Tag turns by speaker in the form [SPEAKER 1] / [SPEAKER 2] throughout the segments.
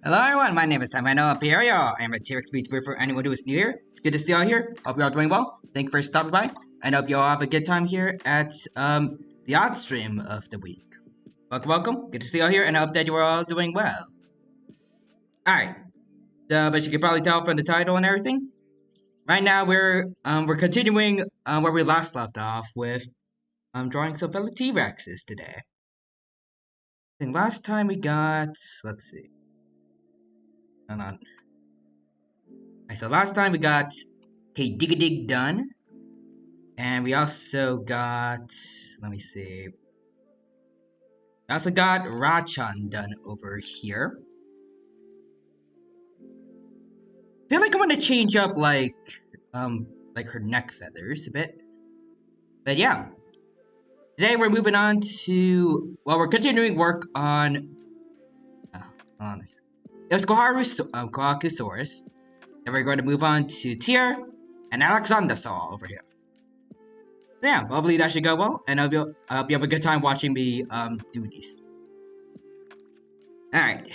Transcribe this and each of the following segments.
[SPEAKER 1] Hello everyone, my name is Simon Imperial. I am a T-Rex YouTuber for anyone who is new here. It's good to see you all here. Hope you're all doing well. Thank you for stopping by. And hope you all have a good time here at the odd stream of the week. Welcome. Good to see you all here, and I hope that you are all doing well. Alright. But you can probably tell from the title and everything. Right now we're continuing where we last left off with drawing some fellow T-Rexes today. I think last time we got, let's see. Hold on. Alright, so last time we got Dig done. And we also got, let me see. We also got Rachan done over here. I feel like I'm gonna change up like her neck feathers a bit. But yeah. Today we're moving on to, well, we're continuing work on it was Kohakusaurus. Then we're going to move on to Tyr and Alexandersaur over here. Yeah, hopefully that should go well, and I hope you have a good time watching me do these. Alright.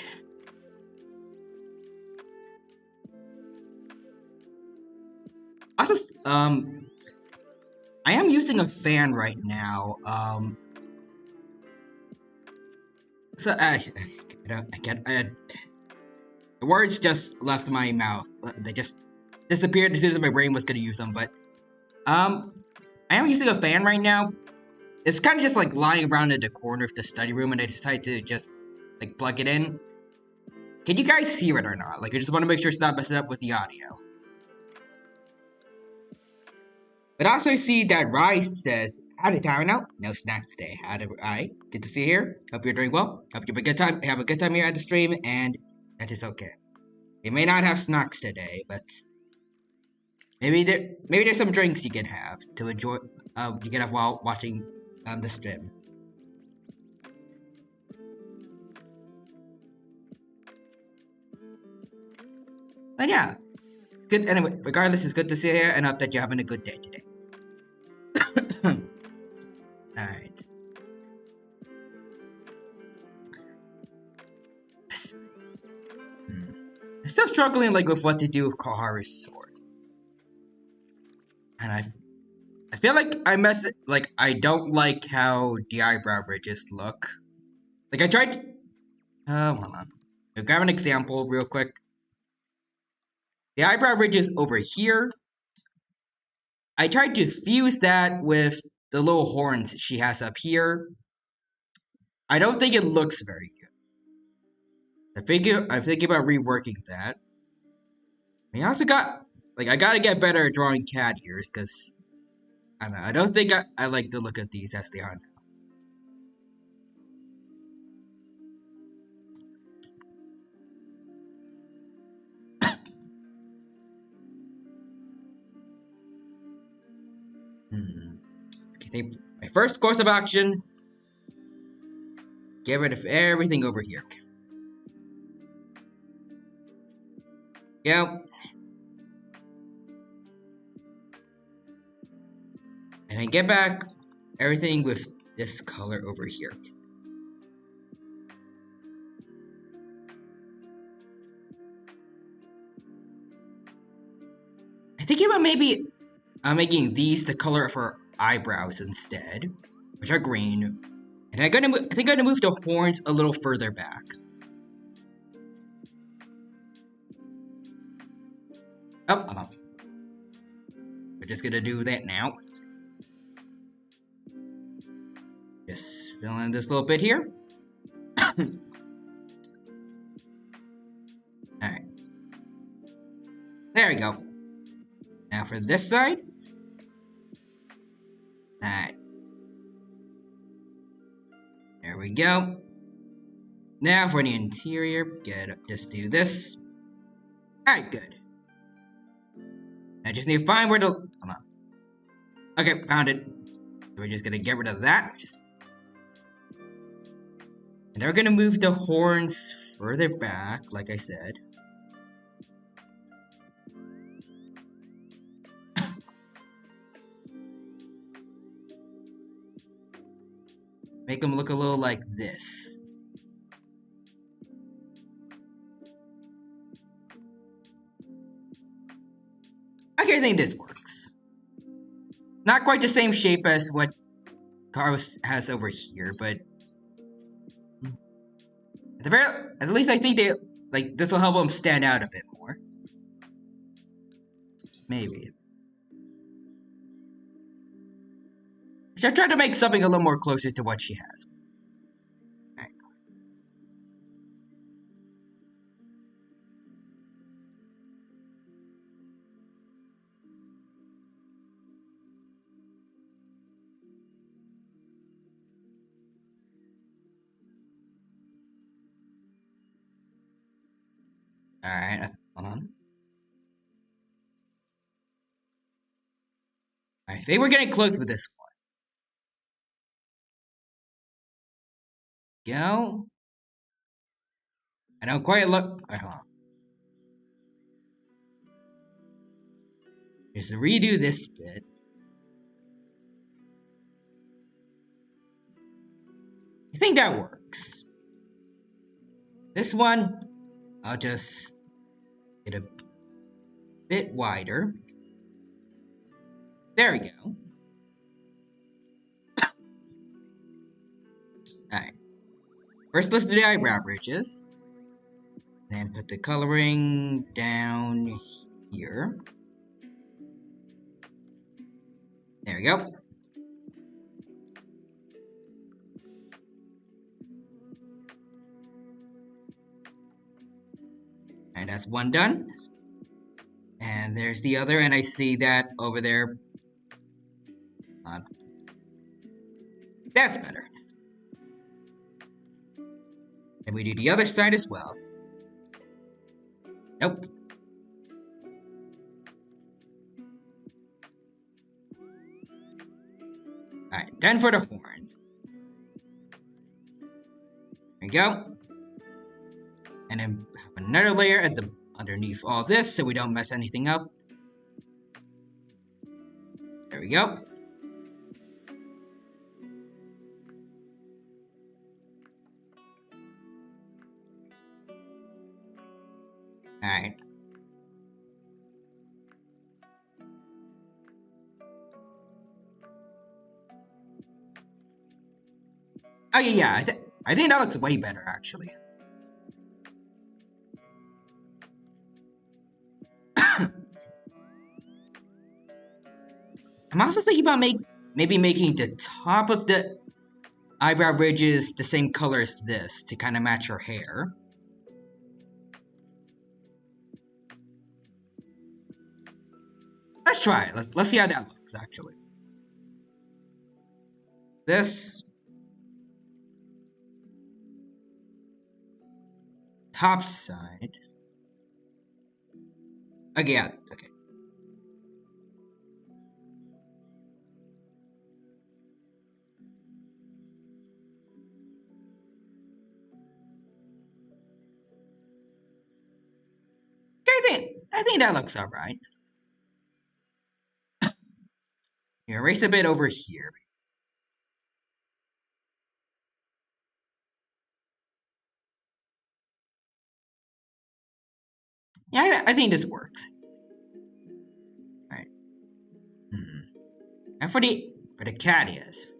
[SPEAKER 1] Also, I am using a fan right now. So I can't. The words just left my mouth. They just disappeared as soon as my brain was gonna use them. But I am using a fan right now. It's kind of just like lying around in the corner of the study room, and I decided to just like plug it in. Can you guys hear it or not? Like, I just want to make sure it's not messing up with the audio. But also see that Rice says, "Howdy, time out. No snacks today. Howdy, I good to see you here. Hope you're doing well. Hope you have a good time. Have a good time here at the stream, and that is okay. We may not have snacks today, but maybe there's some drinks you can have to enjoy. You can have while watching the stream." But yeah, good. Anyway, regardless, it's good to see you here, and I hope that you're having a good day today. Alright. I'm still struggling like with what to do with Koharu's sword. And I feel like I don't like how the eyebrow ridges look. Like I tried hold on. I'll grab an example real quick. The eyebrow ridges over here. I tried to fuse that with the little horns she has up here. I don't think it looks very good. I'm thinking about reworking that. I also got, I gotta get better at drawing cat ears, because, I don't know, I don't think I like the look of these as they are now. Okay, my first course of action, get rid of everything over here. Go. And I get back everything with this color over here. I think about maybe making these the color of her eyebrows instead, which are green. And I think I'm gonna move the horns a little further back. Oh, hold on. We're just gonna do that now. Just fill in this little bit here. Alright. There we go. Now for this side. Alright. There we go. Now for the interior, just do this. Alright, good. I just need to find where to, hold on. Okay, found it. So we're just gonna get rid of that. And then we're gonna move the horns further back, like I said. Make them look a little like this. I think this works. Not quite the same shape as what Carlos has over here, but at least I think this will help them stand out a bit more. Maybe. I've tried to make something a little more closer to what she has. Alright. Alright, hold on. I think we're getting close with this one. Go. I don't quite look. Alright, hold on. Just redo this bit. I think that works. This one, I'll just get a bit wider. There we go. Alright. First, let's do the eyebrow bridges. Then put the coloring down here. There we go. And that's one done. And there's the other, and I see that over there. That's better. And we do the other side as well. Nope. Alright, then for the horns. There we go. And then have another layer at the underneath all this so we don't mess anything up. There we go. Alright. Oh yeah, I think that looks way better actually. I'm also thinking about maybe making the top of the eyebrow ridges the same color as this to kind of match her hair. Let's try it. Let's see how that looks actually. This top side. Okay, yeah, okay. I think that looks alright. Here, erase a bit over here. Yeah, I think this works. Alright. And for the cat is.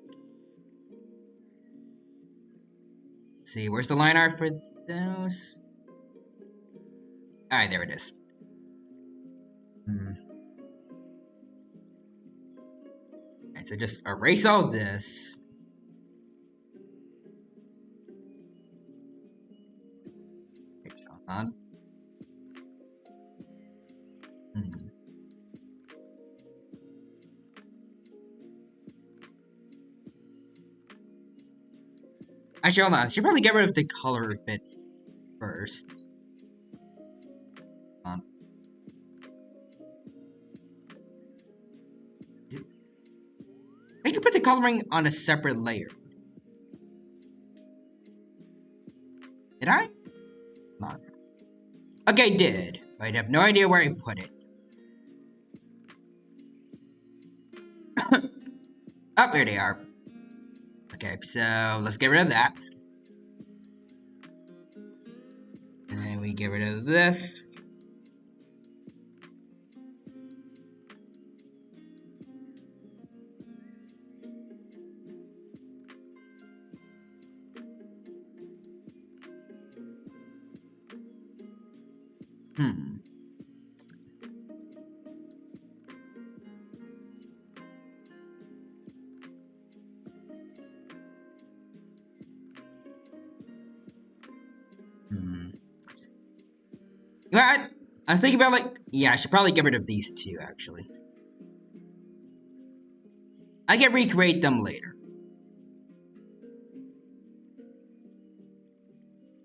[SPEAKER 1] Let's see, where's the line art for those? Alright, there it is. Alright, so just erase all this. Okay, hold on. Actually, hold on. I should probably get rid of the color bit first. I can put the coloring on a separate layer. Did I? No. Okay, I did. But I have no idea where I put it. Oh, here they are. Okay, so let's get rid of that. And then we get rid of this. Hmm. Hmm. You know, I was thinking about like, yeah, I should probably get rid of these two actually. I can recreate them later.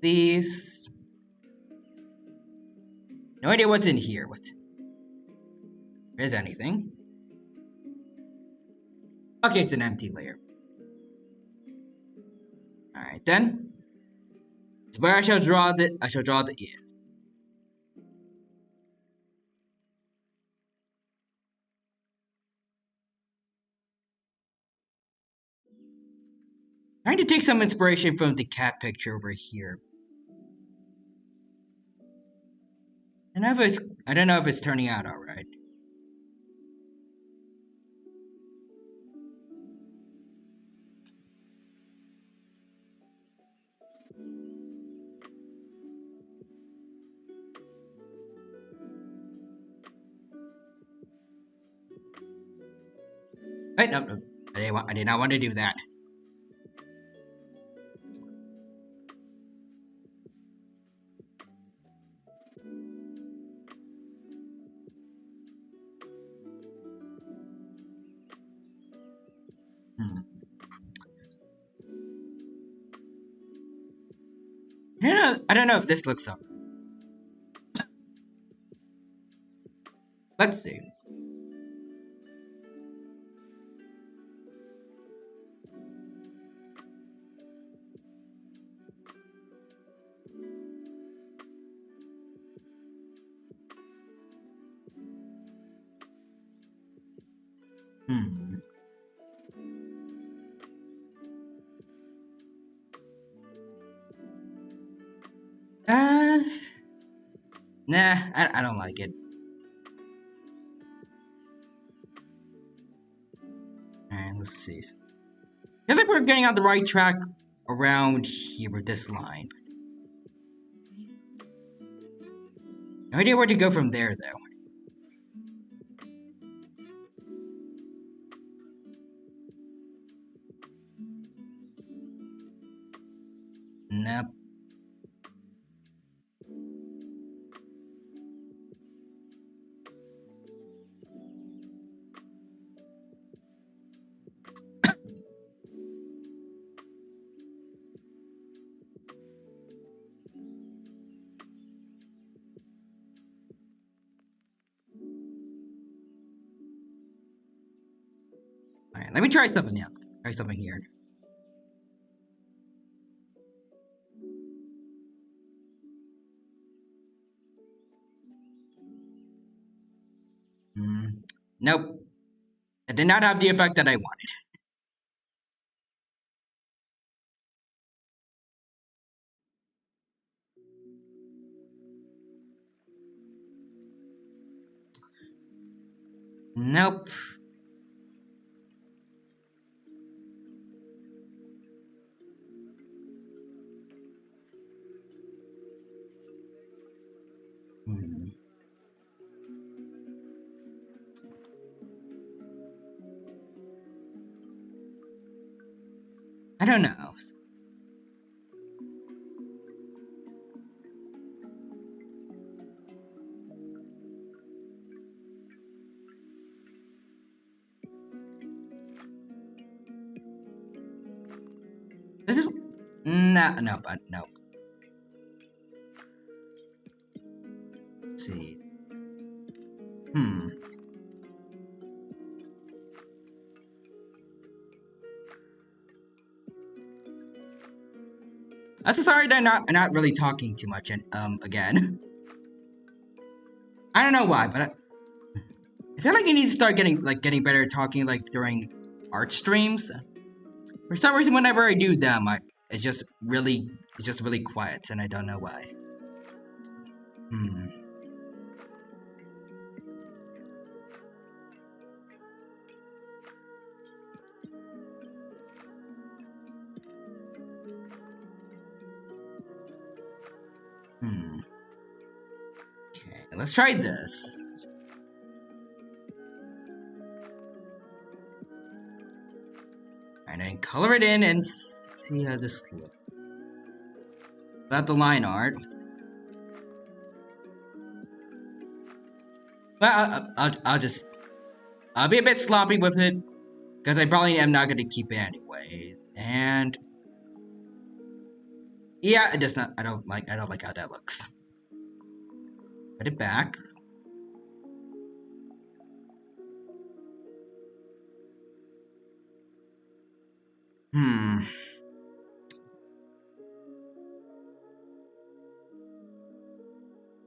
[SPEAKER 1] These. No idea what's in here. What? Is anything? Okay, it's an empty layer. All right then. So where I shall draw the ears. Trying to take some inspiration from the cat picture over here. I don't know if it's turning out all right. Wait, no, no. I did not want to do that. Hmm. I don't know if this looks up. Let's see. Hmm. Uh, nah, I don't like it. Alright, let's see. I feel like we're getting on the right track around here with this line. No idea where to go from there, though. Nope. Alright, let me try something else. Try something here. Hmm. Nope. It did not have the effect that I wanted. Nope. Hmm. I don't know. This is no, but no. Let's see. Hmm. I'm so sorry that I'm not really talking too much. And again, I don't know why, but I feel like you need to start getting better at talking like during art streams. For some reason, whenever I do them, it's just really quiet, and I don't know why. Hmm. Hmm. let's try this. And then color it in and see how this looks. About the line art. Well, I'll be a bit sloppy with it because I probably am not going to keep it anyway. And yeah, it does not. I don't like how that looks. Put it back.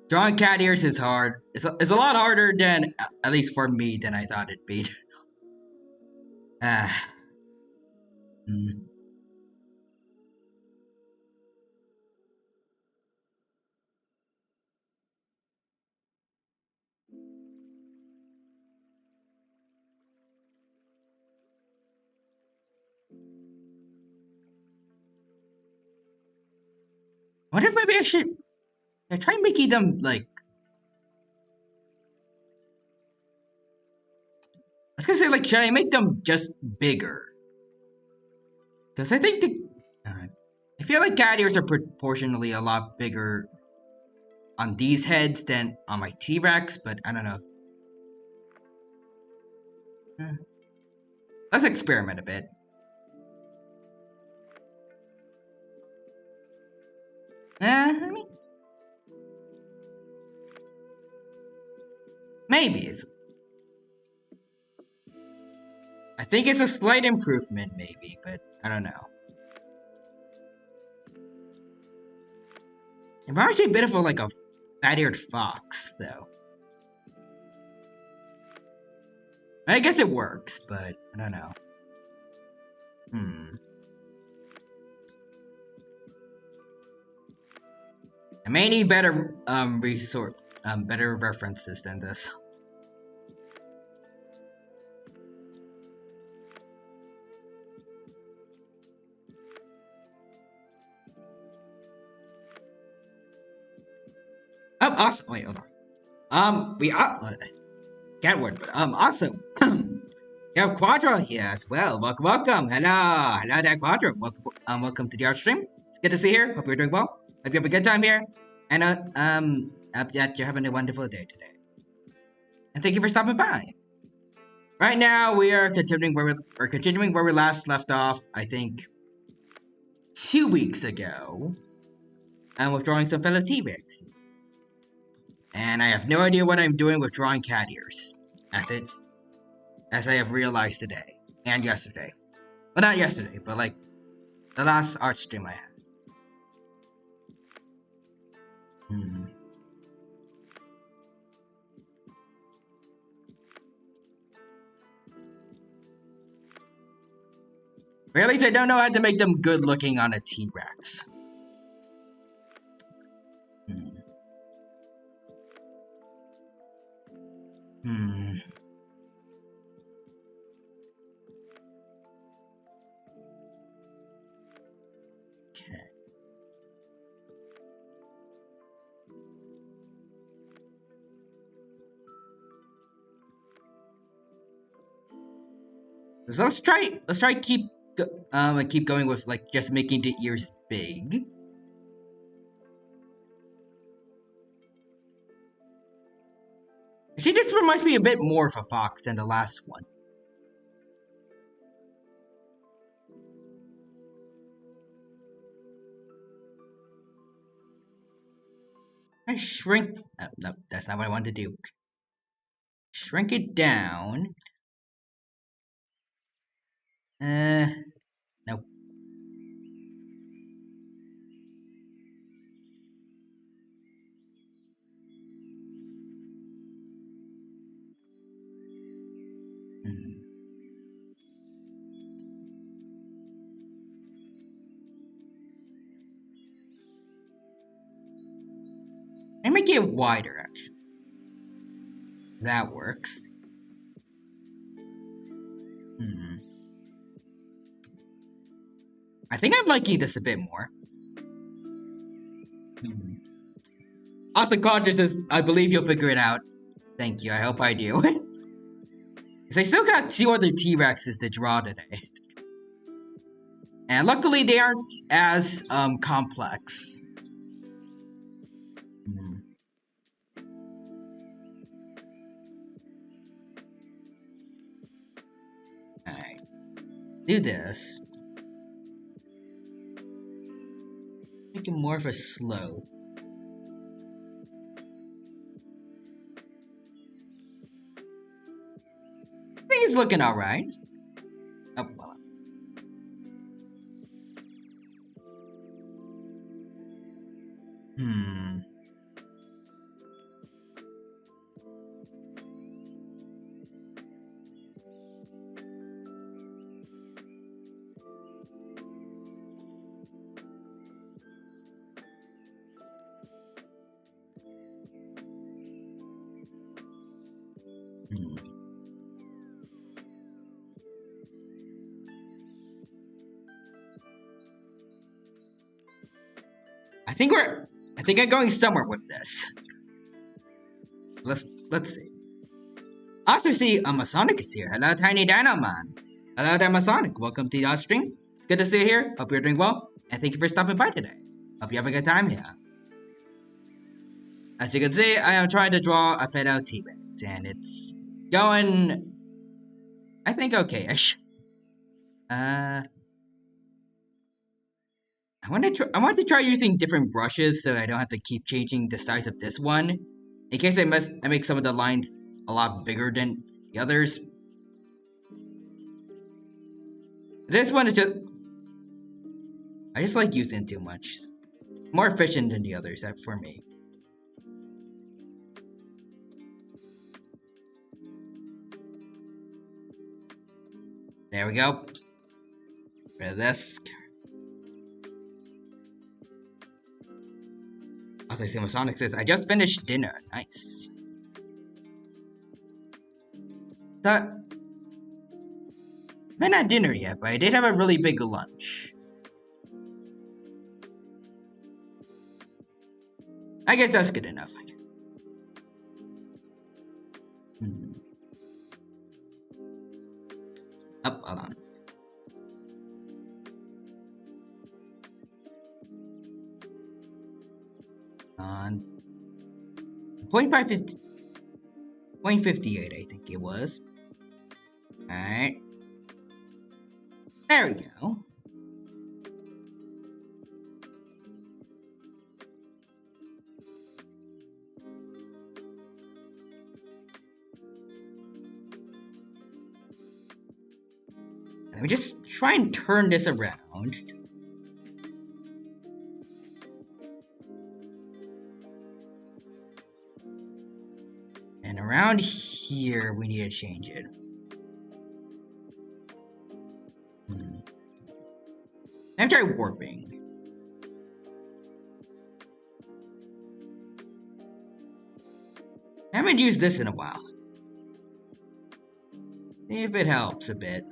[SPEAKER 1] Drawing cat ears is hard. It's a lot harder than, at least for me, than I thought it'd be. Ah. What if maybe I try making them like. I was gonna say, like, should I make them just bigger? Because I think I feel like cat ears are proportionally a lot bigger on these heads than on my T-Rex, but I don't know. Let's experiment a bit. I mean, maybe I think it's a slight improvement, maybe, but I don't know. It reminds me a bit of like a fat-eared fox, though. I guess it works, but I don't know. I may need better better references than this. Oh, awesome! Wait, hold on. We are can't word, but awesome. We have Quadro here as well. Welcome. Hello there, Quadro. Welcome to the art stream. It's good to see you here. Hope you're doing well. Hope you have a good time here, and hope that you're having a wonderful day today. And thank you for stopping by. Right now, we are continuing where we last left off. I think 2 weeks ago, and we're drawing some fellow T-Rex. And I have no idea what I'm doing with drawing cat ears, as I have realized today and yesterday. Well, not yesterday, but like the last art stream I had. Or at least I don't know how to make them good looking on a T-Rex. Okay. So let's try keep going with like just making the ears big. Actually, this reminds me a bit more of a fox than the last one. I shrink. No, that's not what I wanted to do. Shrink it down. Nope. And make it wider, actually. That works. I think I'm liking this a bit more. Also, consciousness, I believe you'll figure it out. Thank you, I hope I do. Because I still got 2 other T-Rexes to draw today. And luckily they aren't as, complex. Alright. Do this. Make it more of a slow. I think he's looking alright. Oh, well. Hmm. I think I'm going somewhere with this. Let's see. Also see, Masonic is here. Hello, Tiny Dino Man. Hello there, Masonic. Welcome to the stream. It's good to see you here. Hope you're doing well. And thank you for stopping by today. Hope you have a good time here. As you can see, I am trying to draw a Fido T-Rex. And it's going, I think, okay-ish. I want to try using different brushes so I don't have to keep changing the size of this one. In case I make some of the lines a lot bigger than the others. This one is just... I just like using too much. More efficient than the others, for me. There we go. Rid of this. As I see, Masonic says, I just finished dinner. Nice. I might not dinner yet, but I did have a really big lunch. I guess that's good enough. Up, hold on. On 0.58, I think it was. Alright. There we go. Let me just try and turn this around. And around here, we need to change it. I'm trying warping. I haven't used this in a while. See if it helps a bit.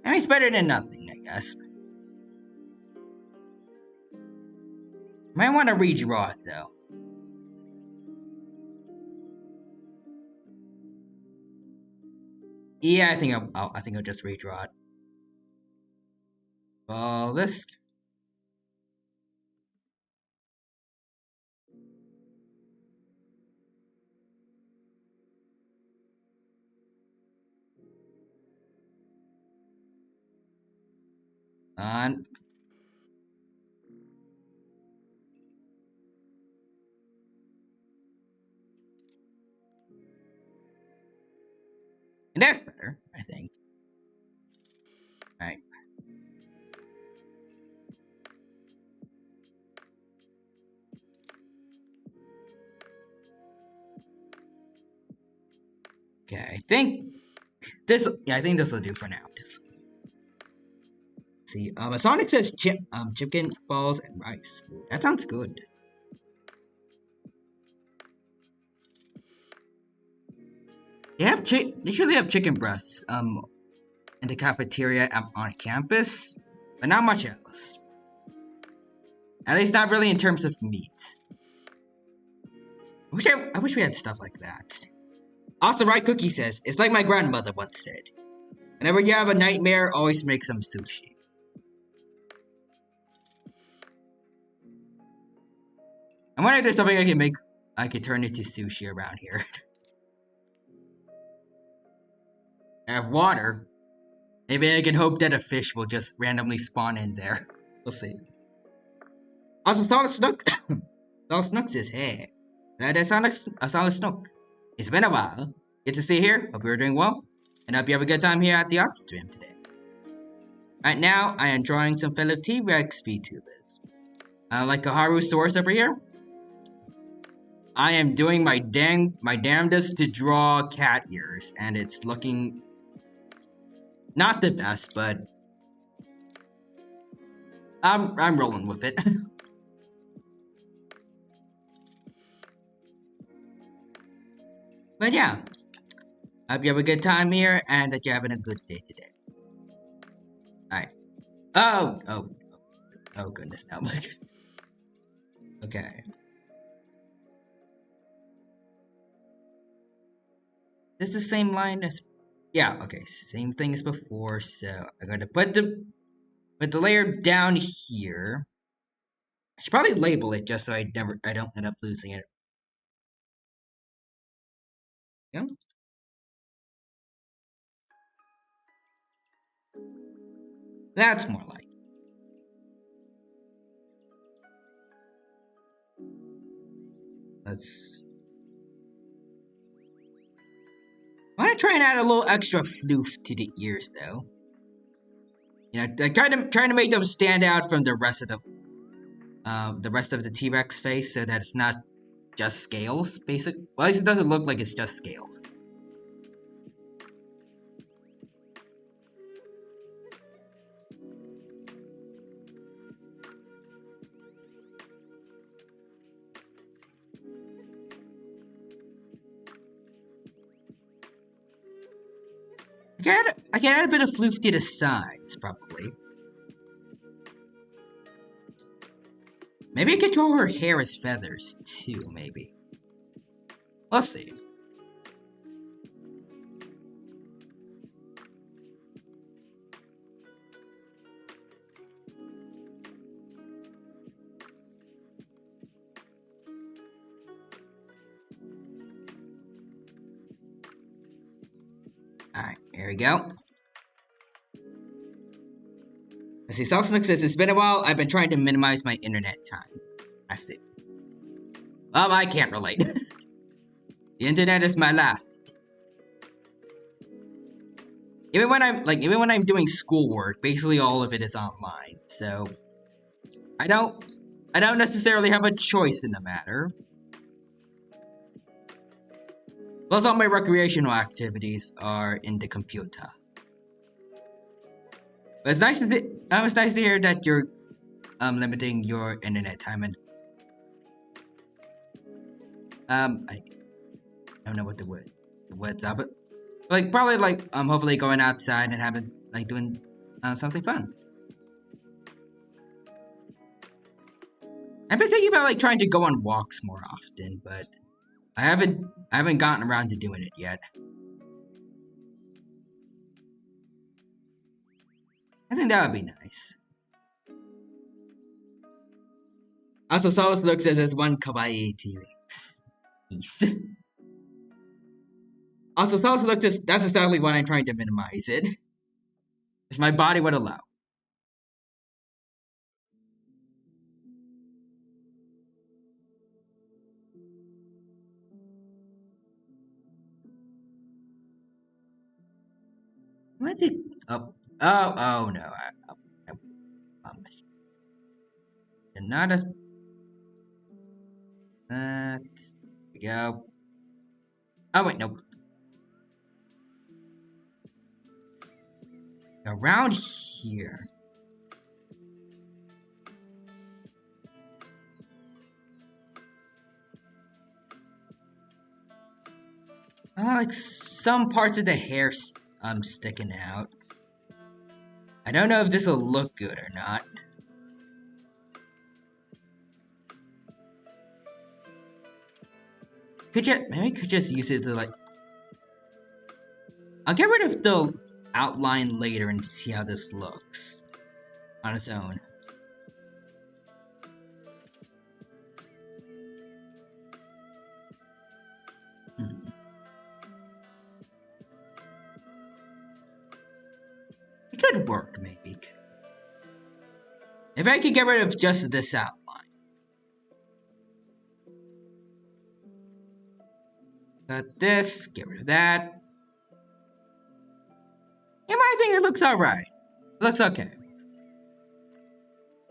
[SPEAKER 1] I mean, it's better than nothing, I guess. Might want to redraw it, though. Yeah, I think I'll just redraw it. All this. On. And that's better, I think. Alright. Okay, I think this will do for now. See, Sonic says chicken balls and rice. That sounds good. They usually have chicken breasts in the cafeteria on campus, but not much else. At least not really in terms of meat. I wish we had stuff like that. Also, right, Cookie says, it's like my grandmother once said. Whenever you have a nightmare, always make some sushi. I wonder if there's something I could turn into sushi around here. I have water. Maybe I can hope that a fish will just randomly spawn in there. We'll see. Also, Solid Snook. Solid Snook says, hey. That's a Solid Snook. It's been a while. Good to see you here. Hope you're doing well. And hope you have a good time here at the art stream today. Right now, I am drawing some fellow T-Rex VTubers. Like Koharu Source over here. I am doing my damnedest to draw cat ears, and it's looking not the best, but I'm rolling with it. But yeah, hope you have a good time here, and that you're having a good day today. Alright. Oh goodness, no, my goodness. Okay. This is the same line as... Yeah, okay, same thing as before, so I'm going to put the layer down here. I should probably label it just so I don't end up losing it. Yeah. That's more like it. Let's... I want to try and add a little extra floof to the ears, though. You know, like trying to make them stand out from the rest of the T-Rex face, so that it's not just scales, basically. Well, at least it doesn't look like it's just scales. I can add a bit of floof to the sides, probably. Maybe I could draw her hair as feathers, too, maybe. We'll see. Alright, here we go. Let's see, Salsonic says, it's been a while, I've been trying to minimize my internet time. I see. Well, I can't relate. The internet is my life. Even when I'm doing schoolwork, basically all of it is online, so I don't necessarily have a choice in the matter. Plus, all my recreational activities are in the computer. But it's nice to hear that you're limiting your internet time, and I don't know what the words are, but like probably like hopefully going outside and having doing something fun. I've been thinking about trying to go on walks more often, but I haven't gotten around to doing it yet. I think that would be nice. Also, Solus looks as it's one kawaii T-Rex. Peace. Also, Solus looks as that's exactly why I'm trying to minimize it. If my body would allow. What's it? Oh no! Not a. There we go. Oh wait, nope. Around here. Like some parts of the hair sticking out. I don't know if this will look good or not. Maybe could just use it to like. I'll get rid of the outline later and see how this looks on its own. Hmm. It could work, maybe. If I could get rid of just this outline. Got this, get rid of that. Yeah, I think it looks alright. It looks okay.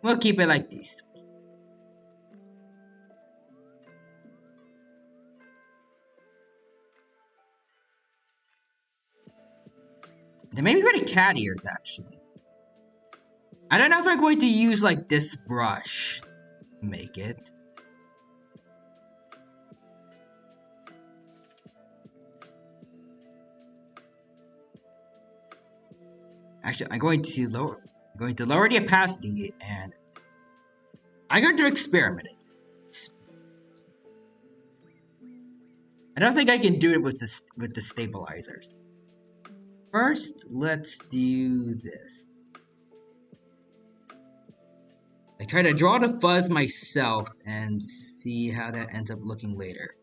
[SPEAKER 1] We'll keep it like this. They may be pretty cat ears, actually. I don't know if I'm going to use, like, this brush to make it. Actually, I'm going to lower the opacity, and I'm going to experiment it. I don't think I can do it with the stabilizers. First, let's do this. I try to draw the fuzz myself and see how that ends up looking later.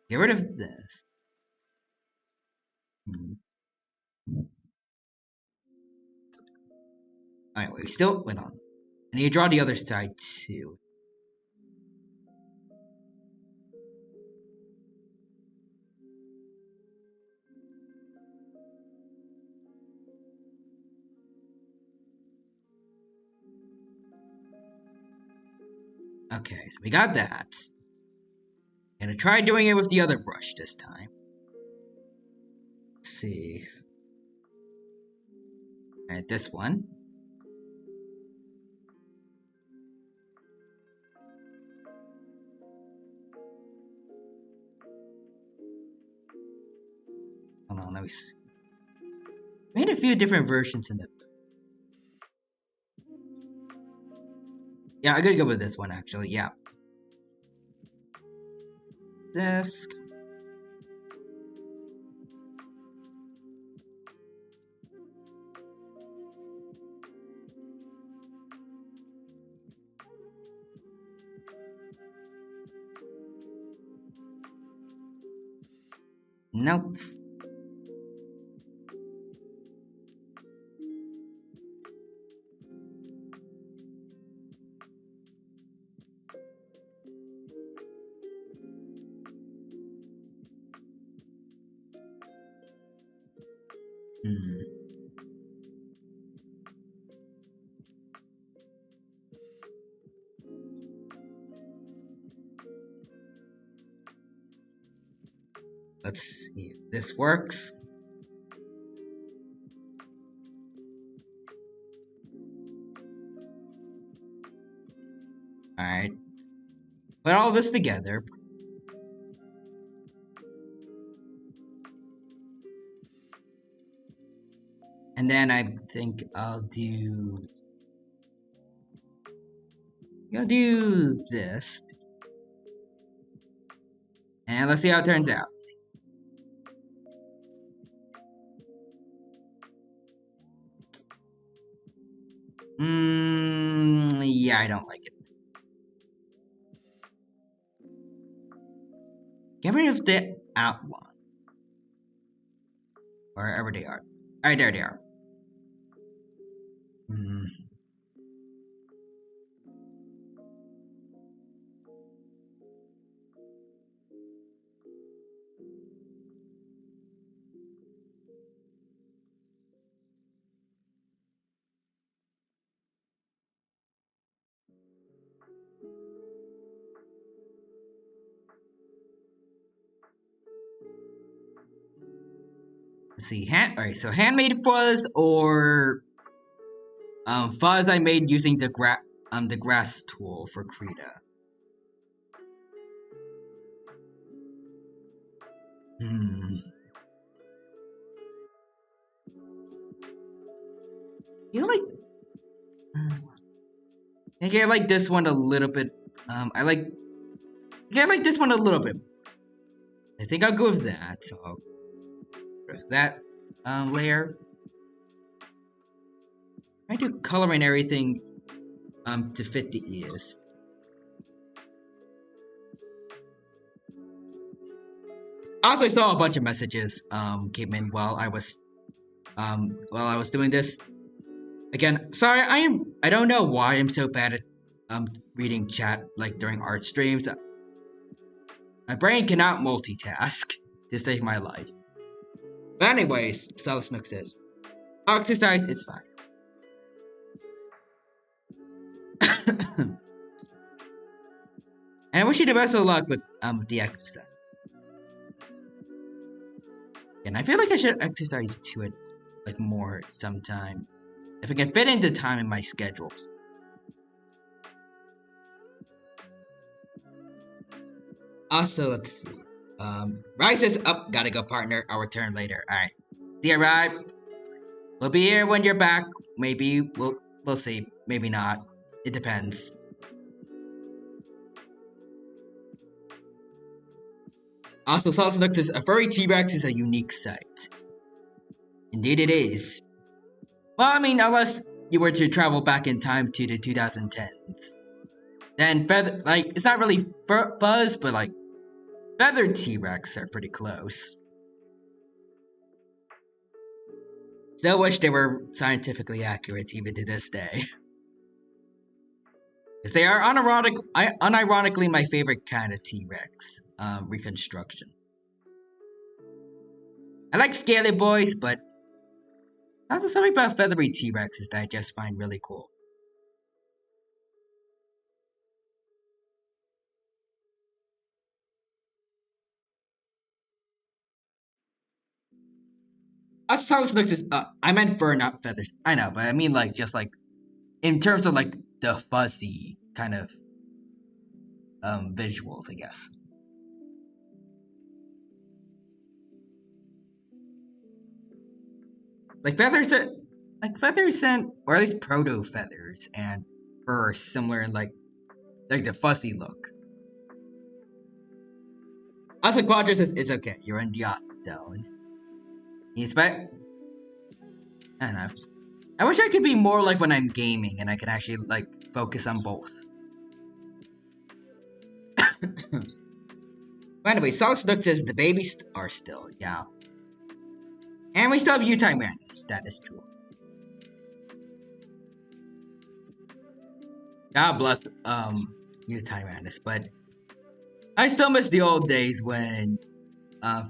[SPEAKER 1] Get rid of this. Alright, wait, still went on. And you draw the other side too. Okay, so we got that. Gonna try doing it with the other brush this time. Let's see. Alright, this one. Hold on, let me see. Made a few different versions in it. Yeah, I'm gonna go with this one actually, yeah. This. Nope. Hmm. Let's see if this works. Alright. Put all this together. And then I think I'll do this. And let's see how it turns out. Yeah, I don't like it. Get rid of the outline. Wherever they are. Alright, there they are. Hmm. Let's see, alright, so handmade fuzz or fuzz I made using the grass tool for Krita. Hmm. You like? I like this one a little bit. I like. I like this one a little bit. I think I'll go with that. So I'll go with that layer. I do coloring everything to fit the ears. Also, I saw a bunch of messages came in while I was doing this. Again, sorry, I don't know why I'm so bad at reading chat like during art streams. My brain cannot multitask to save my life. But anyways, Solid Snook says, exercise, it's fine. And I wish you the best of luck with the exercise. And I feel like I should exercise to it like more sometime. If I can fit into time in my schedule. Also, let's see. Rise says, gotta go, partner. I'll return later. Alright. See you, Rye. We'll be here when you're back. Maybe we'll see. Maybe not. It depends. Also, Salsnook, a furry T-Rex is a unique sight. Indeed it is. Well, I mean, unless you were to travel back in time to the 2010s. Then, it's not really fuzz, but, like, feathered T-Rex are pretty close. Still wish they were scientifically accurate even to this day. Because they are unironically my favorite kind of T-Rex reconstruction. I like scaly boys, but also something about feathery T-Rexes that I just find really cool. Solid Snooks is, I meant fur, not feathers. I know, but I mean, like, just, like, in terms of, like, the fuzzy kind of, visuals, I guess. Like, feathers and, or at least proto-feathers and fur are similar in, like the fuzzy look. Also, Quadra says, it's okay, you're in the off zone. You expect? I don't know. I wish I could be more like when I'm gaming and I can actually, like, focus on both. But anyway, Solid Snook says the babies are still, yeah. And we still have Utah Madness, that is true. God bless, Utah Madness, but I still miss the old days when,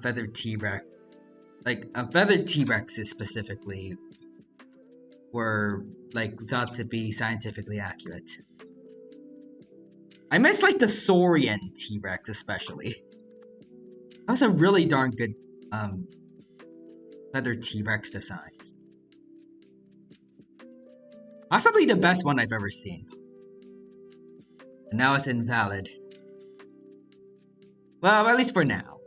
[SPEAKER 1] feathered T-Rex, feathered T-Rexes specifically were, like, thought to be scientifically accurate. I miss, like, the Saurian T-Rex especially. That was a really darn good, feathered T-Rex design. Possibly the best one I've ever seen. And now it's invalid. Well, at least for now.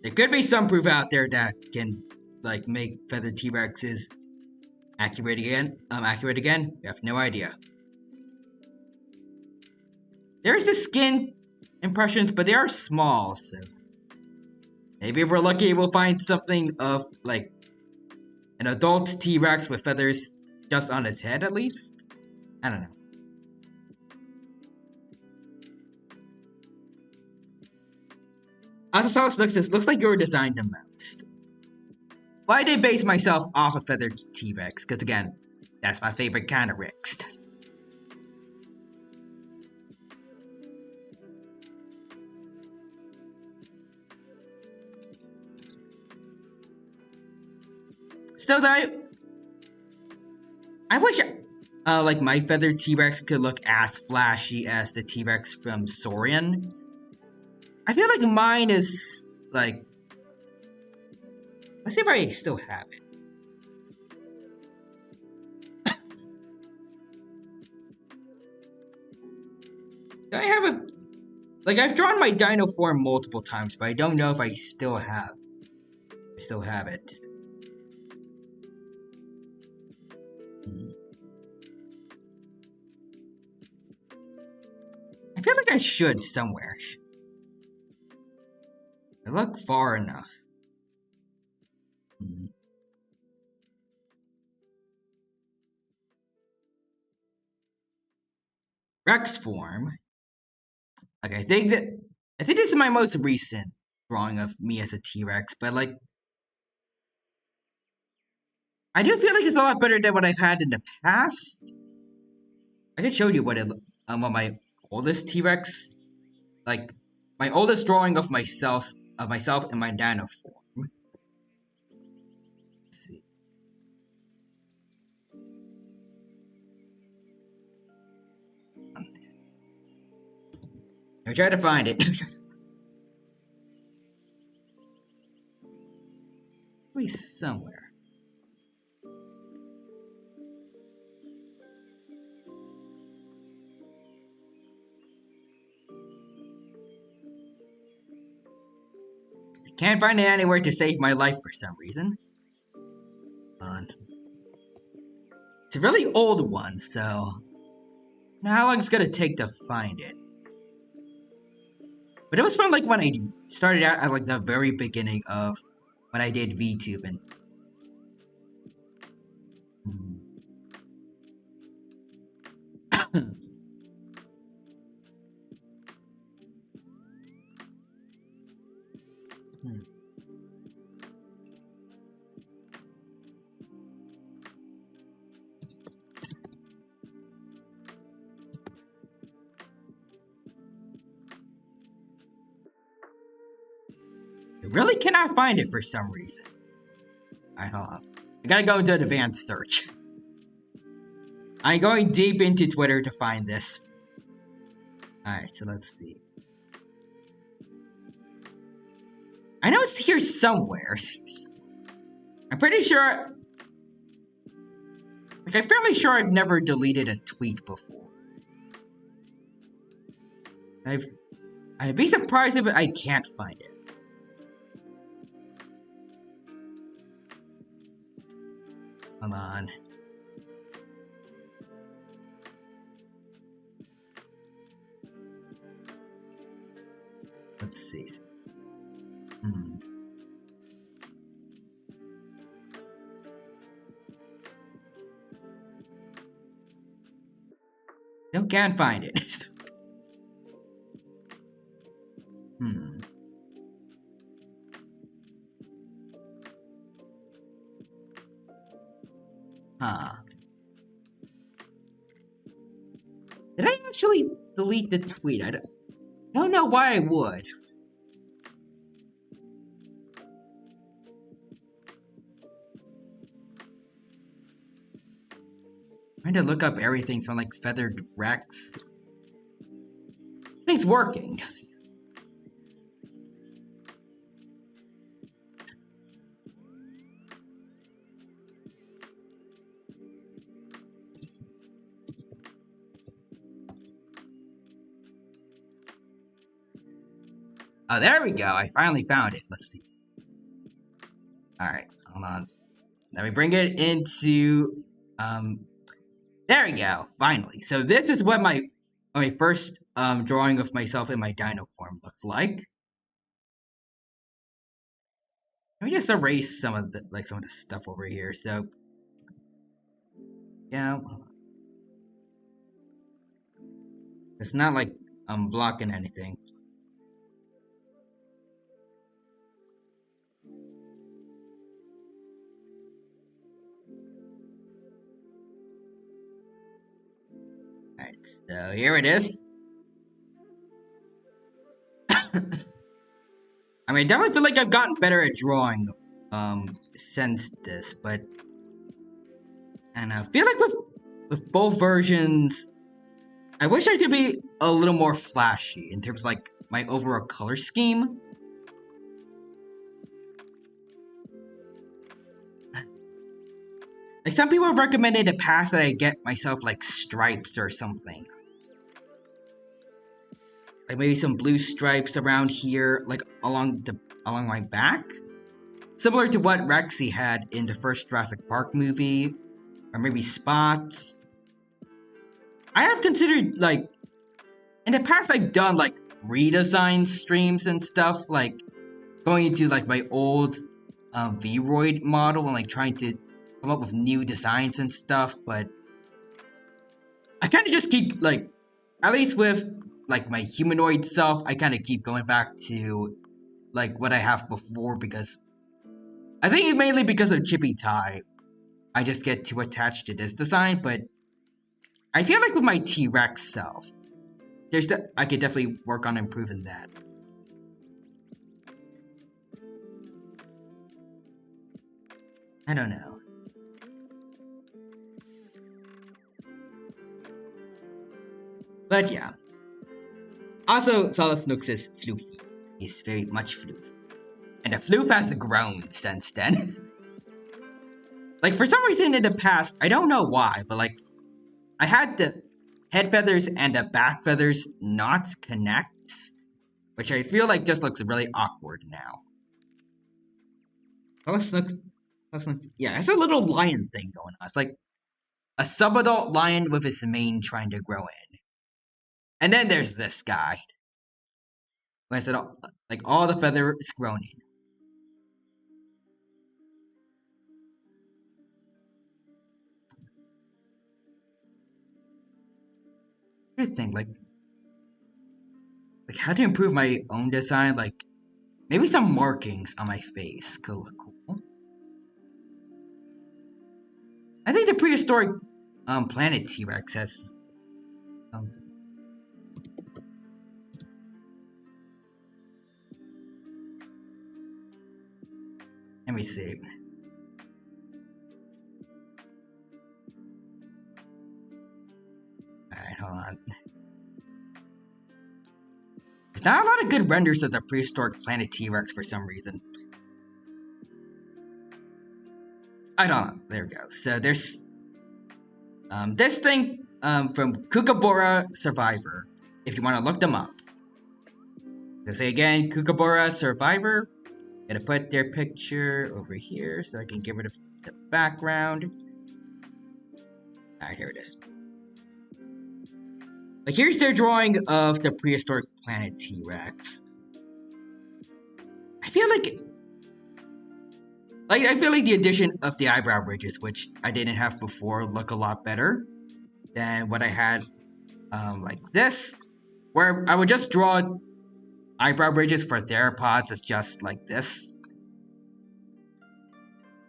[SPEAKER 1] There could be some proof out there that can, like, make feathered T-Rexes accurate again. We have no idea. There's the skin impressions, but they are small, so maybe if we're lucky, we'll find something of, like, an adult T-Rex with feathers just on its head, at least. I don't know. As a looks like you were designed the most. Well, I did base myself off a feathered T-Rex, because again, that's my favorite kind of Rex. Still, I wish, like, my feathered T-Rex could look as flashy as the T-Rex from Saurian. I feel like mine is, like, Let's see if I still have it. Do I have a... Like, I've drawn my dino form multiple times, but I don't know if I still have. I still have it. I feel like I should somewhere. I look far enough. Rex form. Okay, I think this is my most recent drawing of me as a T-Rex, but like I do feel like it's a lot better than what I've had in the past. I can show you what what my oldest T-Rex, like my oldest drawing of myself in my nano form. Let's see. Let me try to find it. Maybe somewhere. I can't find it anywhere to save my life for some reason. It's a really old one, so I don't know how long it's gonna take to find it. But it was from like when I started out at like the very beginning of when I did VTube and I really cannot find it for some reason. Alright, hold on. I gotta go into an advanced search. I'm going deep into Twitter to find this. Alright, so let's see. I know it's here somewhere. I'm pretty sure... Like, I'm fairly sure I've never deleted a tweet before. I'd be surprised if I can't find it. Hold on. Let's see. Still can't find it. Huh. Did I actually delete the tweet? I don't know why I would. Trying to look up everything from like Feathered Rex. Things working. Oh, there we go. I finally found it. Let's see. Alright, hold on. Let me bring it into, there we go. Finally. So this is what my first, drawing of myself in my dino form looks like. Let me just erase some of the, stuff over here. So, yeah. It's not like I'm blocking anything. Alright, so here it is. I mean, I definitely feel like I've gotten better at drawing, since this, but... And I feel like with both versions, I wish I could be a little more flashy in terms of, like, my overall color scheme. Like some people have recommended in the past that I get myself like stripes or something. Like maybe some blue stripes around here, like along my back. Similar to what Rexy had in the first Jurassic Park movie. Or maybe spots. I have considered like in the past I've done like redesign streams and stuff, like going into like my old V-Roid model and like trying to come up with new designs and stuff, but I kind of just keep like, at least with like my humanoid self, I kind of keep going back to like what I have before because I think mainly because of Chippy Tie, I just get too attached to this design, but I feel like with my T-Rex self, I could definitely work on improving that. I don't know. But yeah. Also, Solid Snooks is floofy. He's very much floof. And the floof has grown since then. Like, for some reason in the past, I don't know why, but like, I had the head feathers and the back feathers not connect, which I feel like just looks really awkward now. Solid Snooks, yeah, it's a little lion thing going on. It's like a subadult lion with his mane trying to grow in. And then there's this guy. Like I said, like all the feather is grown in. Here's the thing, like how to improve my own design, like maybe some markings on my face could look cool. I think the prehistoric planet T-Rex has something. Let me see. Alright, hold on. There's not a lot of good renders of the prehistoric planet T-Rex for some reason. I don't know. There we go. So there's this thing from Kookaburra Survivor, if you want to look them up. To say again, Kookaburra Survivor. Gonna put their picture over here so I can get rid of the background. Alright, here it is. Like, here's their drawing of the prehistoric planet T-Rex. I feel like the addition of the eyebrow ridges, which I didn't have before, look a lot better than what I had like this, where I would just draw eyebrow ridges for theropods as just like this.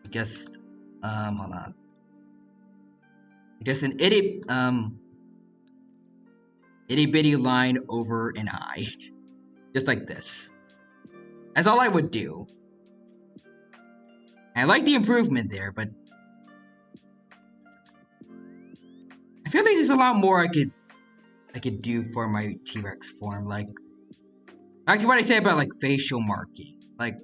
[SPEAKER 1] Just hold on. Just an itty bitty line over an eye. Just like this. That's all I would do. And I like the improvement there, but I feel like there's a lot more I could do for my T-Rex form. Like, back to what I said about like facial marking. Like,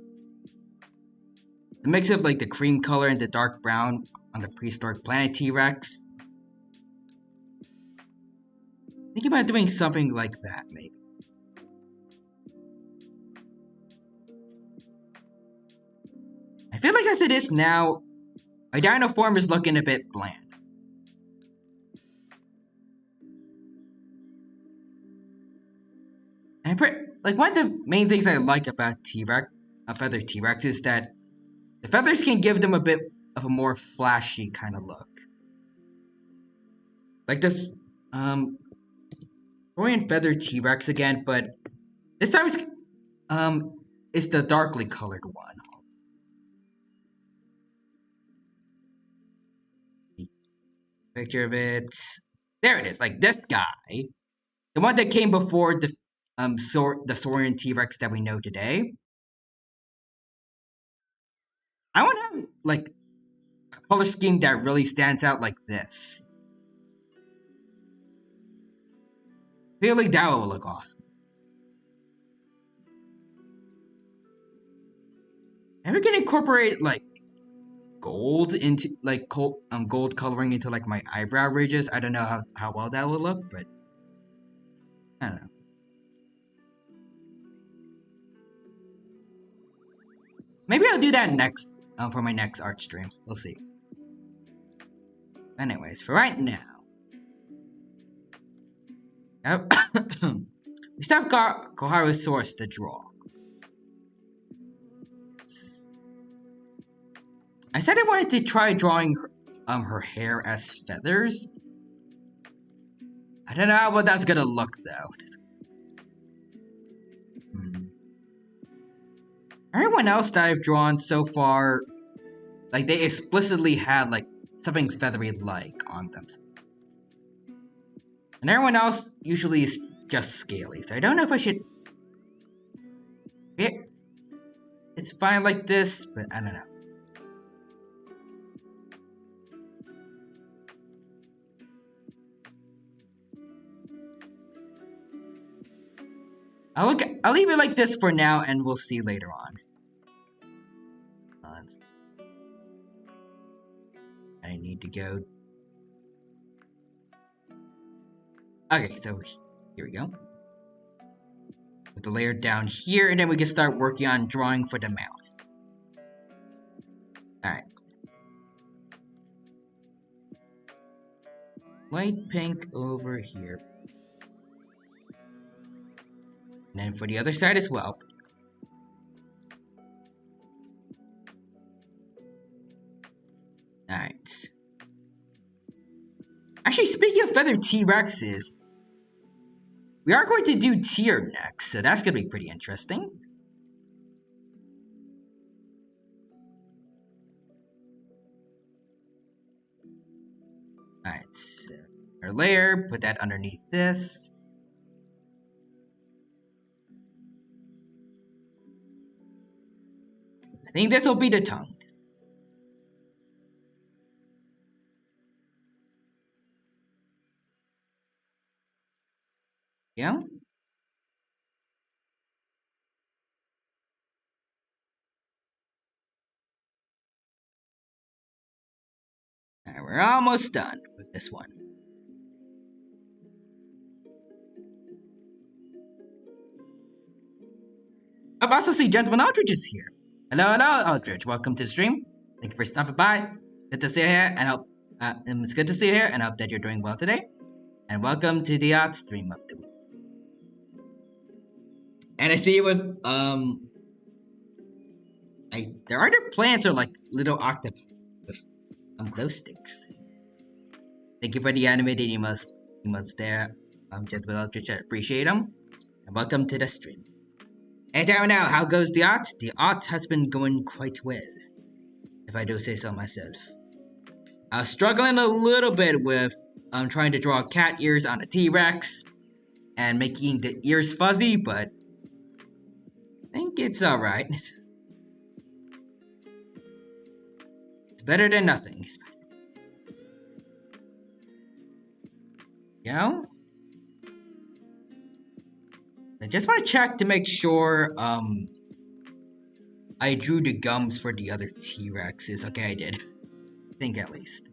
[SPEAKER 1] the mix of like the cream color and the dark brown on the prehistoric planet T-Rex. Think about doing something like that, maybe. I feel like as it is now, my dino form is looking a bit bland. And like one of the main things I like about feather T-Rex is that the feathers can give them a bit of a more flashy kind of look. Like this, Korean feather T-Rex again, but this time it's the darkly colored one. Picture of it. There it is, like this guy. The one that came before the Saurian T-Rex that we know today. I want to have like a color scheme that really stands out like this. I feel like that will look awesome. And we can incorporate like gold into like gold coloring into like my eyebrow ridges. I don't know how well that will look, but I don't know. Maybe I'll do that next for my next art stream. We'll see. Anyways, for right now, we still have Koharu's source to draw. I said I wanted to try drawing her hair as feathers. I don't know how that's gonna look though. Everyone else that I've drawn so far, like they explicitly had like something feathery like on them. And everyone else usually is just scaly, so I don't know if I should... It's fine like this, but I don't know. I'll leave it like this for now, and we'll see later on. I need to go... Okay, so here we go. Put the layer down here, and then we can start working on drawing for the mouth. Alright. Light pink over here. And then for the other side as well. Alright. Actually, speaking of feathered T-Rexes, we are going to do tier next, so that's going to be pretty interesting. Alright, so our layer, put that underneath this. I think this will be the tongue. Yeah? Alright, we're almost done with this one. I've also seen Gentleman Aldridge is here. Hello, Aldridge. Welcome to the stream. Thank you for stopping by. It's good to see you here, and it's good to see you here, and I hope that you're doing well today. And welcome to the art stream of the week. And I see you with their other plants are like little octopi with glow sticks. Thank you for the animated emotes there, Gentleman Aldridge. I appreciate them. And welcome to the stream. And now, how goes the art? The art has been going quite well, if I do say so myself. I was struggling a little bit with trying to draw cat ears on a T-Rex and making the ears fuzzy, but I think it's alright. It's better than nothing. Yeah? I just want to check to make sure I drew the gums for the other T-Rexes. Okay, I did. I think at least.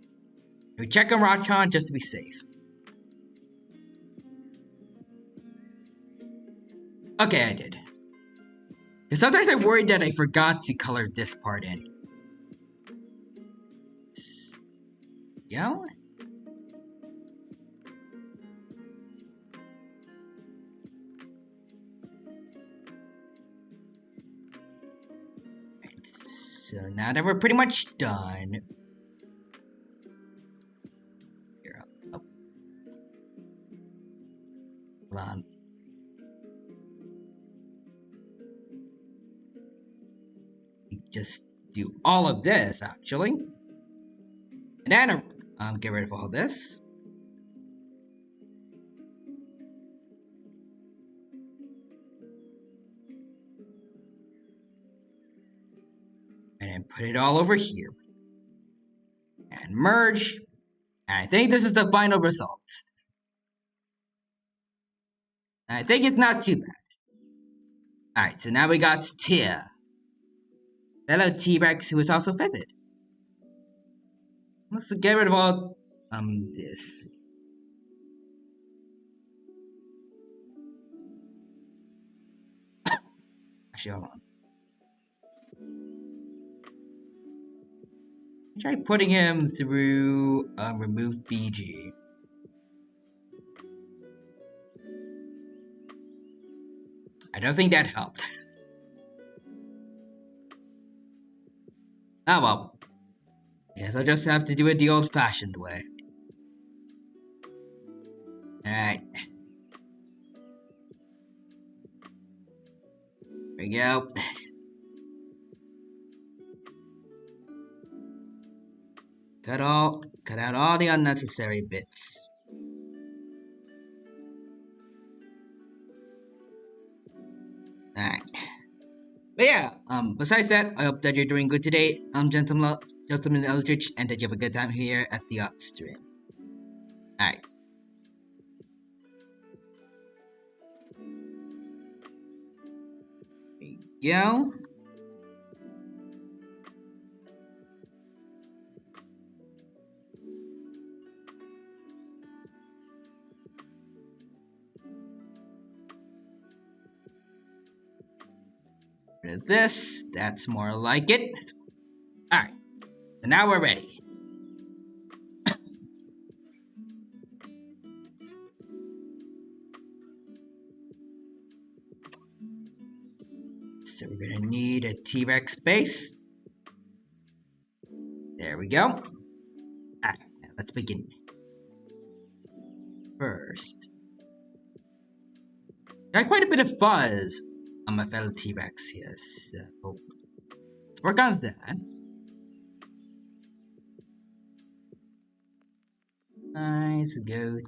[SPEAKER 1] We check on Rachon just to be safe. Okay, I did. Because sometimes I'm worried that I forgot to color this part in. Yeah? So now that we're pretty much done. Here, oh. Hold on. We just do all of this actually. And then get rid of all this. And then put it all over here. And merge. And I think this is the final result. And I think it's not too bad. Alright, so now we got Tia. Fellow T-Rex who is also feathered. Let's get rid of all this. Actually, hold on. Try putting him through remove BG. I don't think that helped. Oh well. Yes, I'll just have to do it the old-fashioned way. Alright. There we go. Cut out all the unnecessary bits. Alright. But yeah, besides that, I hope that you're doing good today, gentleman Eldritch, and that you have a good time here at the art stream. Alright. There you go. Rid of this. That's more like it. Alright. So now we're ready. So we're gonna need a T-Rex base. There we go. Alright, now let's begin. First, got quite a bit of fuzz on my fellow T-Rex here, so let's work on that. Nice, good.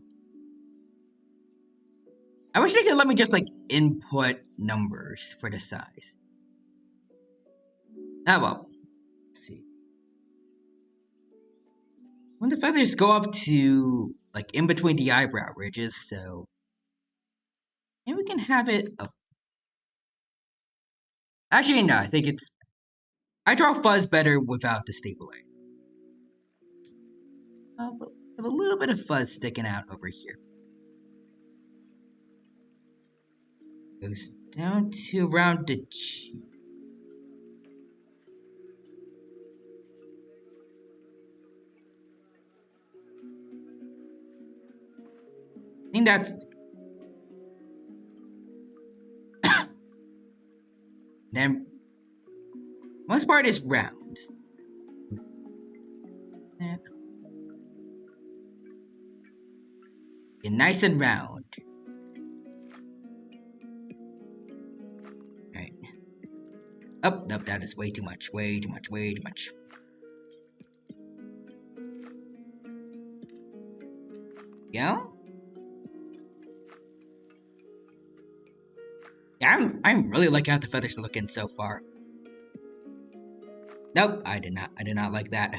[SPEAKER 1] I wish they could let me just like input numbers for the size. Ah well. Let's see. When the feathers go up to like in between the eyebrow ridges, so maybe we can have it up. Actually, no, I think it's I draw fuzz better without the stabilizer. But have a little bit of fuzz sticking out over here. Goes down to around the cheek. I think that's then most part is round. Get nice and round. Alright. Oh, nope, that is way too much. Way too much. Way too much. Yeah? Yeah, I'm really liking how the feathers are looking so far. Nope, I did not like that.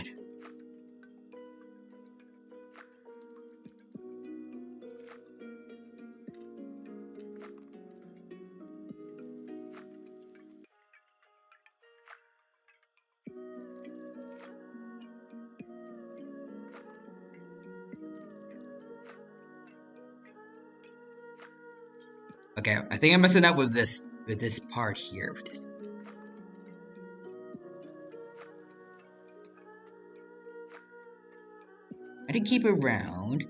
[SPEAKER 1] Okay, I think I'm messing up with this part here. I did keep it round.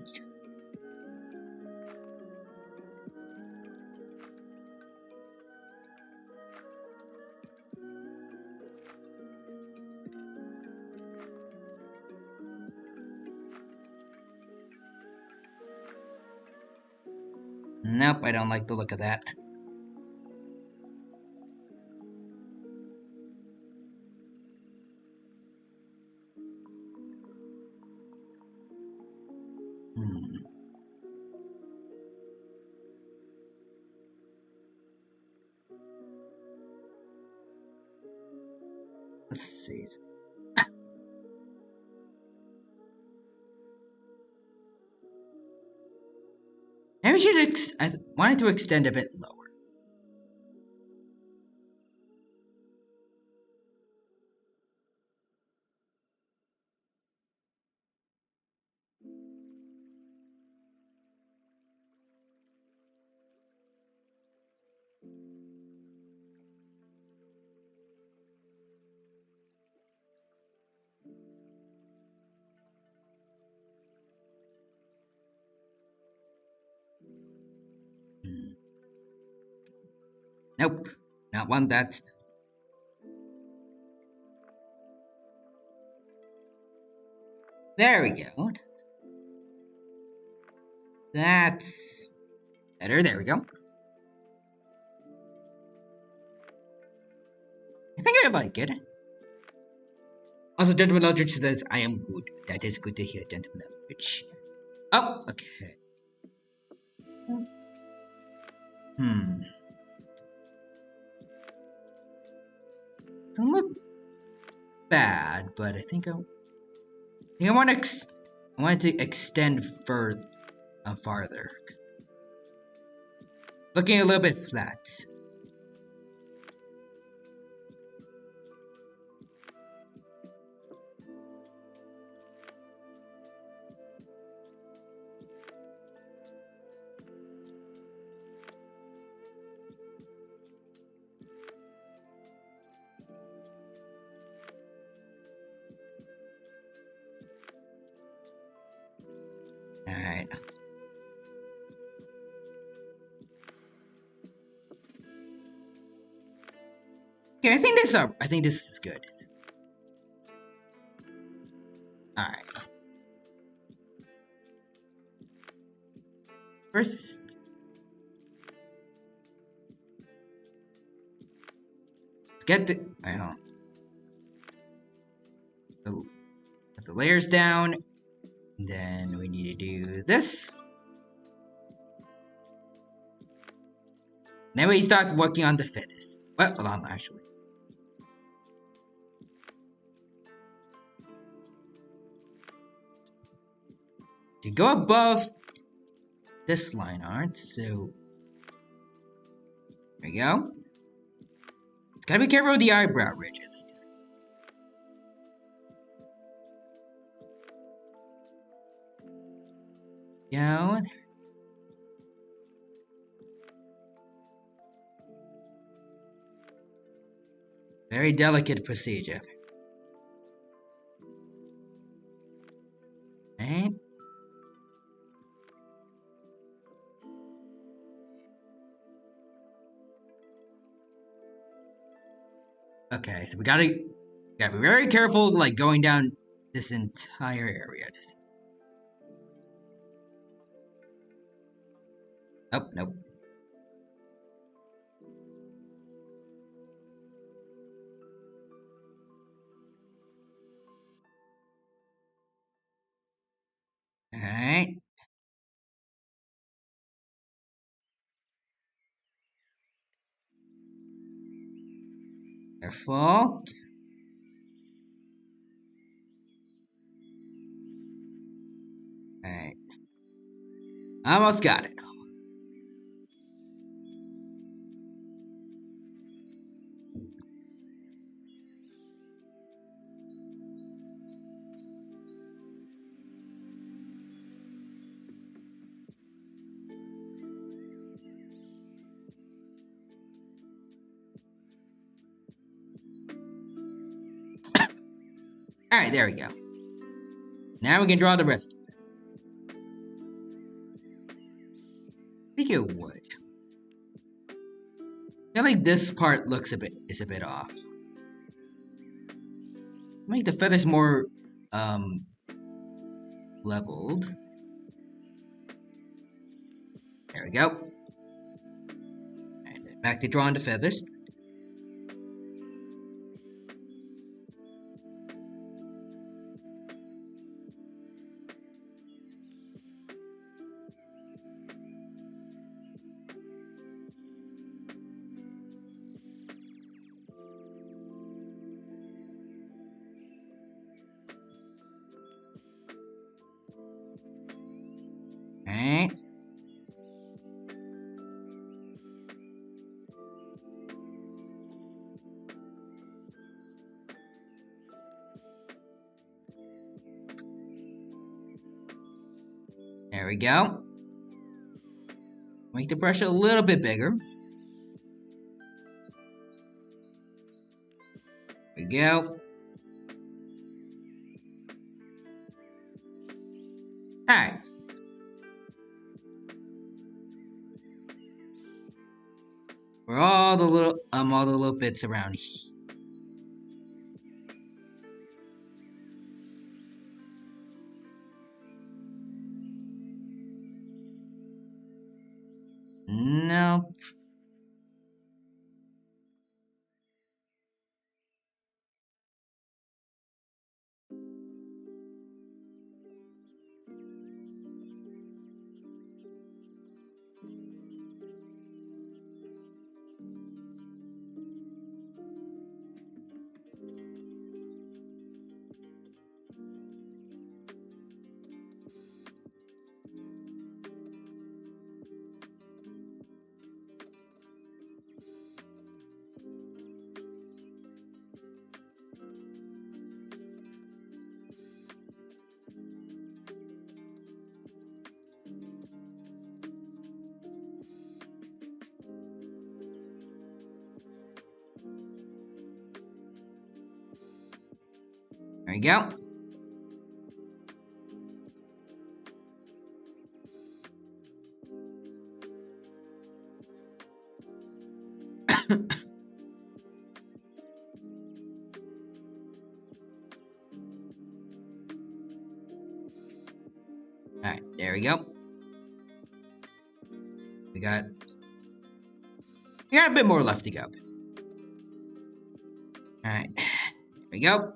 [SPEAKER 1] Nope, I don't like the look of that. Let's see. Maybe we should I wanted to extend a bit lower. Nope, not one that's... There we go. That's better. There we go. I think I like it. Also, Gentleman Eldritch says, I am good. That is good to hear, Gentleman Eldritch. Oh, okay. Hmm. Doesn't look bad, but I think I want to extend farther. Looking a little bit flat. Alright. Okay, I think this is good. Alright. First, let's get put the layers down. And then we need to do this. Then we start working on the fittest. Well, hold on, actually. To go above this line art, so there we go. It's gotta be careful with the eyebrow ridges. Go. Very delicate procedure. Right? Okay, so we gotta be very careful, like going down this entire area. Oh, nope. Alright. Careful. Alright. Almost got it. Alright, there we go. Now we can draw the rest of it. Speaking of wood, I feel like this part is a bit off. Make the feathers more leveled. There we go. And back to drawing the feathers. Alright. There we go. Make the brush a little bit bigger. There we go. Alright. for all the little bits around here. Nope. There you go. Alright, there we go. We got a bit more left to go. Alright, there we go.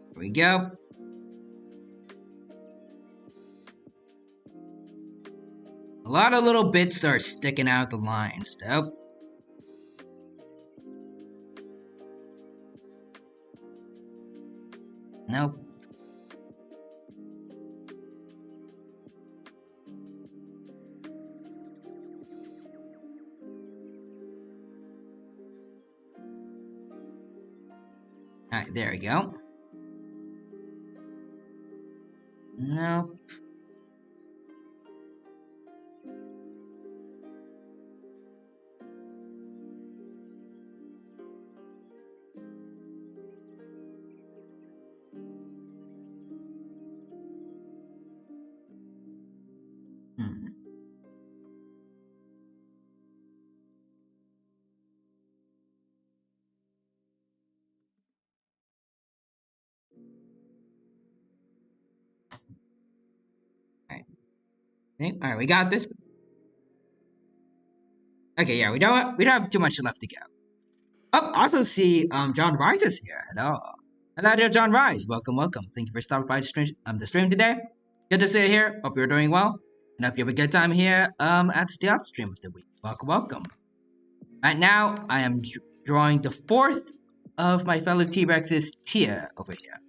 [SPEAKER 1] There we go. A lot of little bits are sticking out the lines, though. Nope. Alright, there we go. Nope. Alright, we got this. Okay, yeah, we don't have too much left to go. Oh, also see John Rise is here. Hello. Hello there, John Rise. Welcome. Thank you for stopping by the stream today. Good to see you here. Hope you're doing well. And hope you have a good time here at the odd stream of the week. Welcome. Right now, I am drawing the fourth of my fellow T-Rex's Tia over here.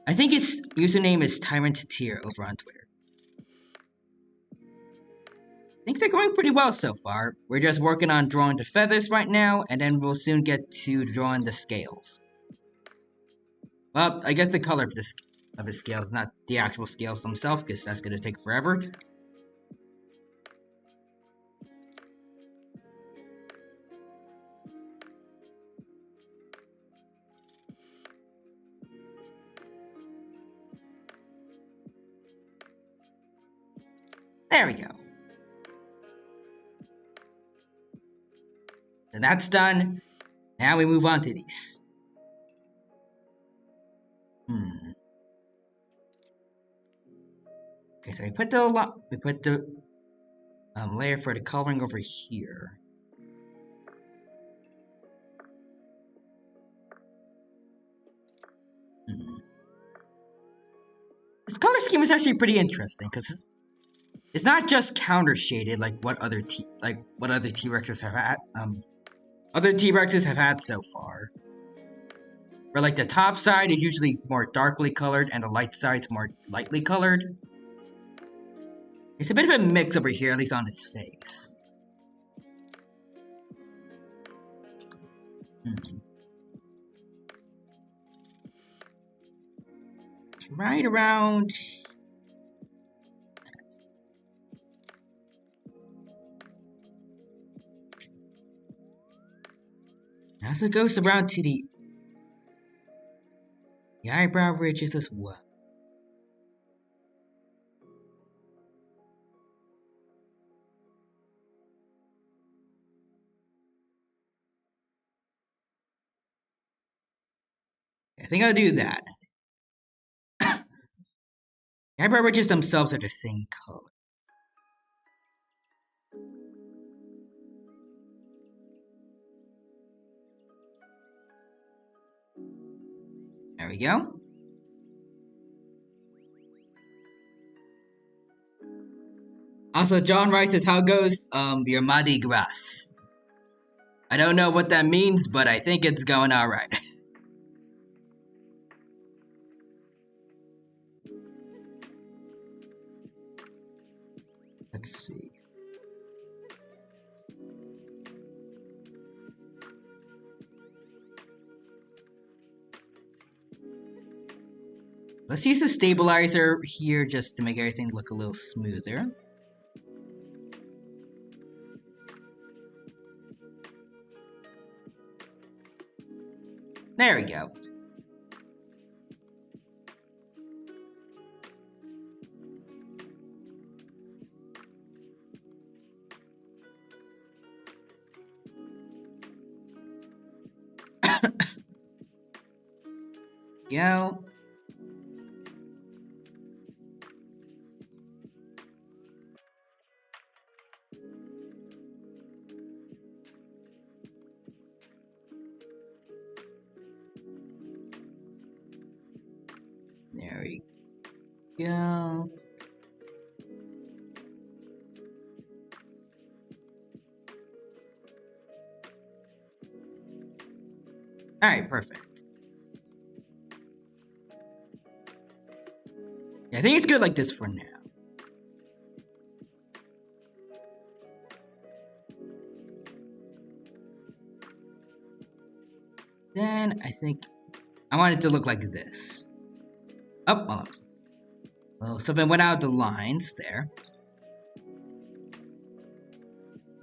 [SPEAKER 1] I think its username is Tyrant Tier over on Twitter. I think they're going pretty well so far. We're just working on drawing the feathers right now, and then we'll soon get to drawing the scales. Well, I guess the color of the scales, not the actual scales themselves, because that's going to take forever. There we go. So that's done. Now we move on to these. Okay, so we put the layer for the coloring over here. This color scheme is actually pretty interesting because it's not just counter shaded like what other T-Rexes have had. Other T-Rexes have had so far. Where like the top side is usually more darkly colored and the light side's more lightly colored. It's a bit of a mix over here, at least on its face. Right around... As it goes around to the eyebrow ridges as well. I think I'll do that. The eyebrow ridges themselves are the same color. There we go. Also, John writes, how goes your Mardi Gras? I don't know what that means, but I think it's going alright. Let's see. Let's use a stabilizer here just to make everything look a little smoother. There we go. Go. There we go. Alright, perfect. Yeah, I think it's good like this for now. Then I think I want it to look like this. Oh, hold on. Oh, something went out of the lines there.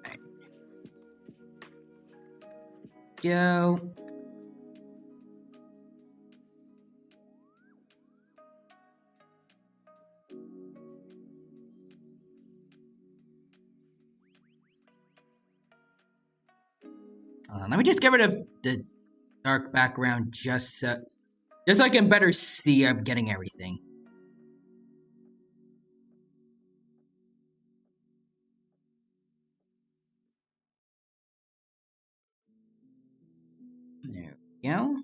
[SPEAKER 1] Right. Go. Let me just get rid of the dark background just so I can better see I'm getting everything. There we go.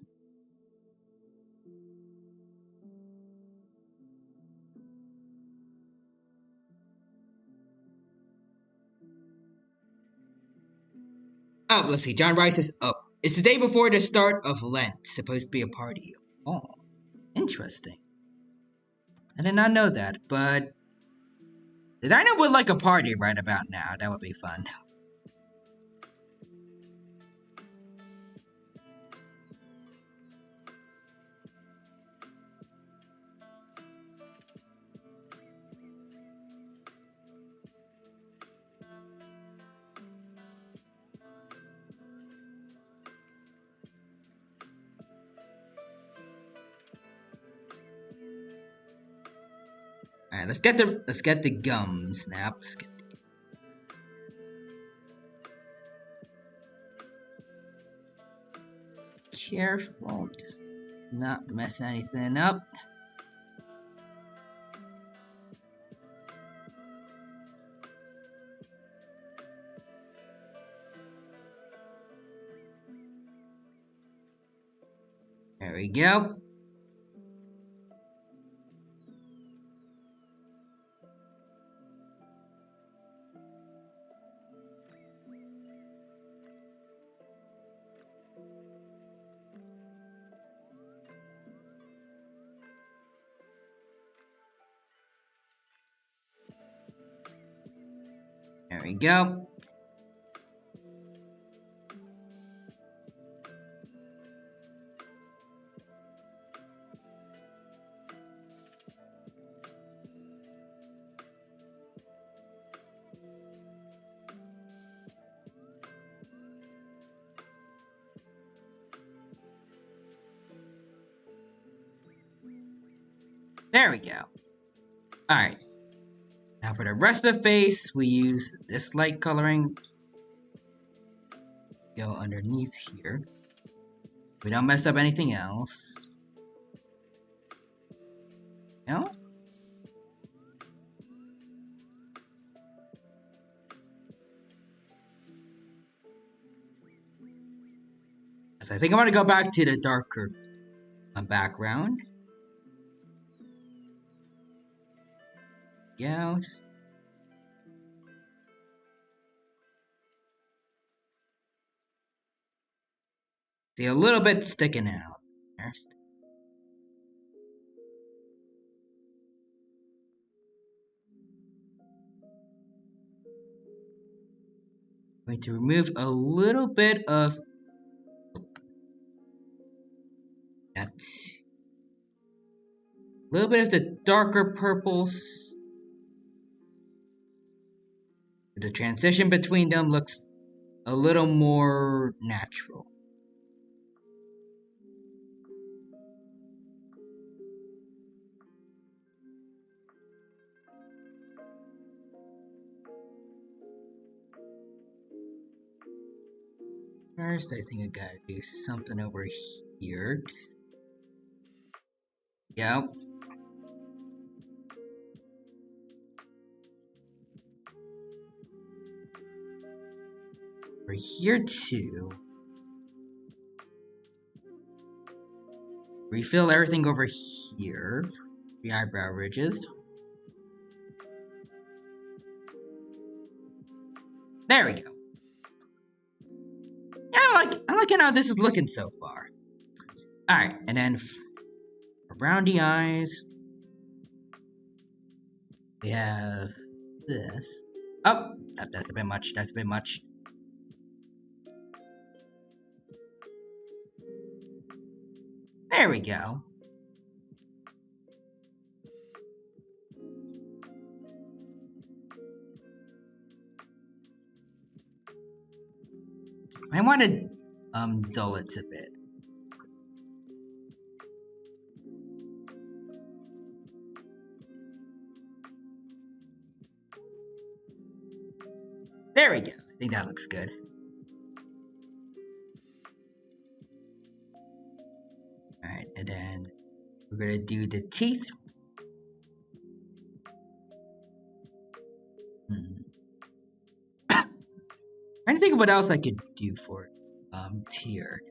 [SPEAKER 1] Oh, let's see. John Rice says, oh, it's the day before the start of Lent. Supposed to be a party. Oh, interesting. I did not know that, but I know would like a party right about now. That would be fun. Alright, let's get the gums now. Careful, just not mess anything up. There we go. There we go. There we go. Alright. Now for the rest of the face, we use this light coloring. Go underneath here. We don't mess up anything else. No? So I think I'm gonna go back to the darker background. Yeah. See, a little bit sticking out. First. Going to remove a little bit of that. A little bit of the darker purples. The transition between them looks a little more natural. First, I think I gotta do something over here. Yep. Over here too. Refill everything over here. The eyebrow ridges. There we go. Yeah, I'm liking how this is looking so far. Alright, and then around the eyes, we have this. Oh, that's a bit much. That's a bit much. There we go. I want to dull it a bit. There we go. I think that looks good. Alright, and then we're gonna do the teeth. Trying to think of what else I could do for tier.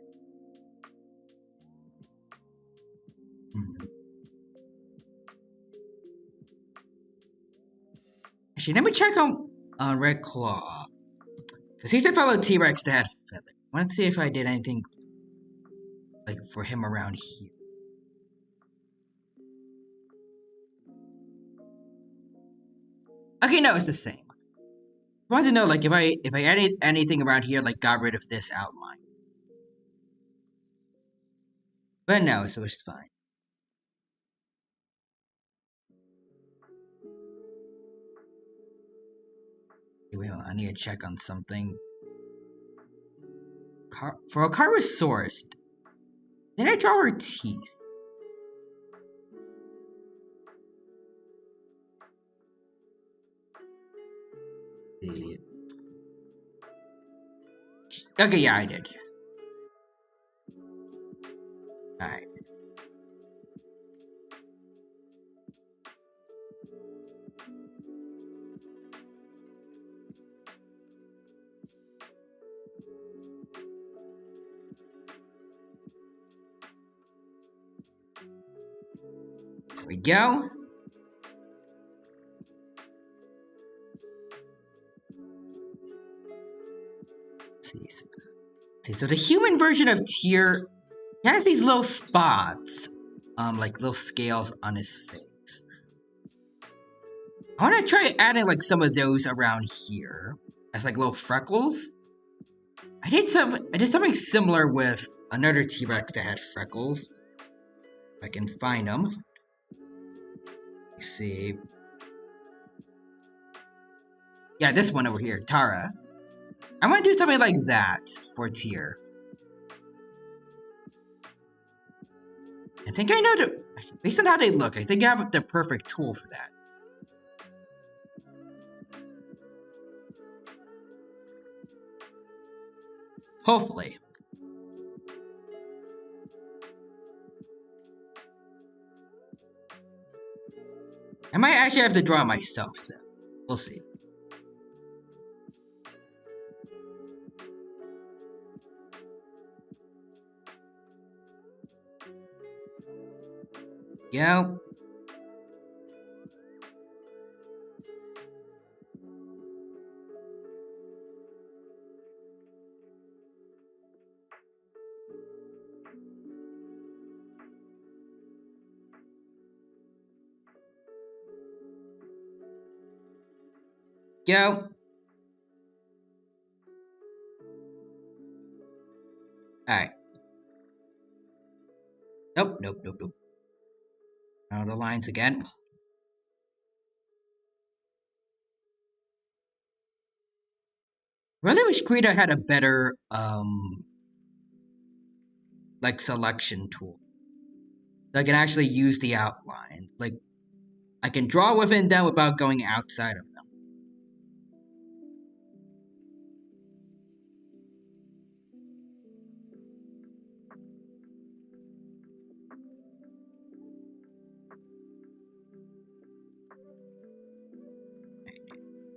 [SPEAKER 1] Actually, let me check on Red Claw. Because he's a fellow T-Rex that had feathers. I want to see if I did anything like for him around here. Okay, no, it's the same. I wanted to know, like, if I added anything around here, like, got rid of this outline. But no, so it's fine. Wait, I need to check on something. For a Carvosaurus, did I draw her teeth? Okay, yeah, I did. Alright. There we go. See, so the human version of Tyr has these little spots, like little scales on his face. I want to try adding like some of those around here as like little freckles. I did something similar with another T-Rex that had freckles. If I can find them. Let's see. Yeah, this one over here, Tara. I want to do something like that for Tyr. I think I know Based on how they look, I think you have the perfect tool for that. Hopefully. I might actually have to draw it myself, though. We'll see. Go. Go. Alright. Nope, nope, nope, nope. Now the lines again. Really wish Krita had a better, like, selection tool. So I can actually use the outline. Like, I can draw within them without going outside of them.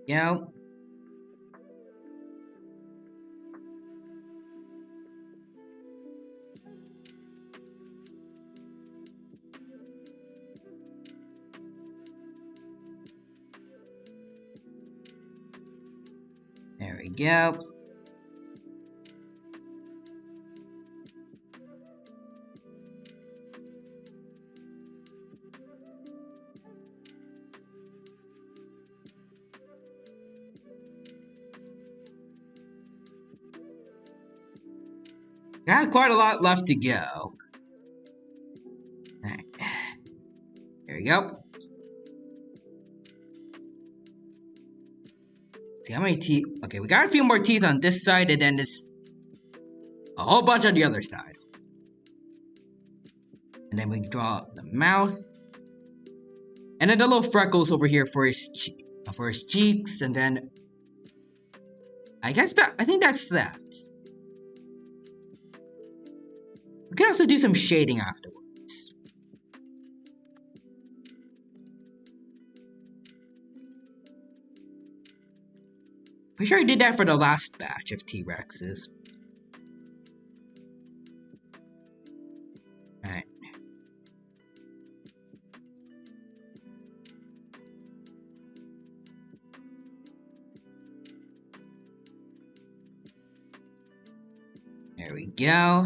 [SPEAKER 1] Go. There we go. Got quite a lot left to go. Alright. There we go. See how many teeth? Okay, we got a few more teeth on this side, and then this a whole bunch on the other side. And then we draw the mouth, and then the little freckles over here for his cheeks, and then I think that's that. We can also do some shading afterwards. Pretty sure I did that for the last batch of T-Rexes. Alright. There we go.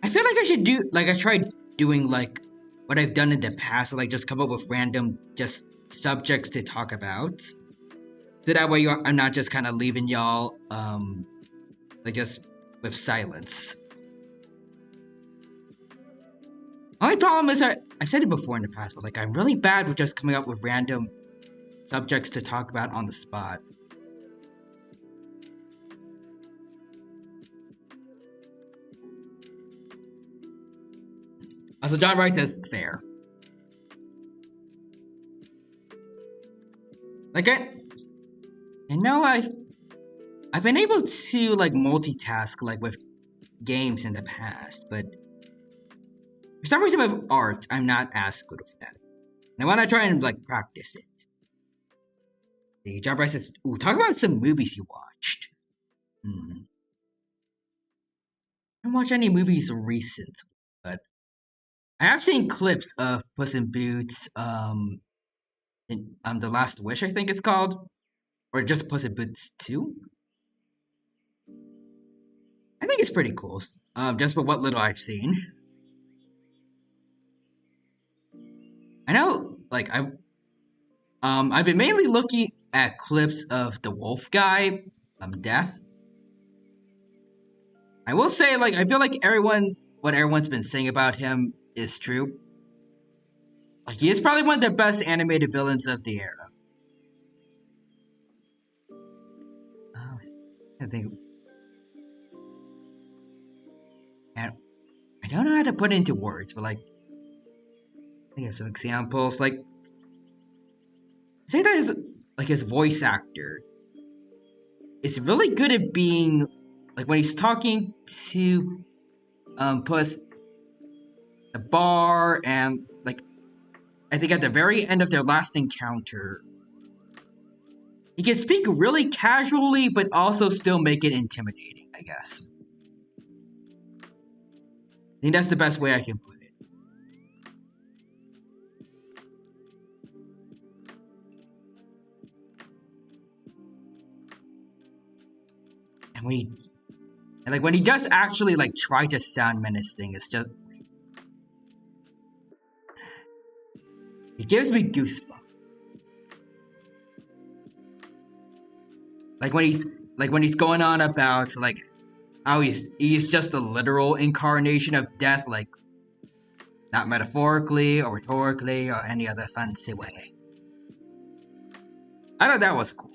[SPEAKER 1] I feel like I should do, like, I tried doing, like, what I've done in the past, like, just come up with random, just, subjects to talk about. So that way I'm not just kind of leaving y'all, like, just with silence. Only problem is I've said it before in the past, but, like, I'm really bad with just coming up with random subjects to talk about on the spot. Also, John Rice says fair. Like I know I've been able to like multitask like with games in the past, but for some reason with art, I'm not as good with that. And I want to try and like practice it. The John Rice says, "Ooh, talk about some movies you watched." I haven't watched any movies recent, but I have seen clips of Puss in Boots, in The Last Wish, I think it's called, or just Puss in Boots 2. I think it's pretty cool, just with what little I've seen. I know, like I've been mainly looking at clips of the wolf guy, Death. I will say, like, I feel like what everyone's been saying about him is true. Like, he is probably one of the best animated villains of the era. I think, and I don't know how to put it into words, but like, I have some examples. Like, say that his voice actor is really good at being like when he's talking to Puss, the bar, and like I think at the very end of their last encounter, he can speak really casually, but also still make it intimidating. I guess. I think that's the best way I can put it. And when he does actually like try to sound menacing, it's just it gives me goosebumps. Like when he's going on about like how he's just a literal incarnation of death, like not metaphorically or rhetorically or any other fancy way. I thought that was cool.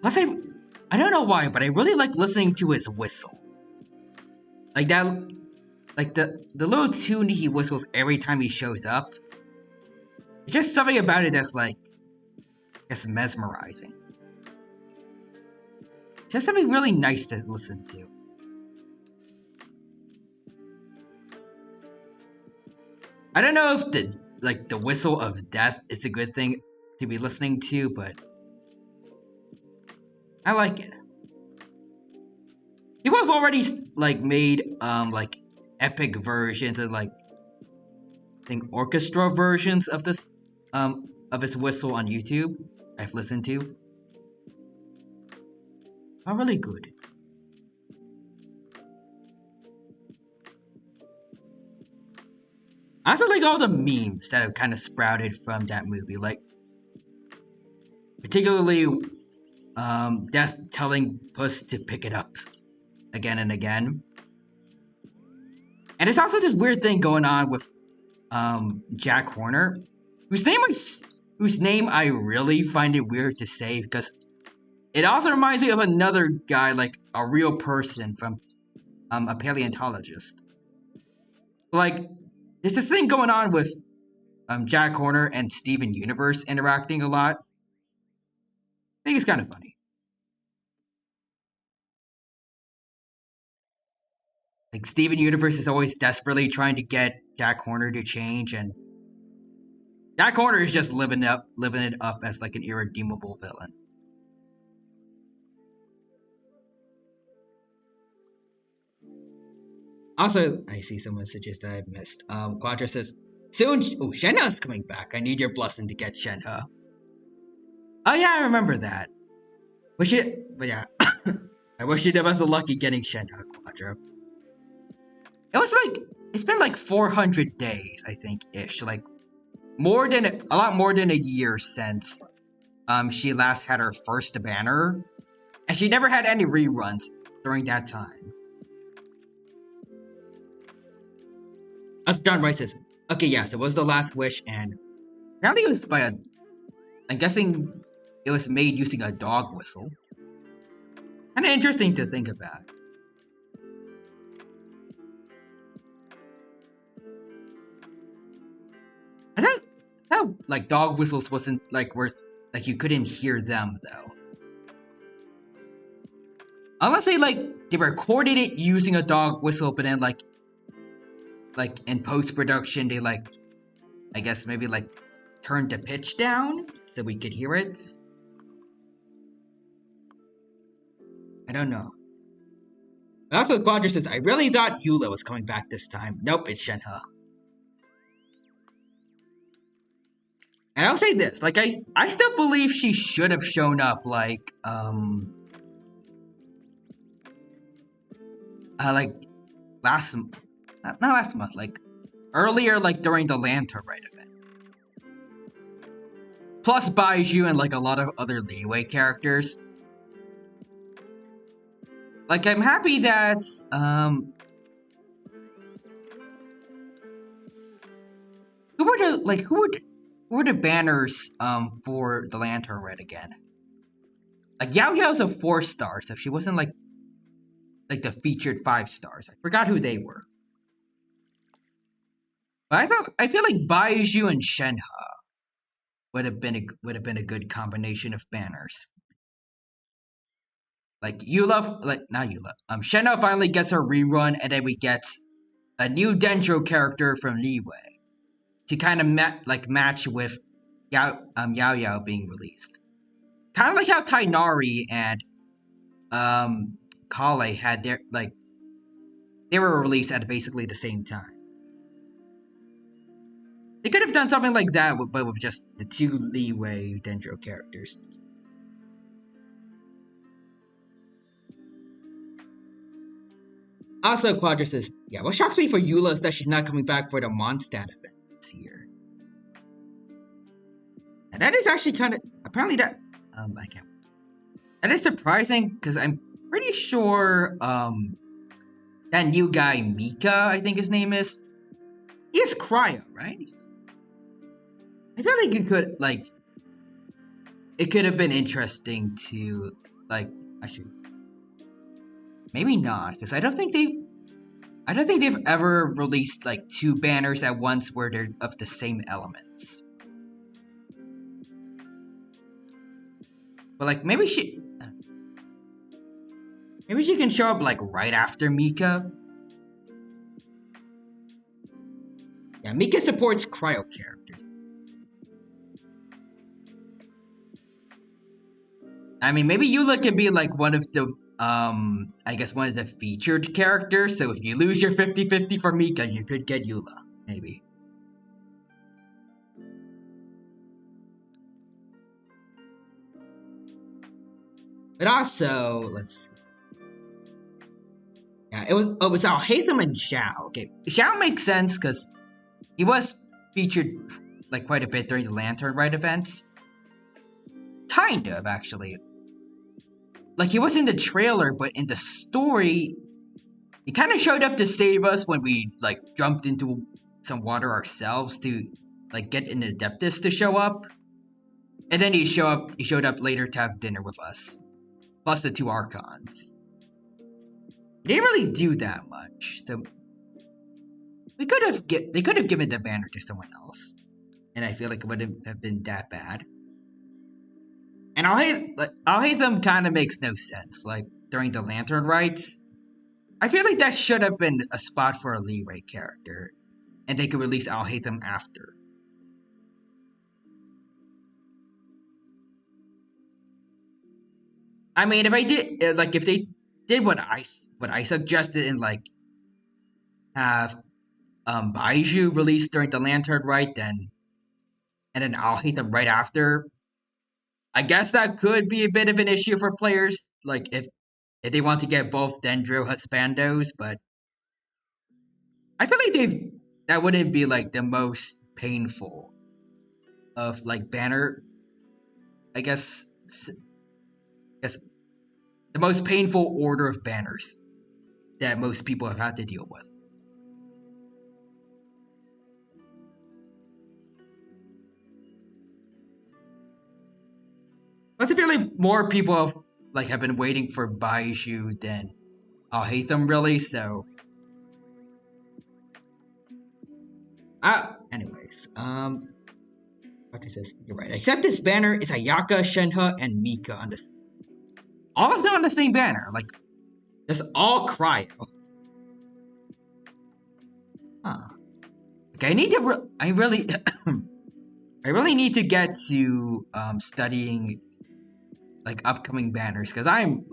[SPEAKER 1] Plus, I don't know why, but I really like listening to his whistle. Like that, like the little tune he whistles every time he shows up. It's just something about it that's like, it's mesmerizing. It's just something really nice to listen to. I don't know if the whistle of death is a good thing to be listening to, but I like it. People have already like made like epic versions and like I think orchestra versions of this of his whistle on YouTube. I've listened to. Are really good. I also like all the memes that have kind of sprouted from that movie, like particularly Death telling Puss to pick it up again and again. And it's also this weird thing going on with Jack Horner, whose name I really find it weird to say because it also reminds me of another guy, like a real person from a paleontologist. Like, there's this thing going on with Jack Horner and Steven Universe interacting a lot. I think it's kind of funny. Like Steven Universe is always desperately trying to get Jack Horner to change, and Jack Horner is just living it up as like an irredeemable villain. Also, I see some messages that I've missed. Quadra says, soon, oh, Shenhe's coming back. I need your blessing to get Shenhe. Oh yeah, I remember that. But yeah, I wish you the best of luck in getting Shenhe, Quadra. It's been like 400 days, I think, ish. Like, a lot more than a year since, she last had her first banner. And she never had any reruns during that time. As John Rice says, okay, yeah, so it was the last wish, and apparently it was I'm guessing it was made using a dog whistle. Kinda interesting to think about. I thought like dog whistles wasn't like worth like you couldn't hear them though. Unless they recorded it using a dog whistle, but then like in post-production they like I guess maybe like turned the pitch down so we could hear it. I don't know. But also Quadra says, I really thought Eula was coming back this time. Nope, it's Shenhe. And I'll say this, like I still believe she should have shown up like last not last month, like earlier, like during the Lantern Rite event. Plus Baiju and like a lot of other Leeway characters. Like I'm happy that who were the banners for the Lantern Red again? Like Yao Yao's a 4-star, so she wasn't like the featured 5 stars. I forgot who they were. But I feel like Baiju and Shenhe would have been a good combination of banners. Like not Yula. Shenhe finally gets her rerun, and then we get a new Dendro character from Liyue to kind of match with Yao Yao being released. Kind of like how Tainari and Kale had they were released at basically the same time. They could have done something like that, but with just the 2 Liyue Dendro characters. Also, Quadra says, yeah, what shocks me for Eula is that she's not coming back for the Mondstadt event this year. And that is actually kind of, apparently that, I can't. That is surprising, because I'm pretty sure, that new guy, Mika, I think his name is, he is Cryo, right? I feel like it could have been interesting to, actually, maybe not, because I don't think they've ever released 2 banners at once where they're of the same elements. But maybe she can show up right after Mika. Yeah, Mika supports Cryo characters. I mean, maybe Eula can be one of the I guess one of the featured characters, so if you lose your 50-50 for Mika, you could get Eula, maybe. But also, let's see. Yeah, it was Alhaitham and Xiao. Okay, Xiao makes sense because he was featured quite a bit during the Lantern Rite events. Kind of, actually. He was in the trailer, but in the story, he kind of showed up to save us when we jumped into some water ourselves to get an Adeptus to show up, and then he showed up later to have dinner with us, plus the 2 Archons. He didn't really do that much, so they could have given the banner to someone else, and I feel like it wouldn't have been that bad. And I'll hate them kind of makes no sense. During the Lantern Rites, I feel like that should have been a spot for a Liyue character, and they could release I'll hate them after. I mean, if they did what I suggested and have Baiju released during the Lantern Rite, and then I'll hate them right after. I guess that could be a bit of an issue for players, if they want to get both Dendro Husbandos, but I feel like that wouldn't be the most painful of banner. I guess the most painful order of banners that most people have had to deal with. Plus, I feel like more people have been waiting for Baiju than I'll hate them really. So, anyways, Doctor says you're right. Except this banner is Ayaka, Shenhe, and Mika on this. All of them on the same banner, just all Cryo. Huh. Okay, I really, I really need to get to studying upcoming banners, because I'm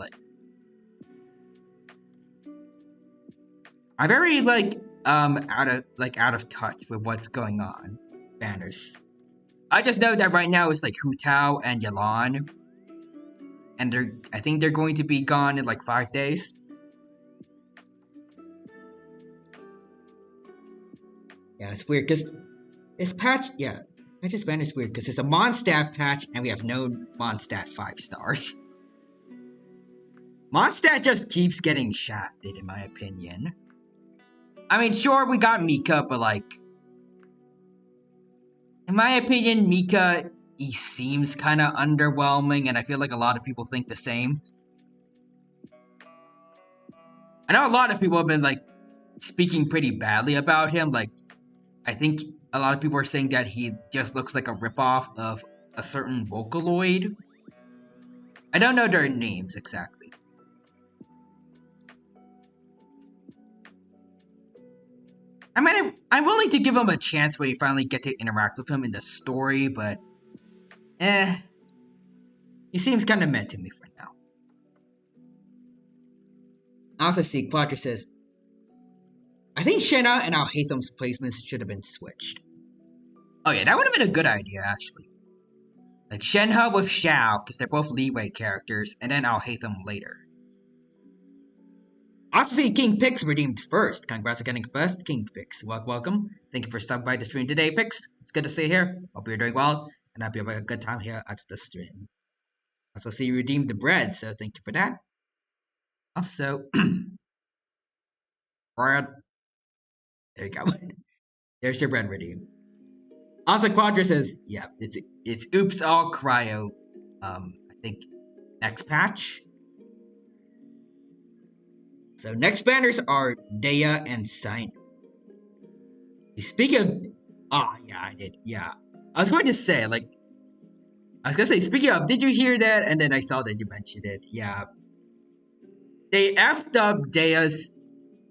[SPEAKER 1] very out of touch with what's going on. Banners. I just know that right now it's Hu Tao and Yalan, and I think they're going to be gone in 5 days. Yeah, it's weird because this patch. Yeah, Patch's banner is weird because it's a Mondstadt patch, and we have no Mondstadt 5 stars. Mondstadt just keeps getting shafted, in my opinion. I mean, sure, we got Mika, but In my opinion, Mika, he seems kind of underwhelming, and I feel like a lot of people think the same. I know a lot of people have been like speaking pretty badly about him. Like, I think a lot of people are saying that he just looks like a ripoff of a certain Vocaloid. I don't know their names exactly. I'm willing to give him a chance when you finally get to interact with him in the story, but he seems kind of meh to me for now. I also see Quadra says, I think Shenna and Alhaitham's placements should have been switched. Oh yeah, that would have been a good idea, actually. Like Shenhe with Xiao, because they're both leeway characters, and then Alhaitham later. I also see King Pix redeemed first. Congrats on getting first, King Pix. Welcome. Thank you for stopping by the stream today, Pix. It's good to see you here. Hope you're doing well, and I hope you have a good time here at the stream. Also see you redeemed the bread, so thank you for that. Also, bread. There you go. There's your bread redeem. Also, Quadra says, yeah, it's oops all cryo. I think next patch. So next banners are Dea and Sign. Speaking of, yeah, I did. Yeah, I was going to say speaking of, did you hear that? And then I saw that you mentioned it. Yeah, they effed up Dea's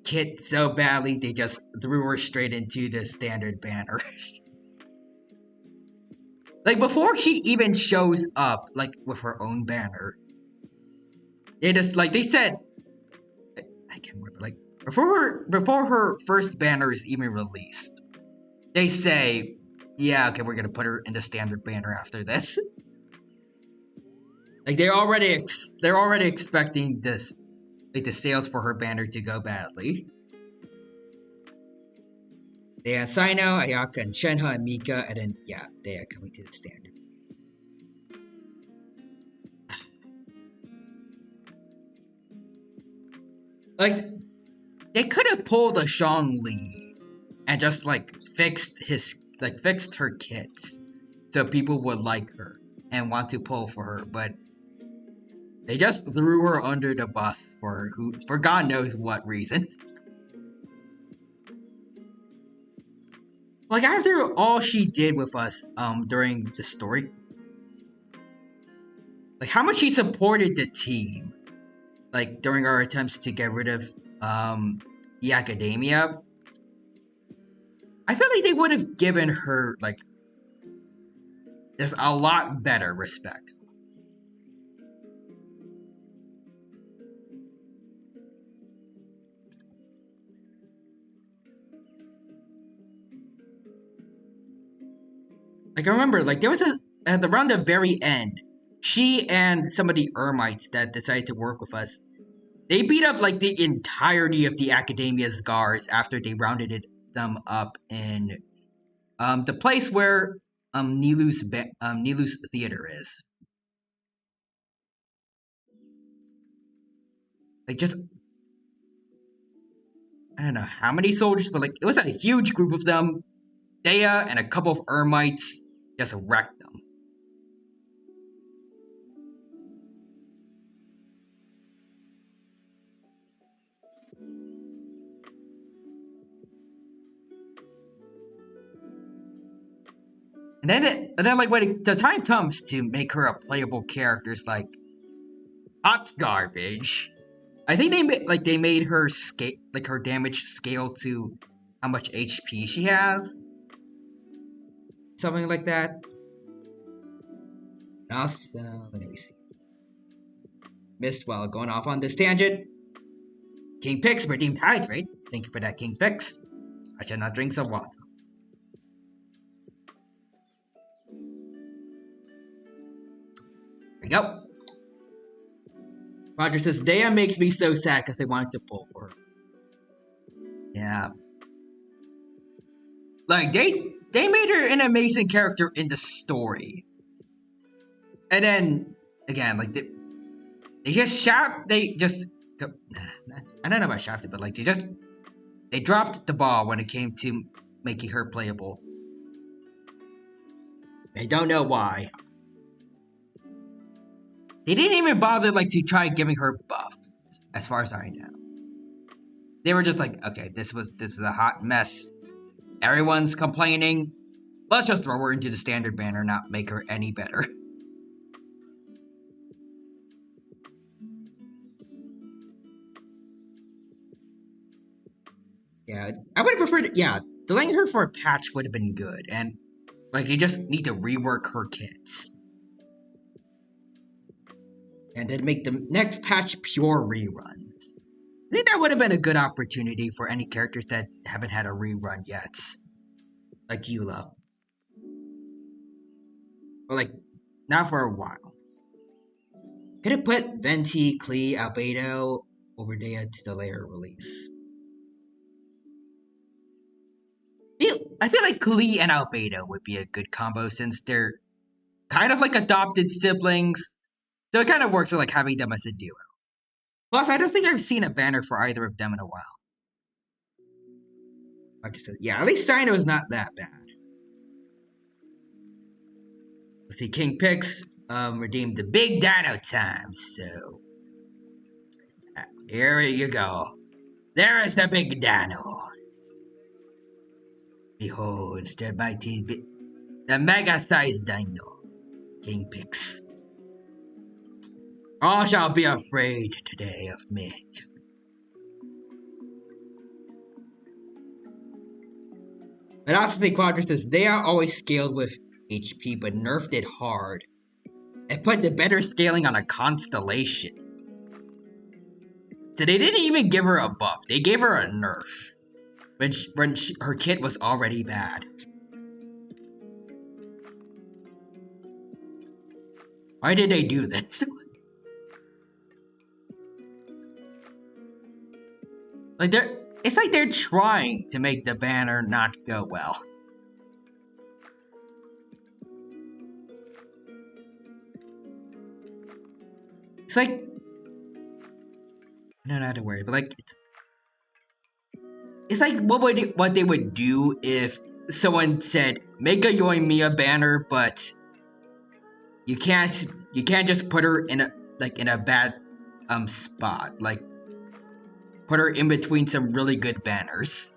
[SPEAKER 1] kit so badly they just threw her straight into the standard banner. Like before she even shows up, like with her own banner, it is like they said. I can't remember. Like before her first banner is even released, they say, "Yeah, okay, we're gonna put her in the standard banner after this." Like they're already expecting this, like the sales for her banner to go badly. They have Sino, Ayaka, and Shenhe, and Mika, and then yeah, they are coming to the standard. Like they could have pulled a Zhongli and just like fixed her kits so people would like her and want to pull for her, but they just threw her under the bus for God knows what reason. Like after all she did with us during the story, like how much she supported the team, like during our attempts to get rid of the academia, I feel like they would have given her like just a lot better respect. Like I remember, like there was around the very end, she and some of the Ermites that decided to work with us, they beat up like the entirety of the Academia's guards after they rounded them up in the place where Nilu's theater is. Like just I don't know how many soldiers, but like it was a huge group of them. Dea and a couple of Ermites just wrecked them. And then like when the time comes to make her a playable character, it's like hot garbage. I think they made her scale, like her damage scale to how much HP she has, something like that. Also, let me see. Mistwell going off on this tangent. King Pix redeemed hydrate. Thank you for that, King Pix. I shall not drink some water. There we go. Roger says, Dea makes me so sad because they wanted to pull for her. Yeah. Like, they made her an amazing character in the story. And then, again, like, they just I don't know about shafted, but like, they dropped the ball when it came to making her playable. I don't know why. They didn't even bother to try giving her buffs, as far as I know. They were just like, okay, this is a hot mess. Everyone's complaining. Let's just throw her into the standard banner, not make her any better. Yeah, I would have preferred. Yeah, delaying her for a patch would have been good, and you just need to rework her kits, and then make the next patch pure reruns. I think that would have been a good opportunity for any characters that haven't had a rerun yet, like Eula, or not for a while. Could have put Venti, Klee, Albedo over there to delay her release. I feel like Klee and Albedo would be a good combo since they're kind of like adopted siblings. So it kind of works with having them as a duo. Plus, I don't think I've seen a banner for either of them in a while. Like I said, yeah, at least Cyno's not that bad. Let's see, King Pix redeemed the big dino time, so here you go. There is the big dino. Behold, the mighty, the mega-sized dino, King Pix. All shall be afraid today of me. But also the Quadras, they are always scaled with HP, but nerfed it hard. And put the better scaling on a constellation. So they didn't even give her a buff. They gave her a nerf. When her kit was already bad. Why did they do this? It's like they're trying to make the banner not go well. It's like, I don't know how to word it, but it's like what they would do if someone said, make a Yoimiya banner, but you can't just put her in a bad spot. Put her in between some really good banners.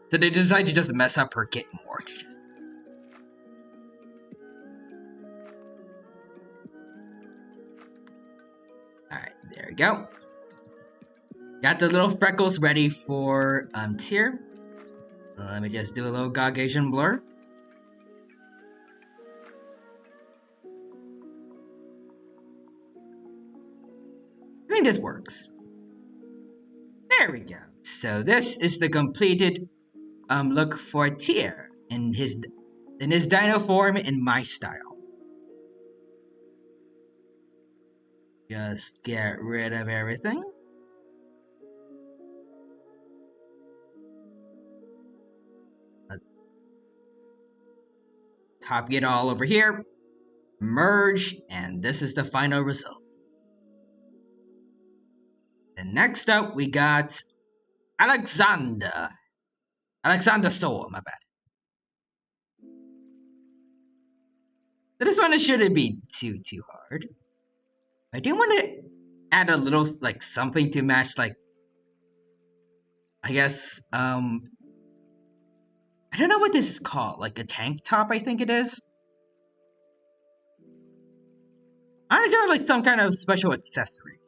[SPEAKER 1] So they decide to just mess up her kit more. Alright, there we go. Got the little freckles ready for tier. Let me just do a little Gaussian blur. I think this works. There we go. So this is the completed look for tier in his dino form in my style. Just get rid of everything. Copy it all over here. Merge, and this is the final result. And next up, we got Alexander. Alexander Soul, my bad. So this one shouldn't be too hard. I do want to add a little something to match I guess I don't know what this is called, a tank top, I think it is. I don't know, some kind of special accessory.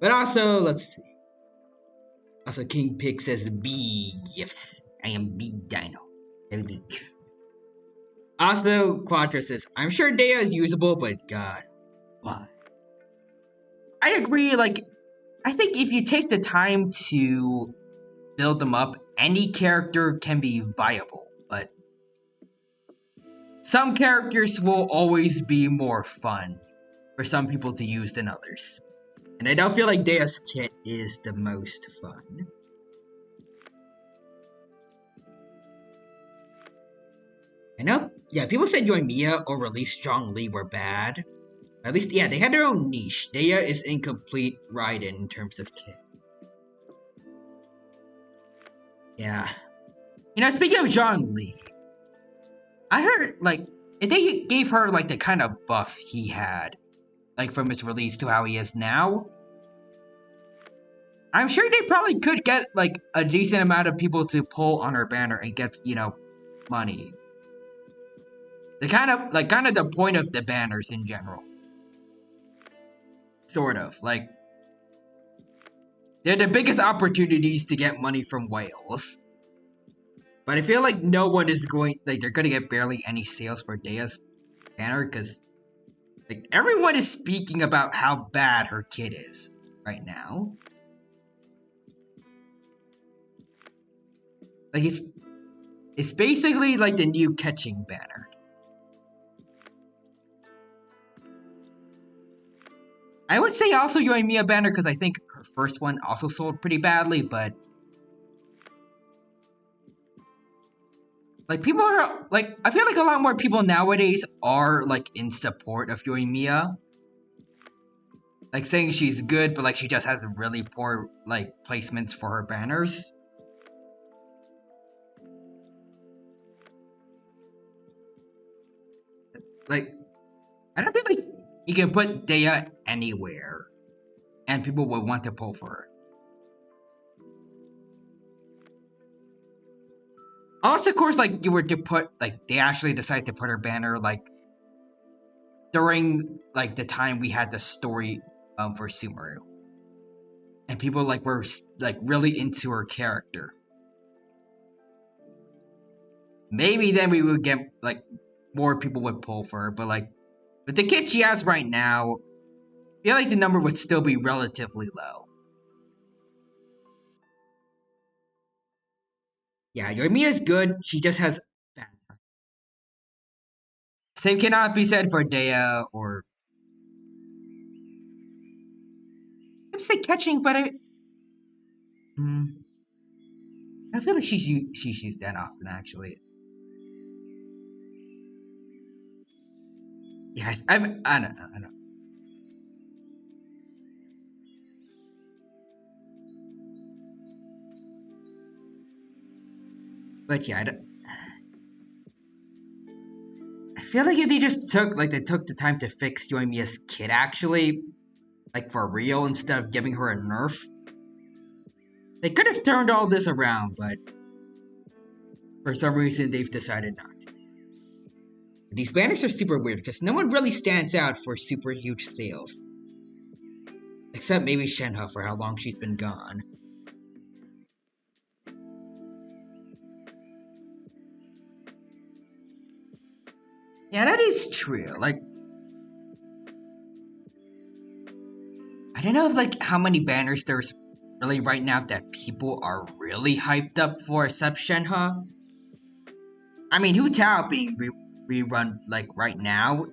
[SPEAKER 1] But also, let's see. Also, King Pig says big gifts. I am big dino. Very big. Also, Quadra says, I'm sure Dea is usable, but god, why? I agree, I think if you take the time to build them up, any character can be viable, but some characters will always be more fun for some people to use than others. And I don't feel like Dea's kit is the most fun. I know, yeah, people said Yoimiya or Release Strongly were bad. At least, yeah, they had their own niche. Dea is incomplete Raiden in terms of kit. Yeah. Speaking of Zhongli, I heard like if they gave her like the kind of buff he had, like from his release to how he is now, I'm sure they probably could get like a decent amount of people to pull on her banner and get, money. The kind of the point of the banners in general. Sort of. Like they're the biggest opportunities to get money from whales. But I feel like no one is they're gonna get barely any sales for Dea's banner because like everyone is speaking about how bad her kid is right now. Like it's basically like the new catching banner. I would say also Yoimiya banner because I think her first one also sold pretty badly, but like people are like I feel like a lot more people nowadays are like in support of Yoimiya. Like saying she's good, but like she just has really poor like placements for her banners. Like I don't feel like you can put Dea anywhere and people would want to pull for her. Unless, of course, like you were to put, like they actually decided to put her banner like during like the time we had the story for Sumeru, and people like were like really into her character. Maybe then we would get like more people would pull for her, but like with the kit she has right now, I feel like the number would still be relatively low. Yeah, Yoimiya is good. She just has bad time. Same cannot be said for Dea or I would say catching, but I feel like she's used that often actually. Yeah, I don't know. I don't. But yeah, I feel like if they took the time to fix Yoimiya's kid actually, like for real, instead of giving her a nerf, they could have turned all this around. But for some reason, they've decided not to. These banners are super weird because no one really stands out for super huge sales, except maybe Shenhe for how long she's been gone. Yeah, that is true. Like, I don't know if like how many banners there's really right now that people are really hyped up for except Shenhe. I mean, Hu Tao being rerun like right now,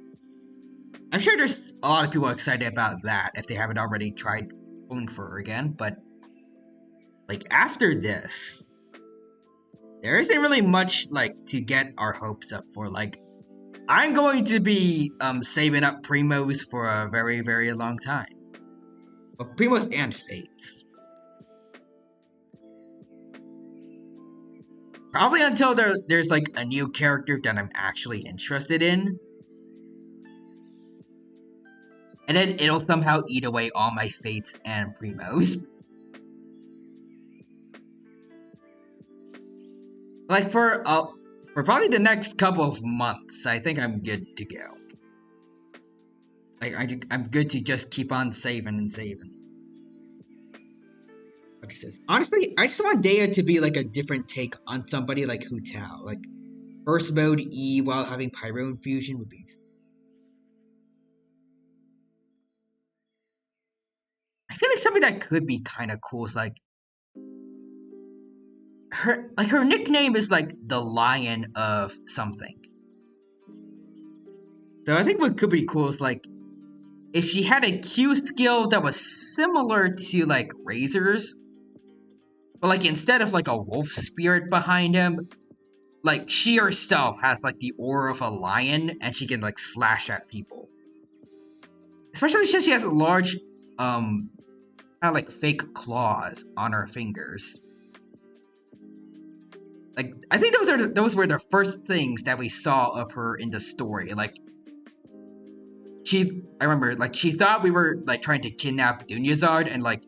[SPEAKER 1] I'm sure there's a lot of people excited about that if they haven't already tried pulling for her again. But like after this, there isn't really much like to get our hopes up for. Like, I'm going to be saving up Primos for a very, very long time. Well, Primos and Fates. Probably until there's like a new character that I'm actually interested in. And then it'll somehow eat away all my Fates and Primos. Like for probably the next couple of months, I think I'm good to go. Like I'm good to just keep on saving and saving. Like he says, honestly, I just want Dea to be like a different take on somebody like Hu Tao. Like burst mode E while having Pyro Infusion would be. I feel like something that could be kind of cool is like her nickname is like the Lion of something. So I think what could be cool is like if she had a Q skill that was similar to like Razor's, but like instead of like a wolf spirit behind him, like she herself has like the aura of a lion and she can like slash at people. Especially since she has large kind of like fake claws on her fingers. like I think those were the first things that we saw of her in the story. Like I remember like she thought we were like trying to kidnap Dunyazard, and like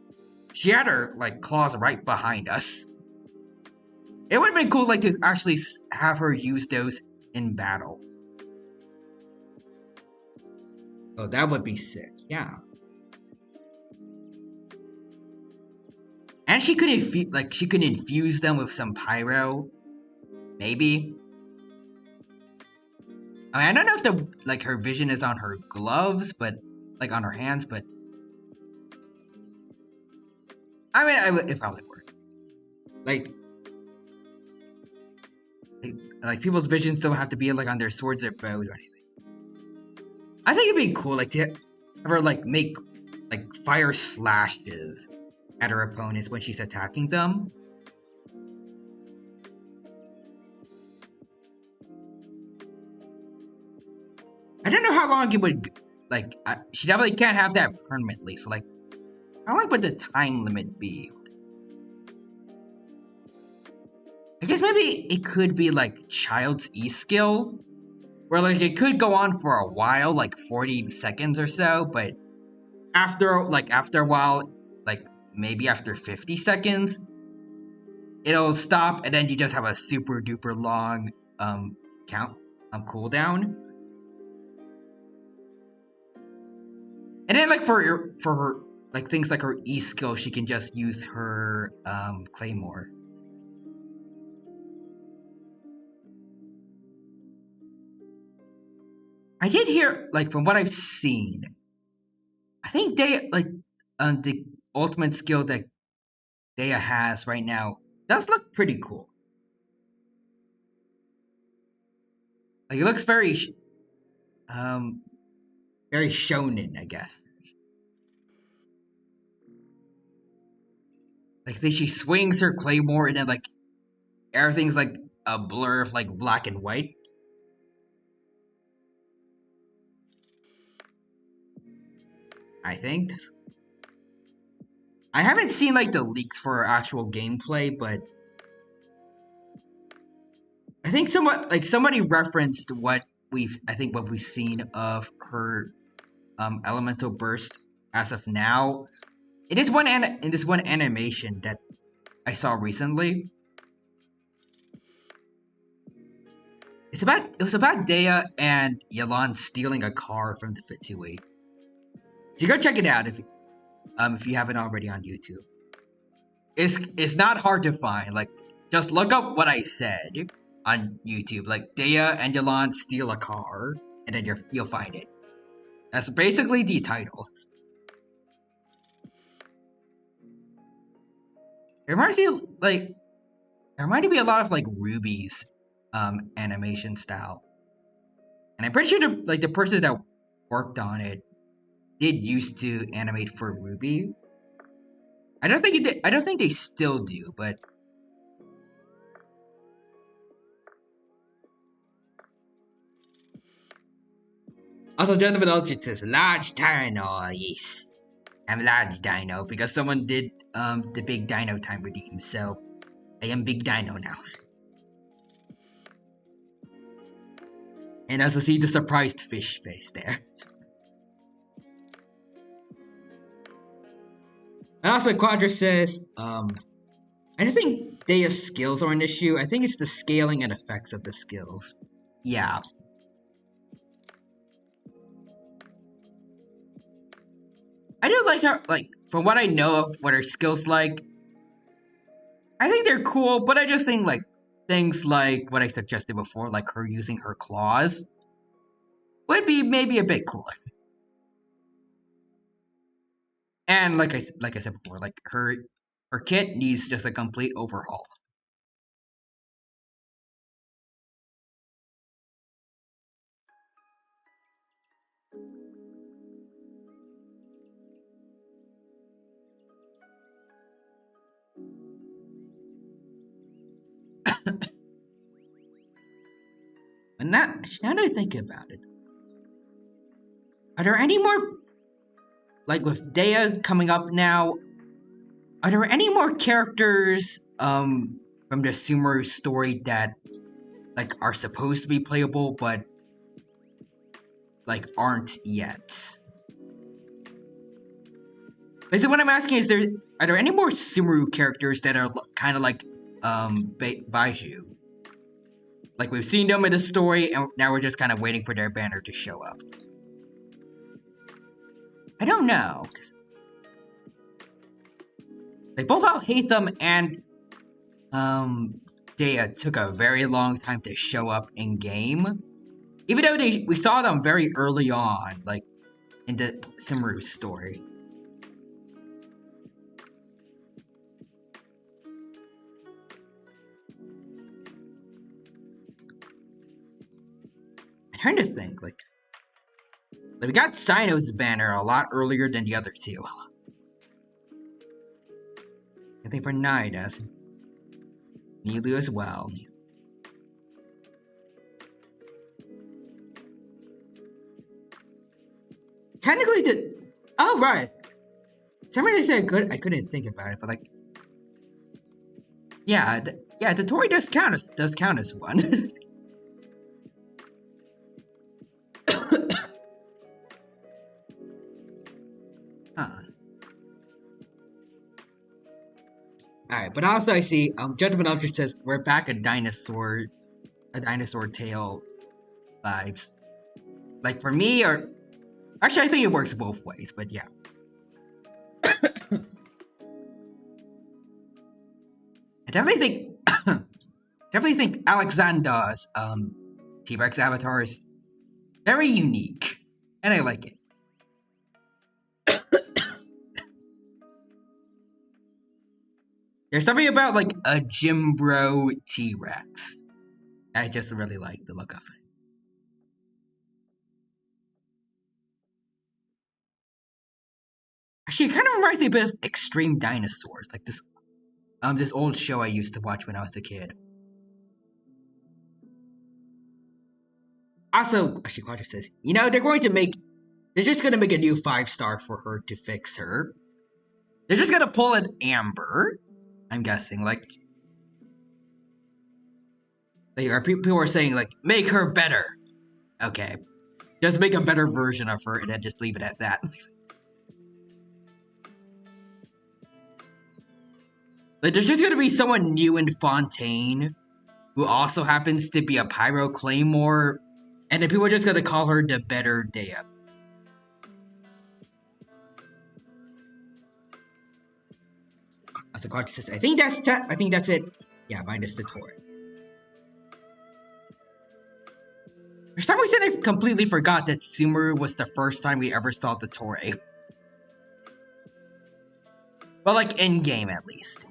[SPEAKER 1] she had her like claws right behind us. It would have been cool like to actually have her use those in battle. Oh, that would be sick. Yeah. And she could infuse them with some pyro, maybe. I mean, I don't know if her vision is on her gloves, but like on her hands, but I mean, it probably worked. Like people's visions don't have to be like on their swords or bows or anything. I think it'd be cool, like to have her like make like fire slashes at her opponents when she's attacking them. I don't know how long it would like. She definitely can't have that permanently. So like, how long would the time limit be? I guess maybe it could be like Child's E skill, where like it could go on for a while, like 40 seconds or so, but after a while, like maybe after 50 seconds, it'll stop, and then you just have a super duper long cooldown. And then like for her like things like her E skill, she can just use her claymore. I did hear like from what I've seen, I think the ultimate skill that Daya has right now does look pretty cool. Like it looks very shonen, I guess. Like she swings her claymore and then like everything's like a blur of like black and white. I think. I haven't seen like the leaks for actual gameplay, but I think somebody referenced what we've seen of her elemental burst as of now. It is in this one animation that I saw recently. It was about Daya and Yelan stealing a car from the Fitsui. So go check it out if you haven't already on YouTube. It's not hard to find. Like just look up what I said on YouTube. Like Daya and Yelan steal a car, and then you'll find it. That's basically the title. It reminded me a lot of like Ruby's animation style. And I'm pretty sure the person that worked on it did used to animate for Ruby. I don't think they still do, but also Jonathan Aldrich says large dino, yes. I'm large dino because someone did the big dino time redeem, so I am big dino now. And also see the surprised fish face there. And also Quadra says, I don't think Daya's skills are an issue. I think it's the scaling and effects of the skills. Yeah. I do like her, like, from what I know of what her skills like, I think they're cool, but I just think, like, things like what I suggested before, like her using her claws, would be maybe a bit cooler. And like I said before, like her kit needs just a complete overhaul. And now that I think about it, are there any more, like with Daya coming up now, are there any more characters from from the Sumeru story that like are supposed to be playable, but like aren't yet. Basically, what I'm asking is, are there any more Sumeru characters that are kind of like Baiju? Like we've seen them in the story, and now we're just kind of waiting for their banner to show up. I don't know. Like both Al-Haytham and Dea took a very long time to show up in game. Even though we saw them very early on, like in the Sumeru story. I'm trying to think, like we got Sino's banner a lot earlier than the other two. I think for Naidas. Nilu as well. Technically, oh right. Somebody said I couldn't think about it, but like, yeah, the Tory does count as one. Huh. Alright, but also I see Judgment Ultra says we're back at dinosaur tail vibes. Like for me, or actually I think it works both ways, but yeah. I definitely think Alexander's T-Rex avatar is very unique. And I like it. There's something about like a gym bro T-Rex. I just really like the look of it. Actually, it kind of reminds me a bit of Extreme Dinosaurs, like this old show I used to watch when I was a kid. Also, actually, Quadra says, you know, they're just gonna make a new 5-star for her to fix her. They're just gonna pull an Amber, I'm guessing, like people are saying, like, make her better. Okay. Just make a better version of her and then just leave it at that. Like, there's just gonna be someone new in Fontaine who also happens to be a Pyro Claymore, and then people are just gonna call her the better Dea. As a God says, I think that's it. Yeah, minus the Tor. For some reason, I completely forgot that Sumeru was the first time we ever saw the Torre. Well, like in game at least.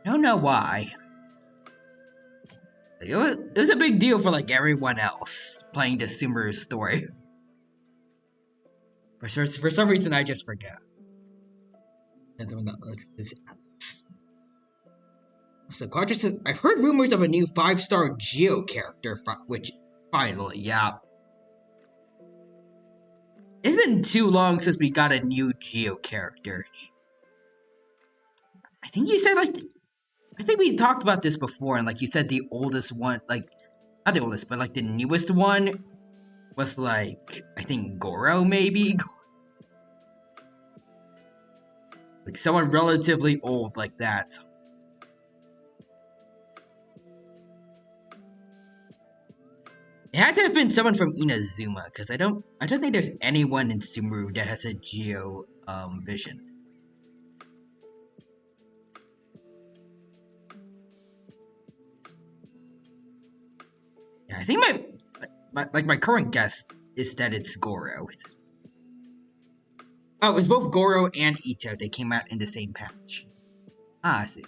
[SPEAKER 1] I don't know why. It was a big deal for like everyone else playing the Sumeru story. For some reason, I just forgot. So, I've heard rumors of a new 5-star Geo character, which finally, yeah. It's been too long since we got a new Geo character. I think you said I think we talked about this before, and like you said, the oldest one, like not the oldest, but like the newest one was like I think Goro maybe. Like someone relatively old like that. It had to have been someone from Inazuma, because I don't think there's anyone in Sumeru that has a Geo vision. Yeah, I think my current guess is that it's Goro. Oh, it's both Goro and Ito. They came out in the same patch. Ah, I see.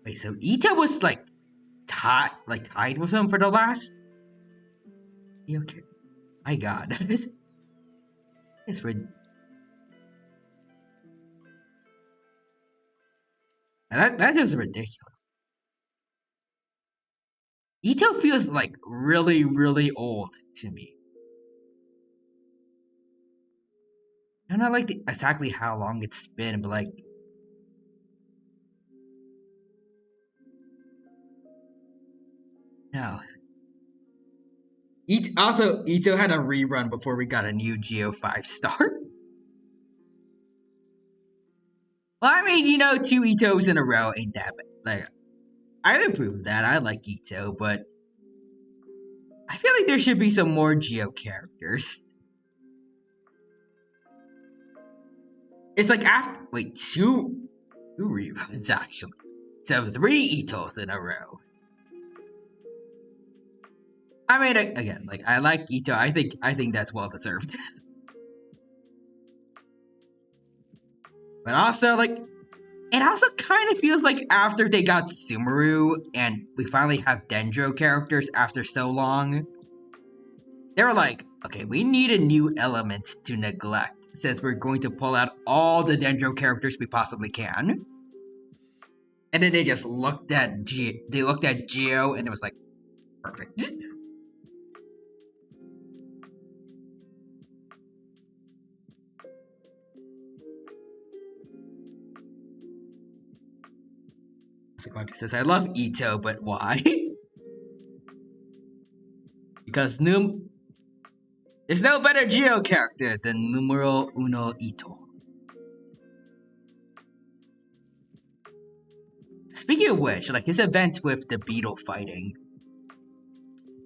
[SPEAKER 1] Wait, so Ito was like tied with him for the last? Okay. My God, it's rid. That is ridiculous. Ito feels like really, really old to me. I don't know like exactly how long it's been, but like no. Also, Ito had a rerun before we got a new Geo 5 star. Well, I mean, you know, two Itos in a row ain't that bad. Like, I would approve that. I like Ito, but I feel like there should be some more Geo characters. It's like after wait, two reruns actually. So three Itos in a row. I mean, again, like I like Ito. I think that's well deserved. But also, like, it also kind of feels like after they got Sumeru and we finally have Dendro characters after so long, they were like, okay, we need a new element to neglect since we're going to pull out all the Dendro characters we possibly can. And then they just looked at they looked at Geo and it was like, perfect. Sequanti says, I love Ito, but why? Because there's no better Geo character than Numero Uno Ito. Speaking of which, like his event with the beetle fighting,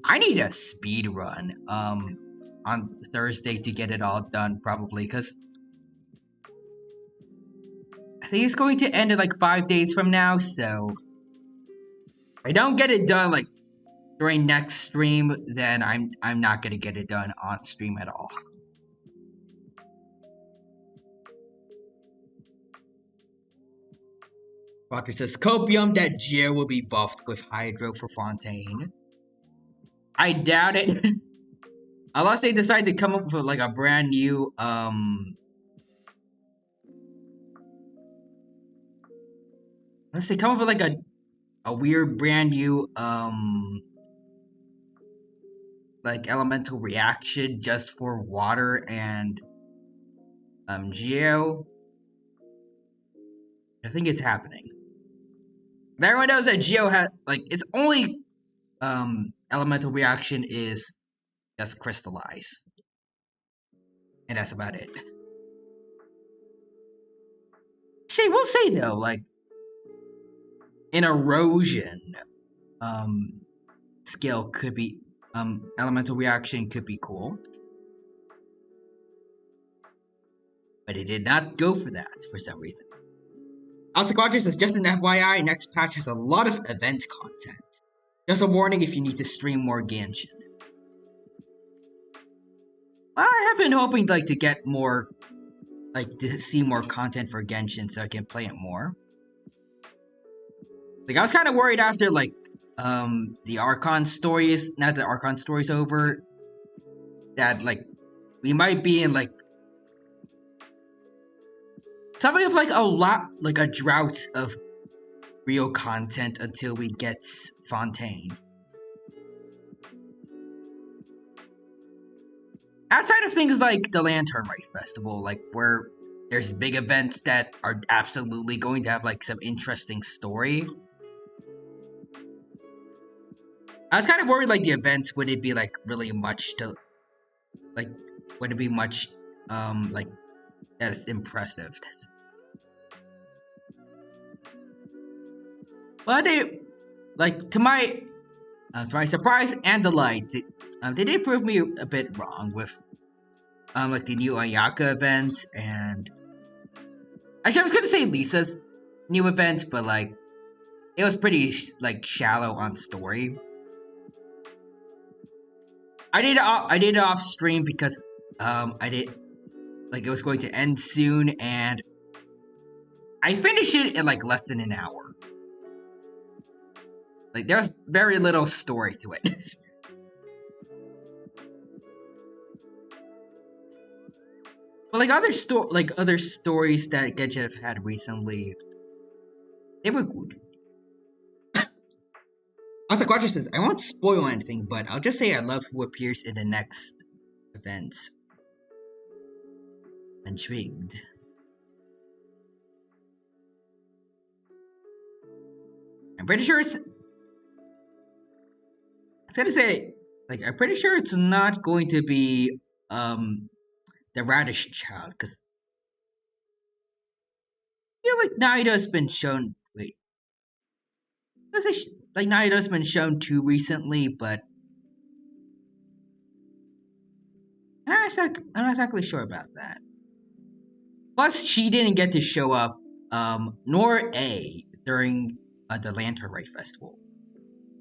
[SPEAKER 1] I need a speed run on Thursday to get it all done probably because I think it's going to end in like 5 days from now, so if I don't get it done like during next stream, then I'm not gonna get it done on stream at all. Roger says copium that Geo will be buffed with Hydro for Fontaine. I doubt it. Unless they decide to come up with like a brand new unless they come up with like a weird brand new like elemental reaction just for water and Geo. I think it's happening. And everyone knows that Geo has like its only elemental reaction is just crystallize. And that's about it. Actually, we'll say though, like an erosion skill could be elemental reaction could be cool. But it did not go for that for some reason. Also, Quadri says, just an FYI, next patch has a lot of event content. Just a warning if you need to stream more Genshin. Well, I have been hoping like to get more, like to see more content for Genshin so I can play it more. Like I was kind of worried after like the Archon story is now that the Archon story's over, that like we might be in like something of like a drought of real content until we get Fontaine. Outside of things like the Lantern Rite Festival, like where there's big events that are absolutely going to have like some interesting story. I was kind of worried like the events would it be like really much to like would it be much like that is impressive. But they like to my surprise and delight, they did prove me a bit wrong with like the new Ayaka events and actually I was gonna say Lisa's new event, but like it was pretty like shallow on story. I did it off stream because I did like it was going to end soon and I finished it in like less than an hour. Like there's very little story to it. But like other stories that Genshin have had recently, they were good. Also, Quadra says, I won't spoil anything, but I'll just say I love who appears in the next event. Intrigued. I'm pretty sure it's. I was gonna say, like, I'm pretty sure it's not going to be the Radish Child, because I feel like Naido's been shown. Wait, I say like Naido's been shown too recently, but I'm not exactly sure about that. Plus, she didn't get to show up, nor A during the Lantern Ray Festival.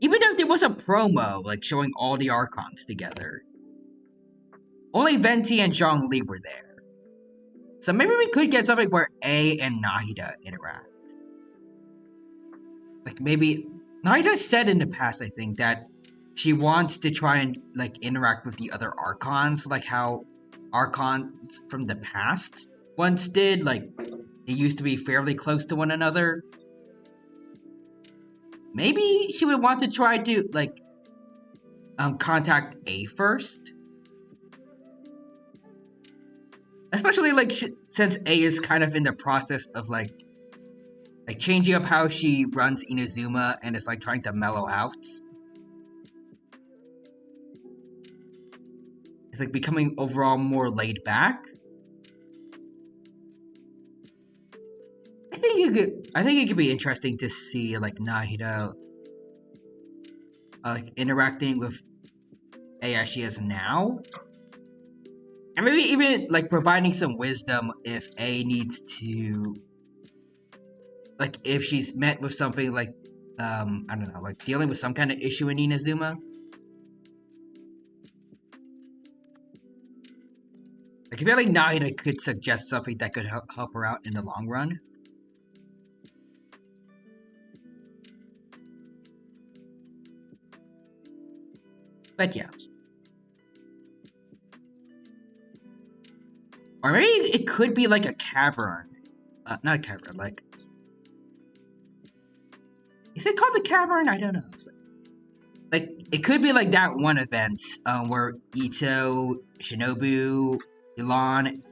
[SPEAKER 1] Even though there was a promo like showing all the Archons together, only Venti and Zhongli were there. So maybe we could get something where A and Nahida interact. Like maybe Nahida said in the past, I think, that she wants to try and like interact with the other Archons, like how Archons from the past once did. Like they used to be fairly close to one another. Maybe she would want to try to like contact A first. Especially like since A is kind of in the process of like changing up how she runs Inazuma and is like trying to mellow out. It's like becoming overall more laid back. I think it could be interesting to see like Nahida like interacting with A as she is now. And maybe even like providing some wisdom if A needs to, like if she's met with something like I don't know, like dealing with some kind of issue in Inazuma. Like I feel like Nahida could suggest something that could help her out in the long run. But yeah. Or maybe it could be like a cavern. Not a cavern, like... Is it called the cavern? I don't know. Like it could be like that one event where Ito, Shinobu, Elon,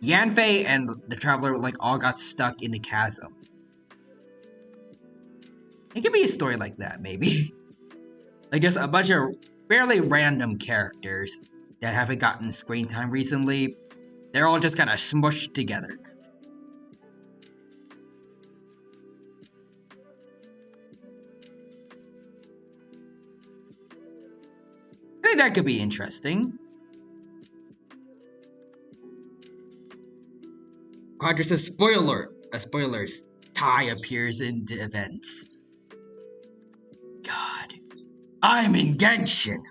[SPEAKER 1] Yanfei, and the Traveler like all got stuck in the chasm. It could be a story like that, maybe. Like just a bunch of fairly random characters that haven't gotten screen time recently. They're all just kind of smushed together. I think that could be interesting. Quadra says, spoilers. Tai appears in the events. God. I'm in Genshin.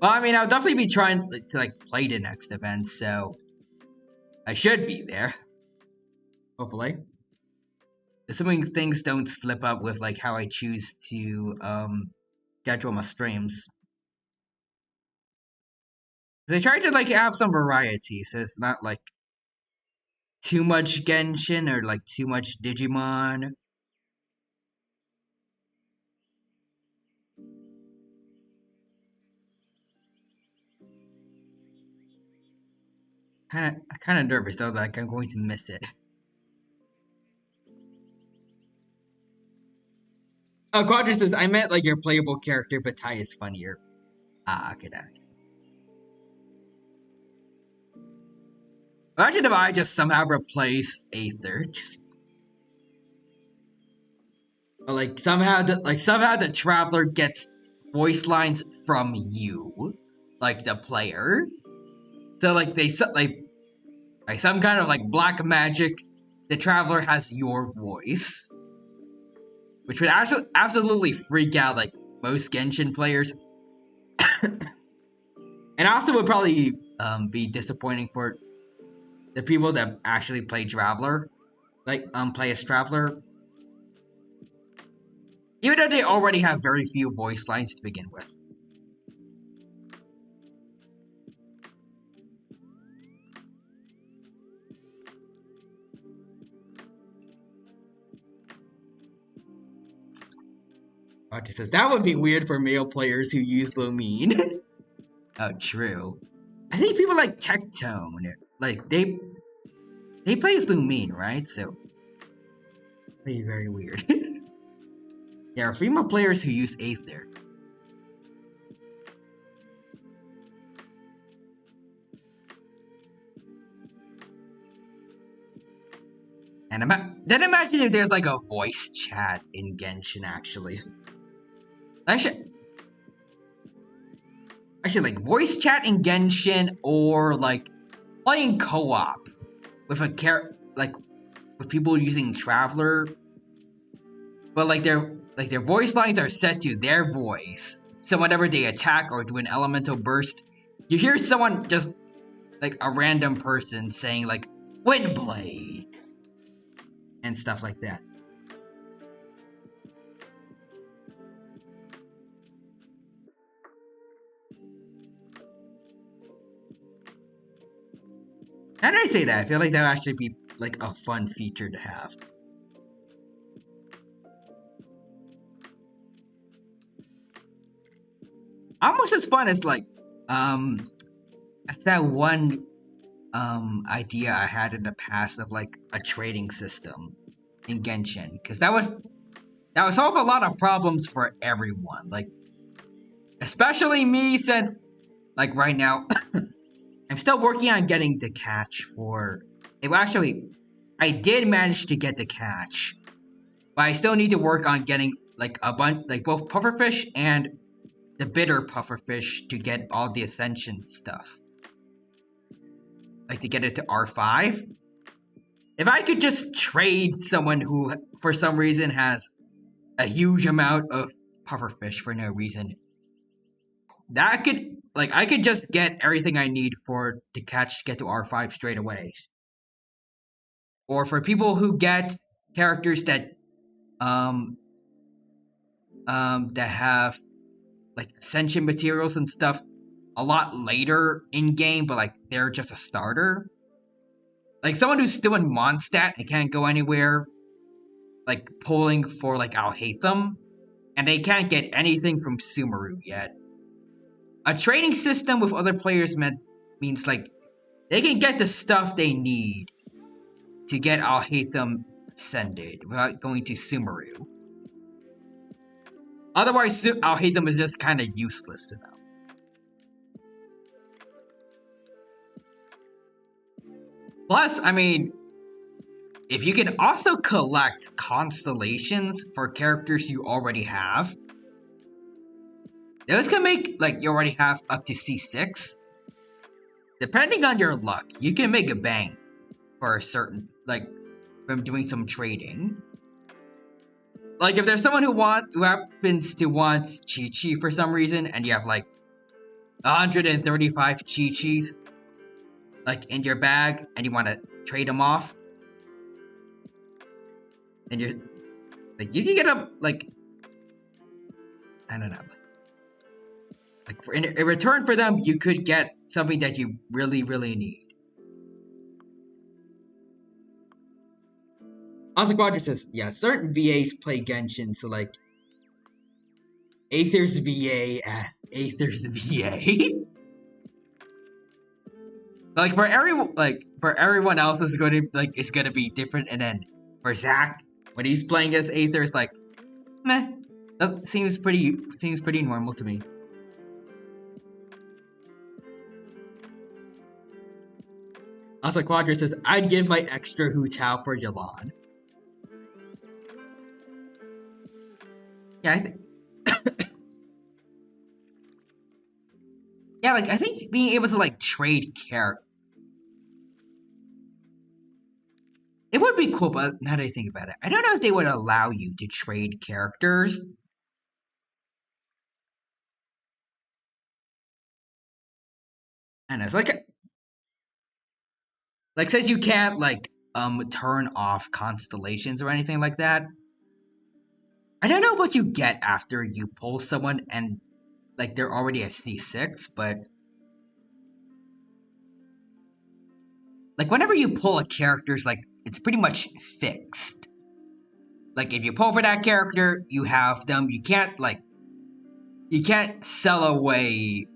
[SPEAKER 1] Well, I mean, I'll definitely be trying to like play the next event, so I should be there. Hopefully. Assuming things don't slip up with like how I choose to schedule my streams. They try to like have some variety, so it's not like too much Genshin or like too much Digimon. I'm kind of nervous though, like I'm going to miss it. Oh, Quadra says, I meant like your playable character, but Tai is funnier. Ah, okay, that. Imagine if I just somehow replace Aether. Or like somehow the Traveler gets voice lines from you, like the player. So like they like some kind of like black magic. The Traveler has your voice, which would absolutely freak out like most Genshin players, and also would probably be disappointing for the people that actually play Traveler, like play as Traveler, even though they already have very few voice lines to begin with. Squatcher says that would be weird for male players who use Lumine. Oh, true. I think people like Tectone, like they play as Lumine, right? So very very weird. There are female players who use Aether. And then imagine if there's like a voice chat in Genshin, actually. Actually, like voice chat in Genshin, or like playing co-op with with people using Traveler, but like their voice lines are set to their voice. So whenever they attack or do an elemental burst, you hear someone just like a random person saying like Windblade and stuff like that. How did I say that? I feel like that would actually be like a fun feature to have. Almost as fun as like that's that one idea I had in the past of like a trading system in Genshin, because that would solve a lot of problems for everyone, like especially me, since like right now I'm still working on getting the catch for it. Well, actually, I did manage to get the catch, but I still need to work on getting like a bunch, like both pufferfish and the bitter pufferfish, to get all the ascension stuff. Like to get it to R5. If I could just trade someone who, for some reason, has a huge amount of pufferfish for no reason, that could, like, I could just get everything I need for the catch to get to R5 straight away. Or for people who get characters that that have like ascension materials and stuff a lot later in game, but like they're just a starter. Like someone who's still in Mondstadt and can't go anywhere, like pulling for like Alhaitham, and they can't get anything from Sumeru yet. A trading system with other players means like they can get the stuff they need to get Alhaitham ascended without going to Sumeru. Otherwise, Alhaitham is just kind of useless to them. Plus, I mean, if you can also collect constellations for characters you already have, those can make, like, you already have up to C6. Depending on your luck, you can make a bank for a certain, like, from doing some trading. Like, if there's someone who happens to want Chi-Chi for some reason, and you have, like, 135 Chi-Chis, like, in your bag, and you want to trade them off, and you're, like, you can get a, like, I don't know. Like, in return for them, you could get something that you really, really need. Also, Quadra says, yeah, certain VAs play Genshin, so, like, Aether's VA at Aether's VA. Like, for everyone else, this is going to, like, it's going to be different, and then for Zach, when he's playing as Aether, it's like, meh, that seems pretty normal to me. Also, Quadra says, I'd give my extra Hu Tao for Yalan. Yeah, I think... yeah, like, I think being able to, like, trade characters... It would be cool, but now that I think about it, I don't know if they would allow you to trade characters. I don't know, it's like, says you can't, like, turn off constellations or anything like that. I don't know what you get after you pull someone and, like, they're already at C6, but... like, whenever you pull a character's, like, it's pretty much fixed. like if you pull for that character, you have them. You can't sell away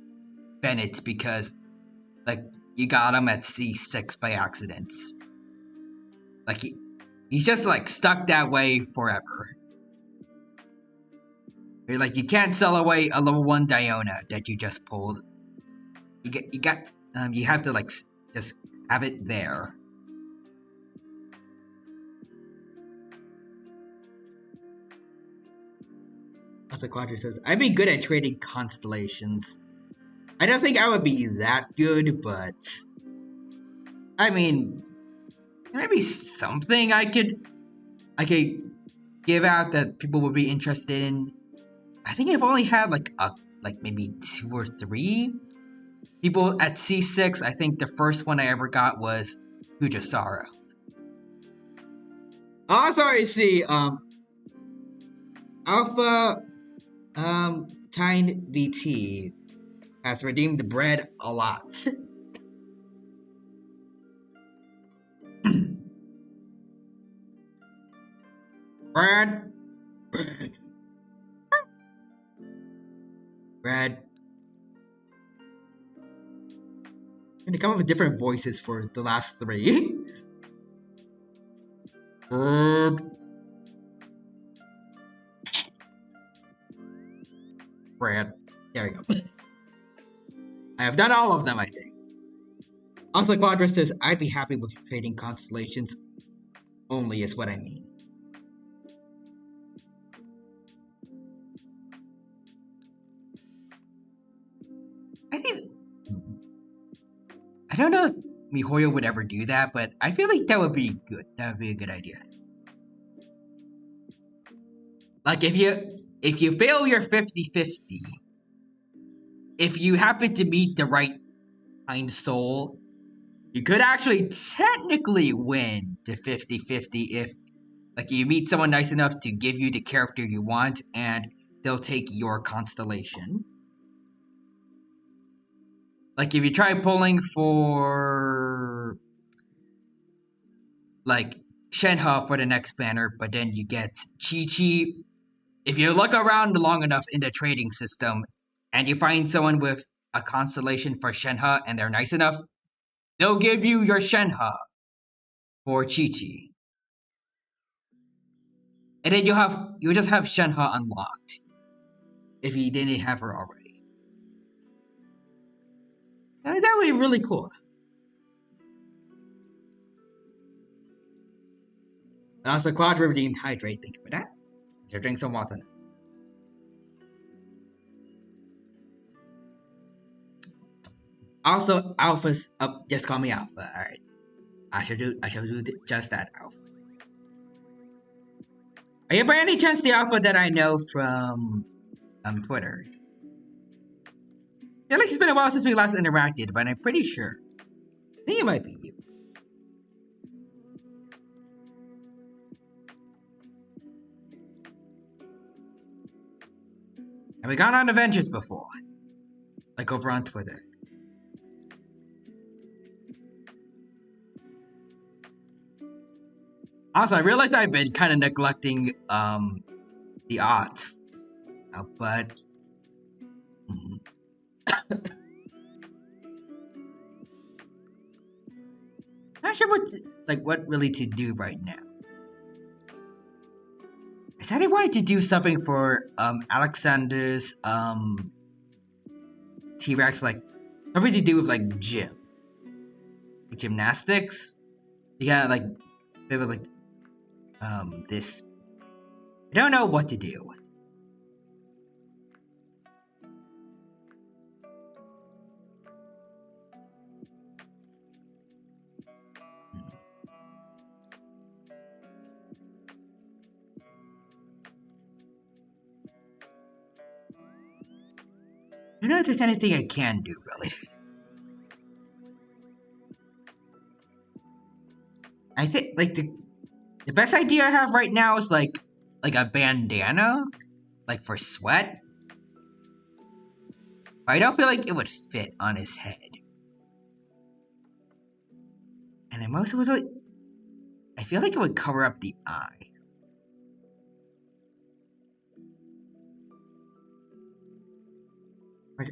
[SPEAKER 1] Bennett because like you got him at C6 by accident. Like he's just like stuck that way forever. You're like you can't sell away a level 1 Diona that you just pulled. You have to like just have it there. Also, Quadri says, I'd be good at trading constellations. I don't think I would be that good, but I mean, maybe something I could give out that people would be interested in. I think I've only had like maybe 2 or 3 people at C6. I think the first one I ever got was Kujasara. Oh, sorry, C. Alpha Kind VT has redeemed the bread a lot. Brad. Brad. I'm gonna come up with different voices for the last 3. Brad. There we go. I have done all of them, I think. Also, Quadra says, I'd be happy with trading constellations only is what I mean. I don't know if MiHoYo would ever do that, but I feel like that would be good. That would be a good idea. Like if you fail your 50-50, if you happen to meet the right kind soul, you could actually technically win the 50-50 if like you meet someone nice enough to give you the character you want and they'll take your constellation. Like if you try pulling for like Shenhe for the next banner, but then you get Chi-Chi. If you look around long enough in the trading system and you find someone with a constellation for Shenhe and they're nice enough, they'll give you your Shenhe for Chi-Chi. And then you'll just have Shenhe unlocked if you didn't have her already. That would be really cool. And also, Quadra redeemed Hydrate. Thank you for that. So drink some water. Also, Alpha's up. Just call me Alpha. All right. I shall do just that, Alpha. Are you by any chance the Alpha that I know from Twitter? I feel like it's been a while since we last interacted, but I'm pretty sure. I think it might be you. Have we gone on adventures before? Like over on Twitter. Also, I realized I've been kind of neglecting the art, but not sure what really to do right now. I said I wanted to do something for Alexander's T-Rex, like something to do with like gymnastics. Yeah, like maybe like this. I don't know what to do. I don't know if there's anything I can do, really. I think, like, the best idea I have right now is, like a bandana, like, for Sweat. But I don't feel like it would fit on his head. And I feel like it would cover up the eye.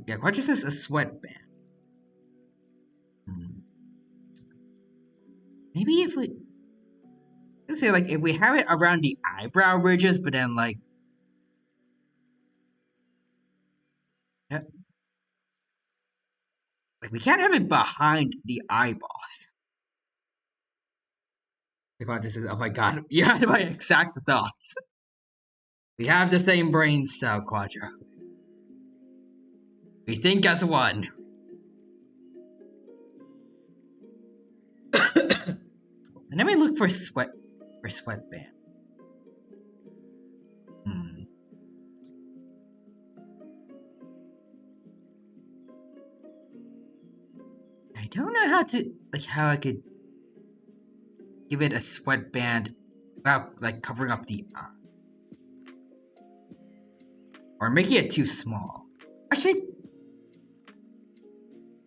[SPEAKER 1] Yeah, Quadrus is a sweatband. Hmm. Maybe if we let's say like if we have it around the eyebrow ridges, but then like yeah, like we can't have it behind the eyeball. The Quadrus says, "Oh my god, you had my exact thoughts. We have the same brain cell, Quadra. We think as one." And then we look for sweatband. Hmm. I don't know how I could give it a sweatband without like covering up the eye. Or making it too small. Actually,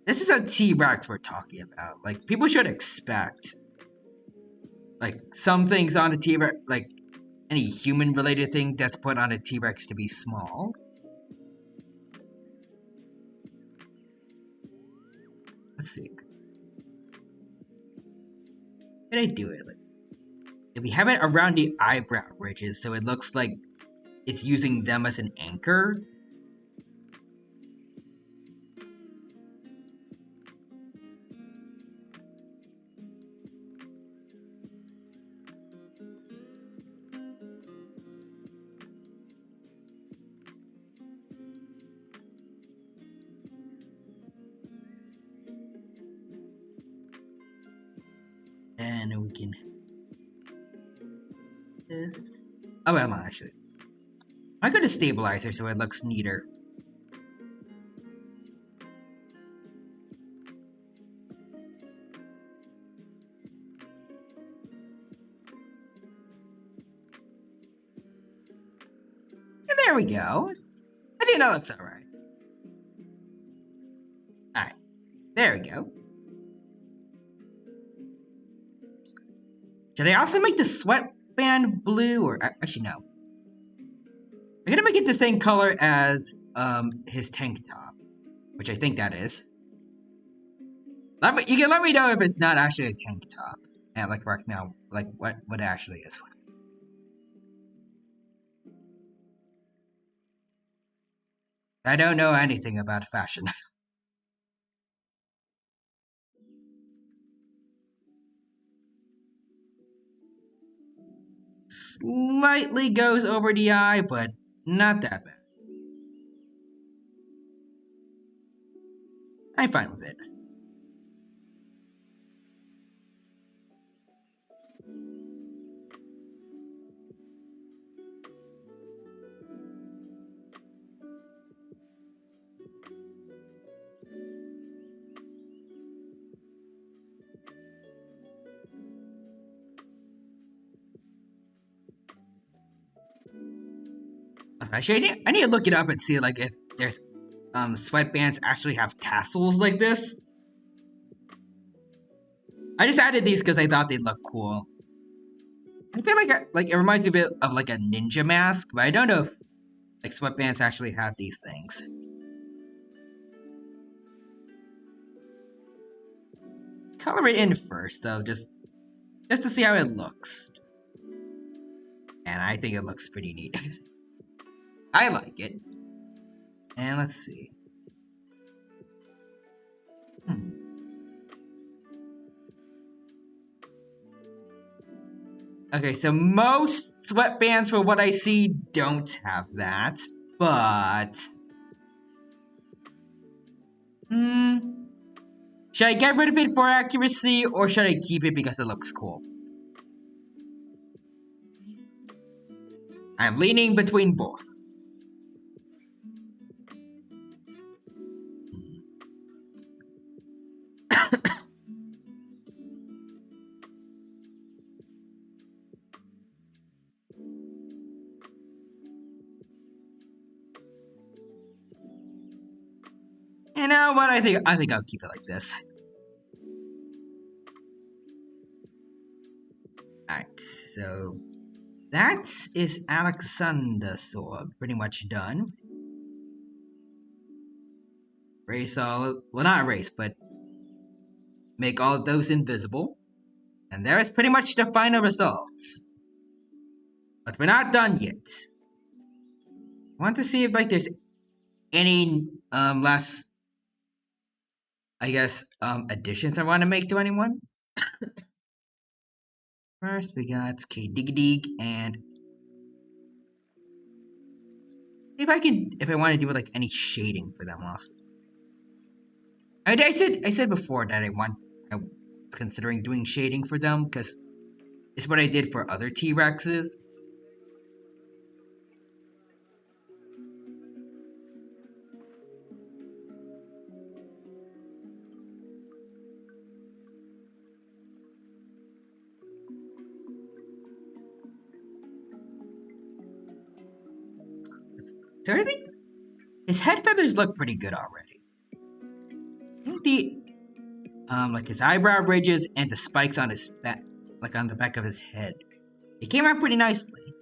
[SPEAKER 1] this is a T-Rex we're talking about. Like, people should expect, like, some things on a T-Rex, like, any human-related thing that's put on a T-Rex to be small. Let's see. How did I do it? Like, if we have it around the eyebrow ridges, so it looks like it's using them as an anchor. And we can this. Oh well, not actually. I got a stabilizer so it looks neater. And there we go. I think that looks alright. Alright, there we go. Should I also make the sweatband blue or actually no? I'm gonna make it the same color as his tank top, which I think that is. You can let me know if it's not actually a tank top, and like right now, like what it actually is. I don't know anything about fashion. Slightly goes over the eye, but not that bad. I'm fine with it. Actually, I need to look it up and see like if there's sweatbands actually have tassels like this. I just added these because I thought they'd look cool. I feel like it reminds me a bit of like a ninja mask, but I don't know if like sweatbands actually have these things. Color it in first though, just to see how it looks. And I think it looks pretty neat. I like it. And let's see. Hmm. Okay, so most sweatbands, for what I see, don't have that, but hmm, should I get rid of it for accuracy, or should I keep it because it looks cool? I'm leaning between both. You know what? I think I'll keep it like this. Alright, so that is Alexander's sword pretty much done. erase all, well, not erase, but make all of those invisible. And there is pretty much the final results. But we're not done yet. I want to see if like there's any last, I guess, additions I want to make to anyone. First we got K Dig Dig, and see if I want to do like any shading for them also. I said before that I was considering doing shading for them because it's what I did for other T-Rexes. So I think his head feathers look pretty good already. I think the like his eyebrow ridges and the spikes on his back, like on the back of his head, it came out pretty nicely.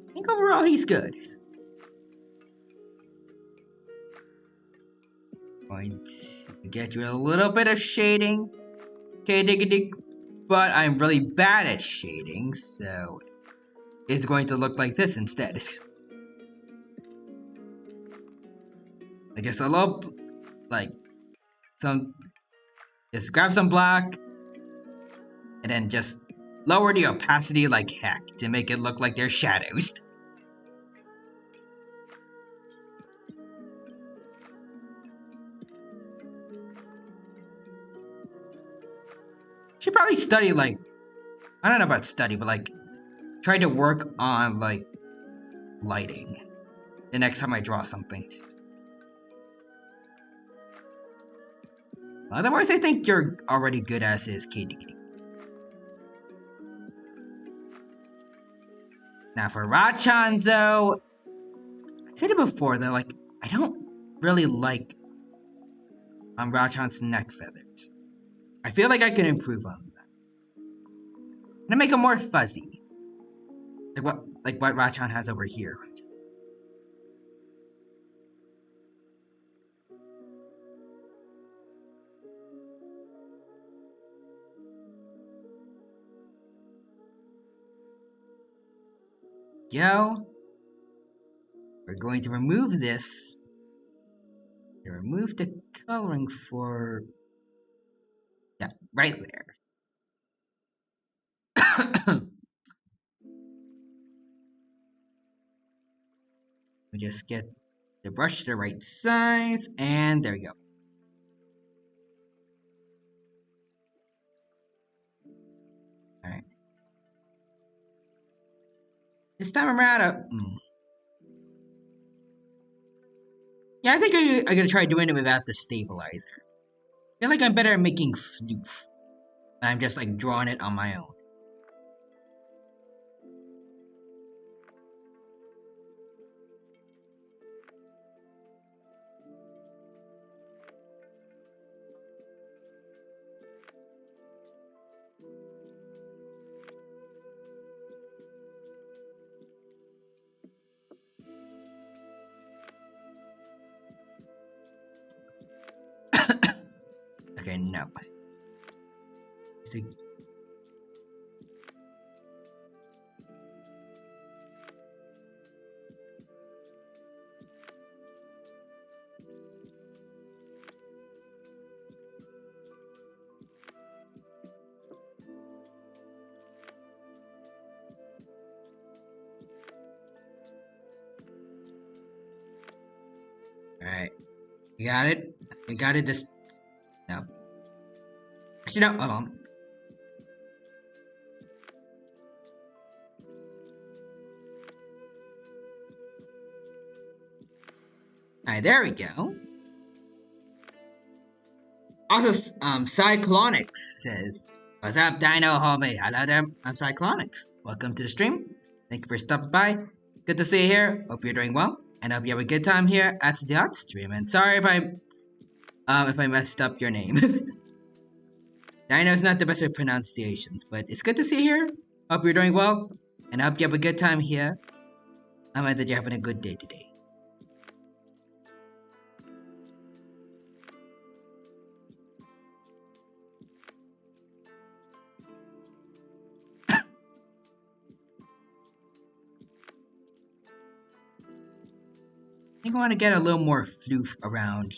[SPEAKER 1] I think overall he's good. Going to get you a little bit of shading. Okay, dig dig. But I'm really bad at shading, so it's going to look like this instead. Like just a little, like just grab some black, and then just lower the opacity like heck to make it look like they're shadows. Should probably study, like, I don't know about study, but like try to work on like lighting the next time I draw something. Otherwise, I think you're already good as is, KDK. Now for Rachan, though, I said it before that like I don't really like Rachan's neck feathers. I feel like I could improve on that. I'm gonna make them more fuzzy, like what Rachan has over here. Go. We're going to remove this. Remove the coloring for, yeah, right there. We just get the brush to the right size, and there we go. Alright. This time around, yeah, I think I'm gonna try doing it without the stabilizer. I feel like I'm better at making floof. I'm just like drawing it on my own. Okay, no. See. Alright. You got it? You got it this... No. Actually, no, hold on. Alright, there we go. Also, Cyclonics says, "What's up, Dino Homie? Hello there, I'm Cyclonics. Welcome to the stream. Thank you for stopping by. Good to see you here. Hope you're doing well, and hope you have a good time here at the Hot Stream. And sorry if I messed up your name. Dino's not the best with pronunciations, but it's good to see you here. Hope you're doing well, and I hope you have a good time here I'm glad that you're having a good day today. I think I want to get a little more floof around.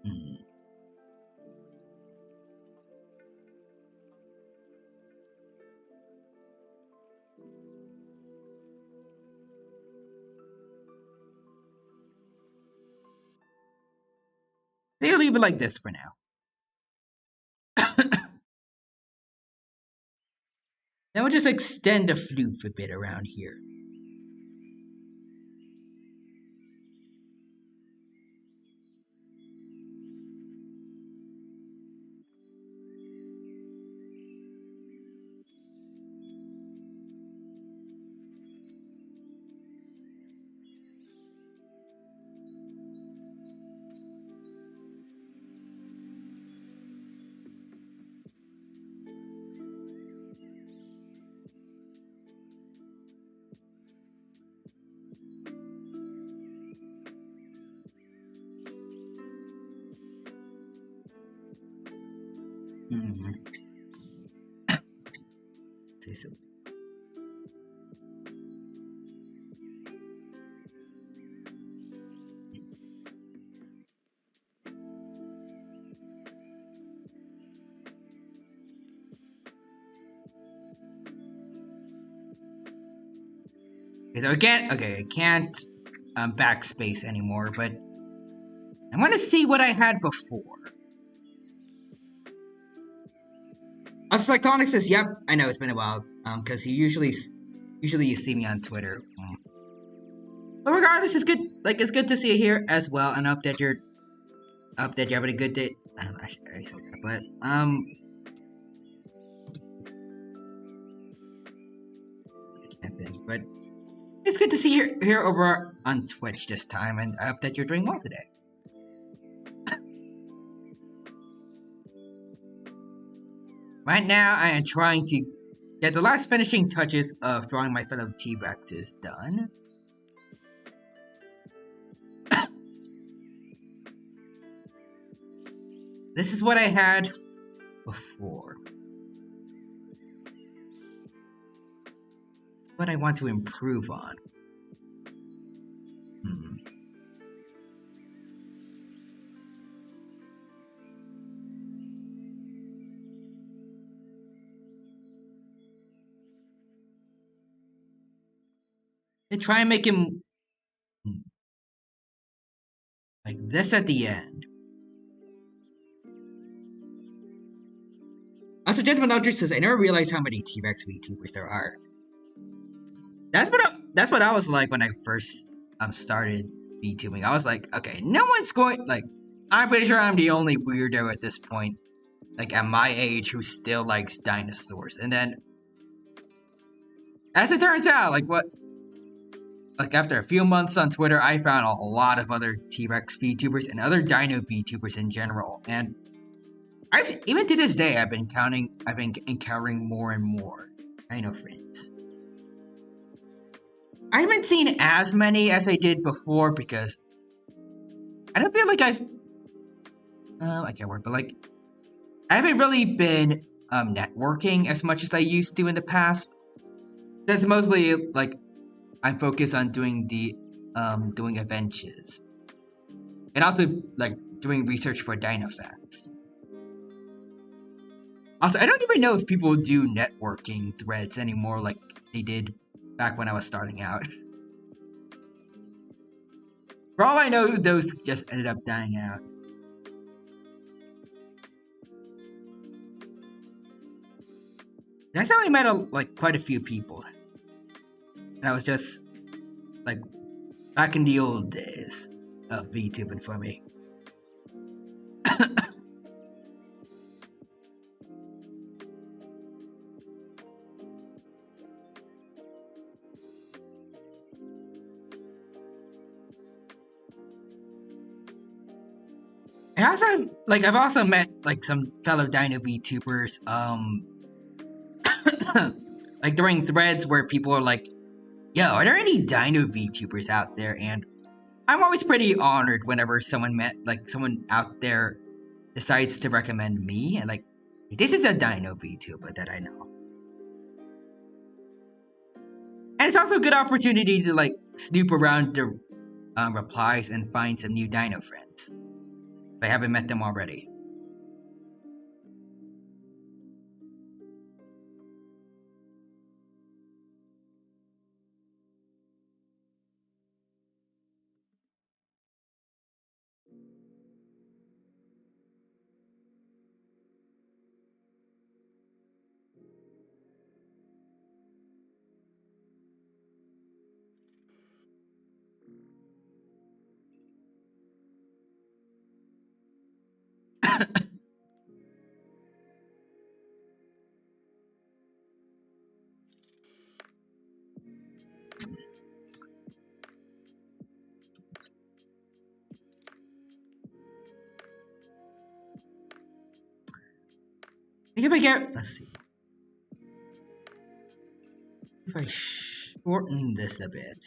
[SPEAKER 1] Hmm. They'll leave it like this for now. Then we'll just extend the floof a bit around here. Hmm. Say so. Okay, so I can't backspace anymore, but I want to see what I had before. Cyclonic says, "Yep, I know it's been a while." Because usually you see me on Twitter. But regardless, it's good. Like it's good to see you here as well, and hope that you're having a good day. I already said that, but I can't think. But it's good to see you here over on Twitch this time, and I hope that you're doing well today. Right now, I am trying to get the last finishing touches of drawing my fellow T-Rexes done. This is what I had before. What I want to improve on. They try and make him like this at the end. Also, Gentleman Aldrich says, I never realized how many T-Rex VTubers there are. That's what I was like when I first started VTubing. I was like, okay, no one's going like I'm pretty sure I'm the only weirdo at this point, like at my age, who still likes dinosaurs. And then as it turns out, like after a few months on Twitter, I found a lot of other T-Rex VTubers and other dino VTubers in general. And even to this day, I've been encountering more and more dino friends. I haven't seen as many as I did before because I don't feel like I can't work, but like I haven't really been networking as much as I used to in the past. That's mostly like I'm focused on doing adventures and also like doing research for dino facts. Also, I don't even know if people do networking threads anymore like they did back when I was starting out. For all I know, those just ended up dying out. And I actually met like quite a few people, and I was just like back in the old days of VTubing for me. And also, like, I've also met like some fellow Dino VTubers, like during threads where people are like, "Yo, are there any Dino VTubers out there?" And I'm always pretty honored whenever someone out there decides to recommend me, and like, this is a Dino VTuber that I know. And it's also a good opportunity to like snoop around the replies and find some new Dino friends if I haven't met them already. If I get, let's see, if I shorten this a bit.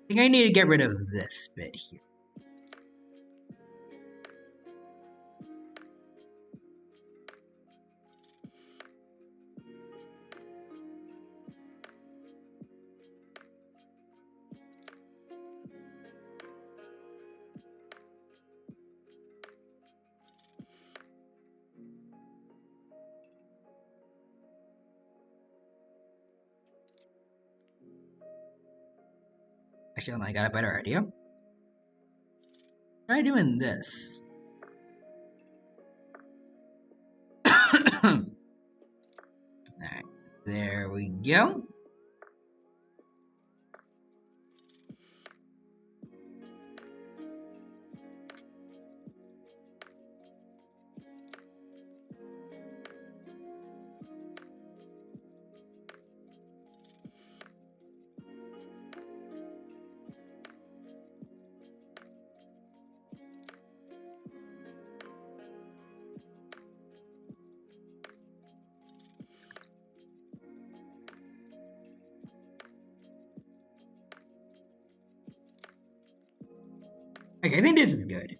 [SPEAKER 1] I think I need to get rid of this bit here. Actually, I got a better idea. Try doing this. Alright, there we go. Okay, I think this is good.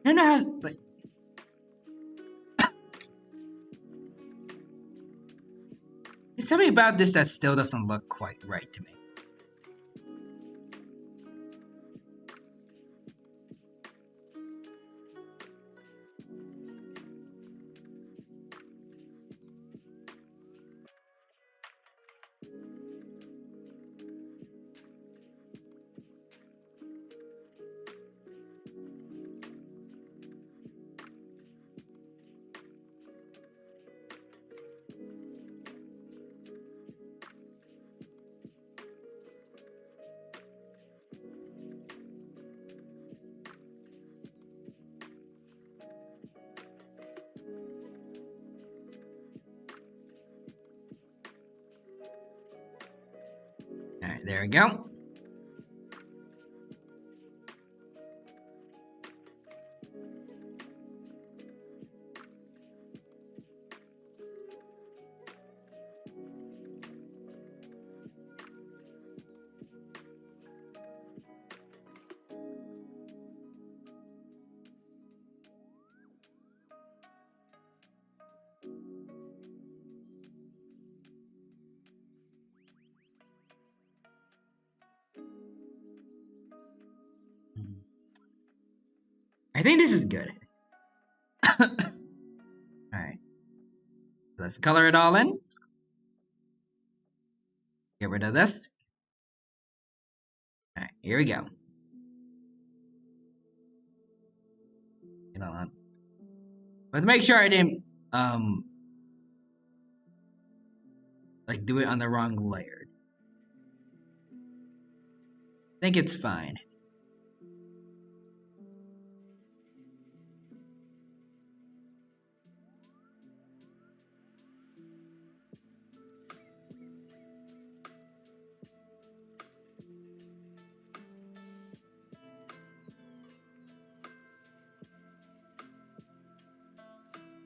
[SPEAKER 1] I don't know how, like, there's something about this that still doesn't look quite right to me. Alright, there we go. I think this is good. Alright. Let's color it all in. Get rid of this. Alright, here we go. Get all on. But make sure I didn't like do it on the wrong layer. I think it's fine.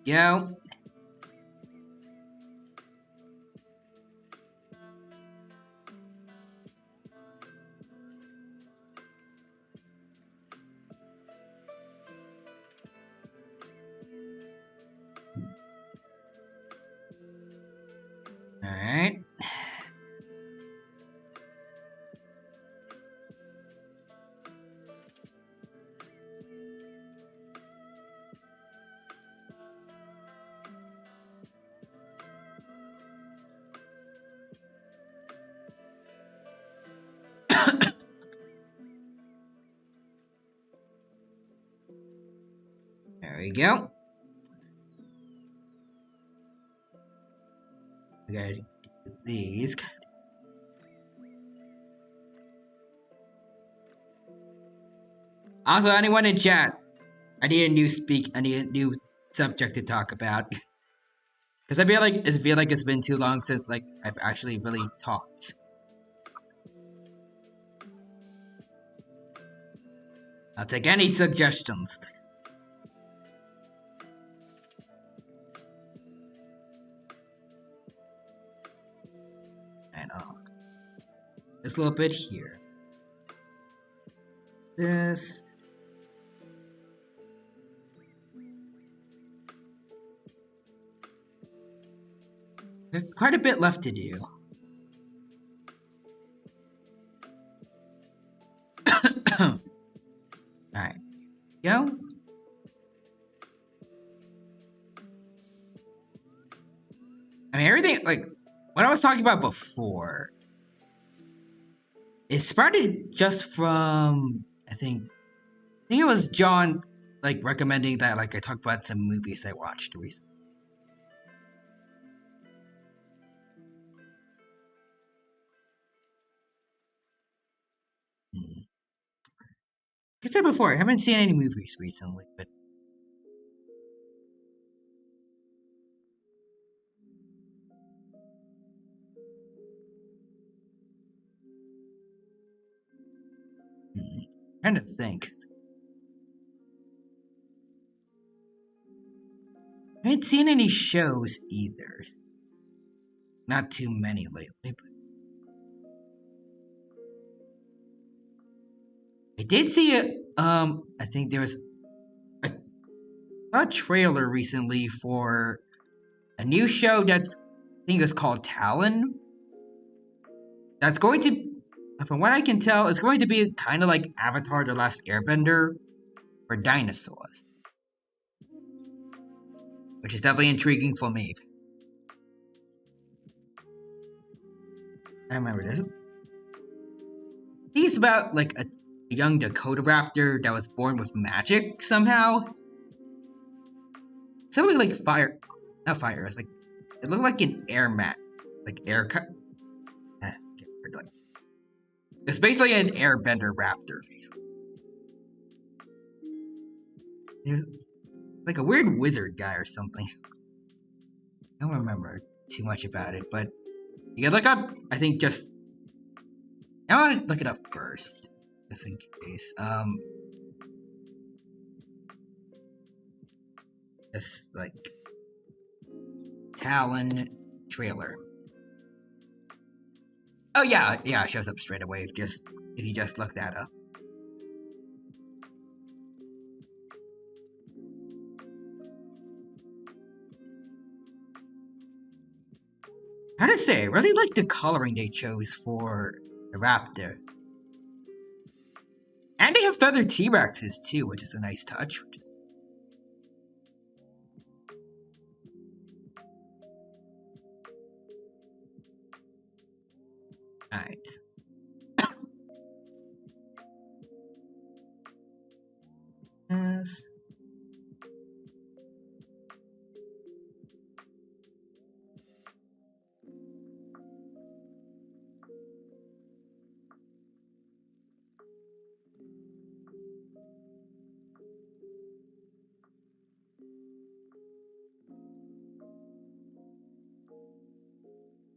[SPEAKER 1] Go. Alright. There we go. We gotta do these. Also, anyone in chat, I need a new subject to talk about. Because I feel like it's been too long since like I've actually really talked. I'll take any suggestions. And this little bit here. This. There's quite a bit left to do. Alright. Go. I mean, everything, like, what I was talking about before, it started just from, I think it was John, like, recommending that, like, I talked about some movies I watched recently. Like I said before, I haven't seen any movies recently, but trying to think. I haven't seen any shows either. Not too many lately, but I did see I think there was a trailer recently for a new show that's, I think it's called Talon. That's going to, from what I can tell, it's going to be kind of like Avatar: The Last Airbender for dinosaurs. Which is definitely intriguing for me. I remember this. I think it's about like a young Dakota raptor that was born with magic somehow. Something like fire. Not fire, it's like, it looked like an air mat. Like air cut. It's basically an airbender raptor. There's like a weird wizard guy or something. I don't remember too much about it, but you can look up, I think, just I want to look it up first, just in case. This like Talon trailer. Oh yeah, yeah, it shows up straight away if you just look that up. I have to say, I really like the coloring they chose for the raptor. And they have feathered T-Rexes too, which is a nice touch. Alright. Yes.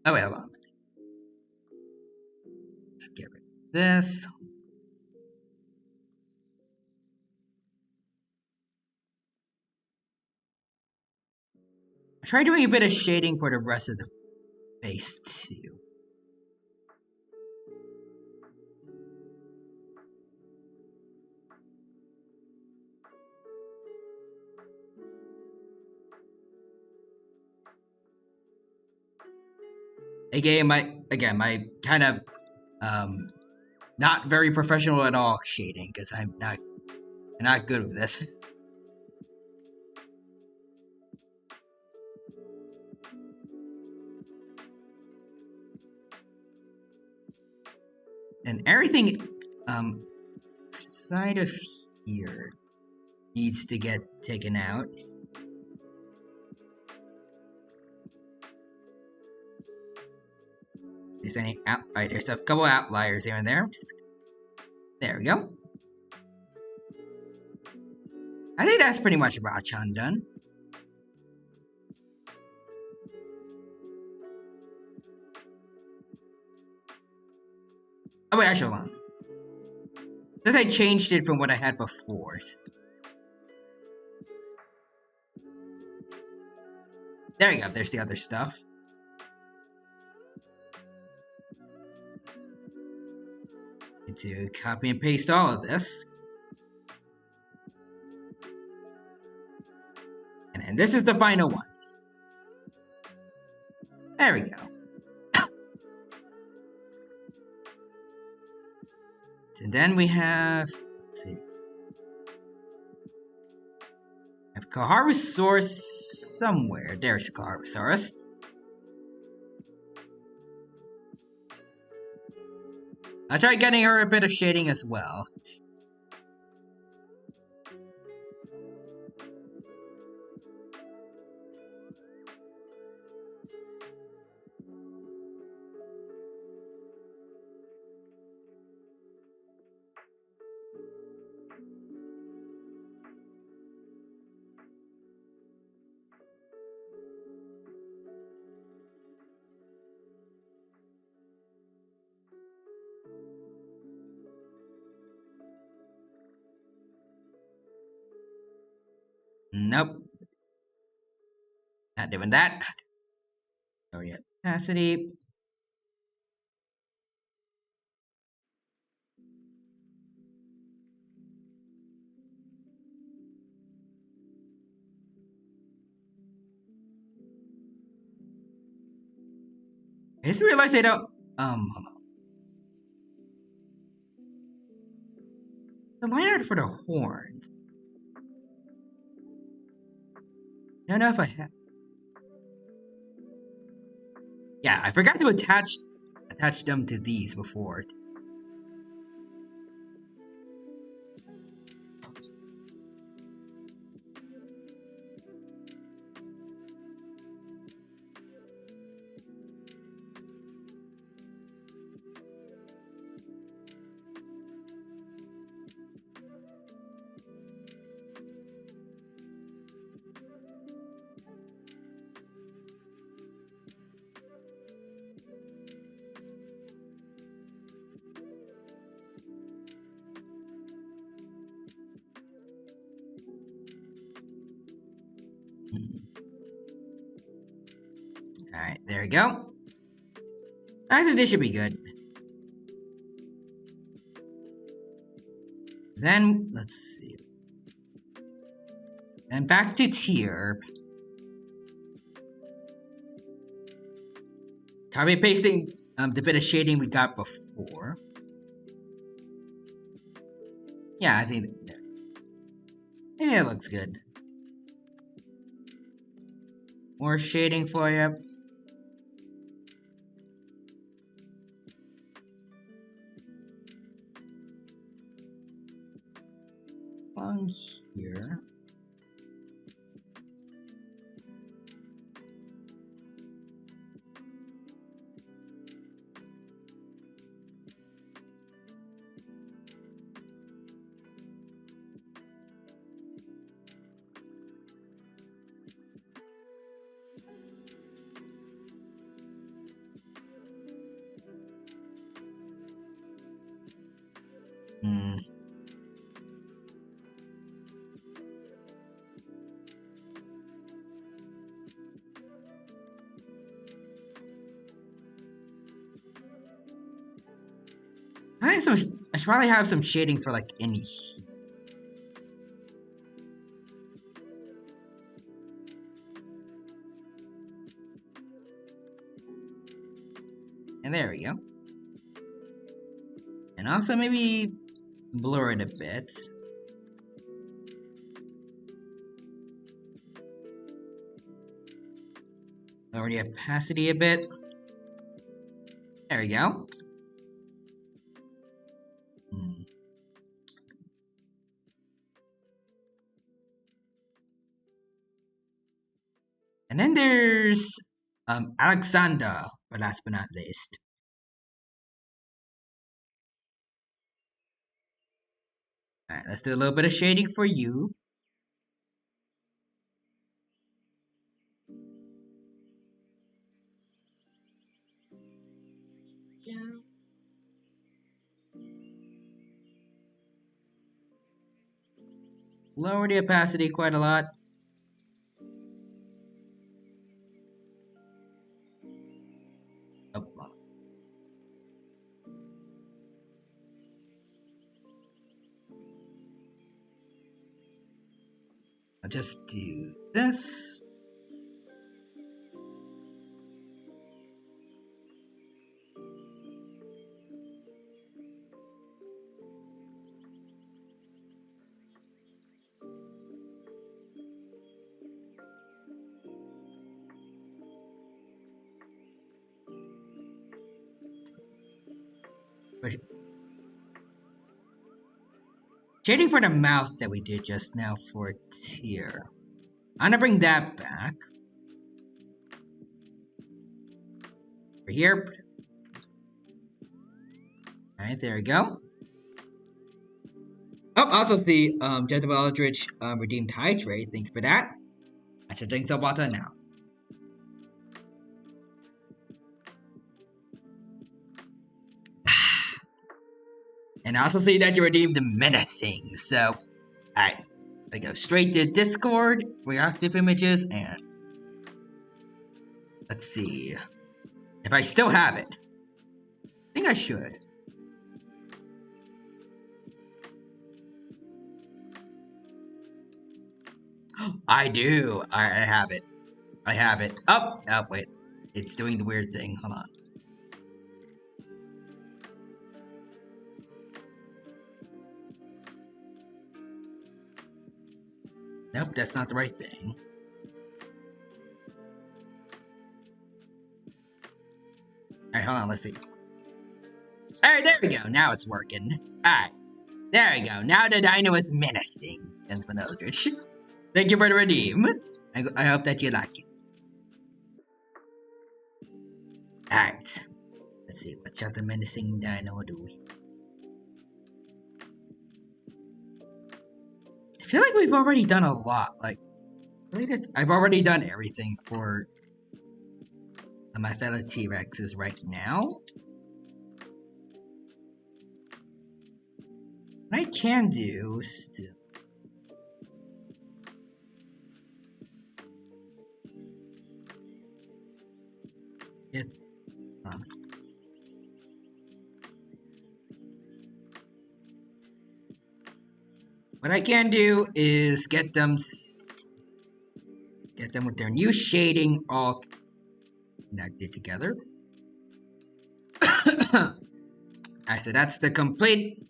[SPEAKER 1] Oh wait, hold on. Let's get rid of this. I tried doing a bit of shading for the rest of the face too. My kind of not very professional at all shading because I'm not good with this. And everything side of here needs to get taken out. There's a couple outliers here and there. There we go. I think that's pretty much Rachan done. Oh wait, actually, hold on. Since I changed it from what I had before. There you go, there's the other stuff. Need to copy and paste all of this. And then this is the final one. There we go. And then we have, let's see. I have Kaharusaurus somewhere. There's Kaharusaurus. I tried getting her a bit of shading as well. Nope. Not doing that. Sorry, opacity. I just realized I don't. Hold on. The line art for the horns. I don't know if I have. Yeah, I forgot to attach them to these before. Alright, there we go. I think this should be good. Then, let's see. And back to tier. Copy and pasting the bit of shading we got before. Yeah, I think yeah, it looks good. More shading for you. On here. I should probably have some shading for like any heat. And there we go. And also maybe blur it a bit. Lower the opacity a bit. There we go. And then there's Alexander, but last but not least. Alright, let's do a little bit of shading for you. Yeah. Lower the opacity quite a lot. I'll just do this. Shading for the mouth that we did just now for tier. I'm gonna bring that back. Over here. Alright, there we go. Oh, also the Gentle Eldritch redeemed hydrate. Thanks for that. I should drink some water now. And I also see that you redeemed the menacing. So, alright. I go straight to Discord, reactive images, and let's see if I still have it. I think I should. I do. I have it. I have it. Oh, wait. It's doing the weird thing. Hold on. Nope, that's not the right thing. Alright, hold on, let's see. Alright, there we go. Now it's working. Alright. There we go. Now the dino is menacing. Gentleman Eldritch. Thank you for the redeem. I hope that you like it. Alright. Let's see. What shall the menacing dino do? I feel like we've already done a lot. Like, I've already done everything for my fellow T-Rexes right now. What I can do still. Get um, what I can do is get them with their new shading all connected together. Alright, so that's the complete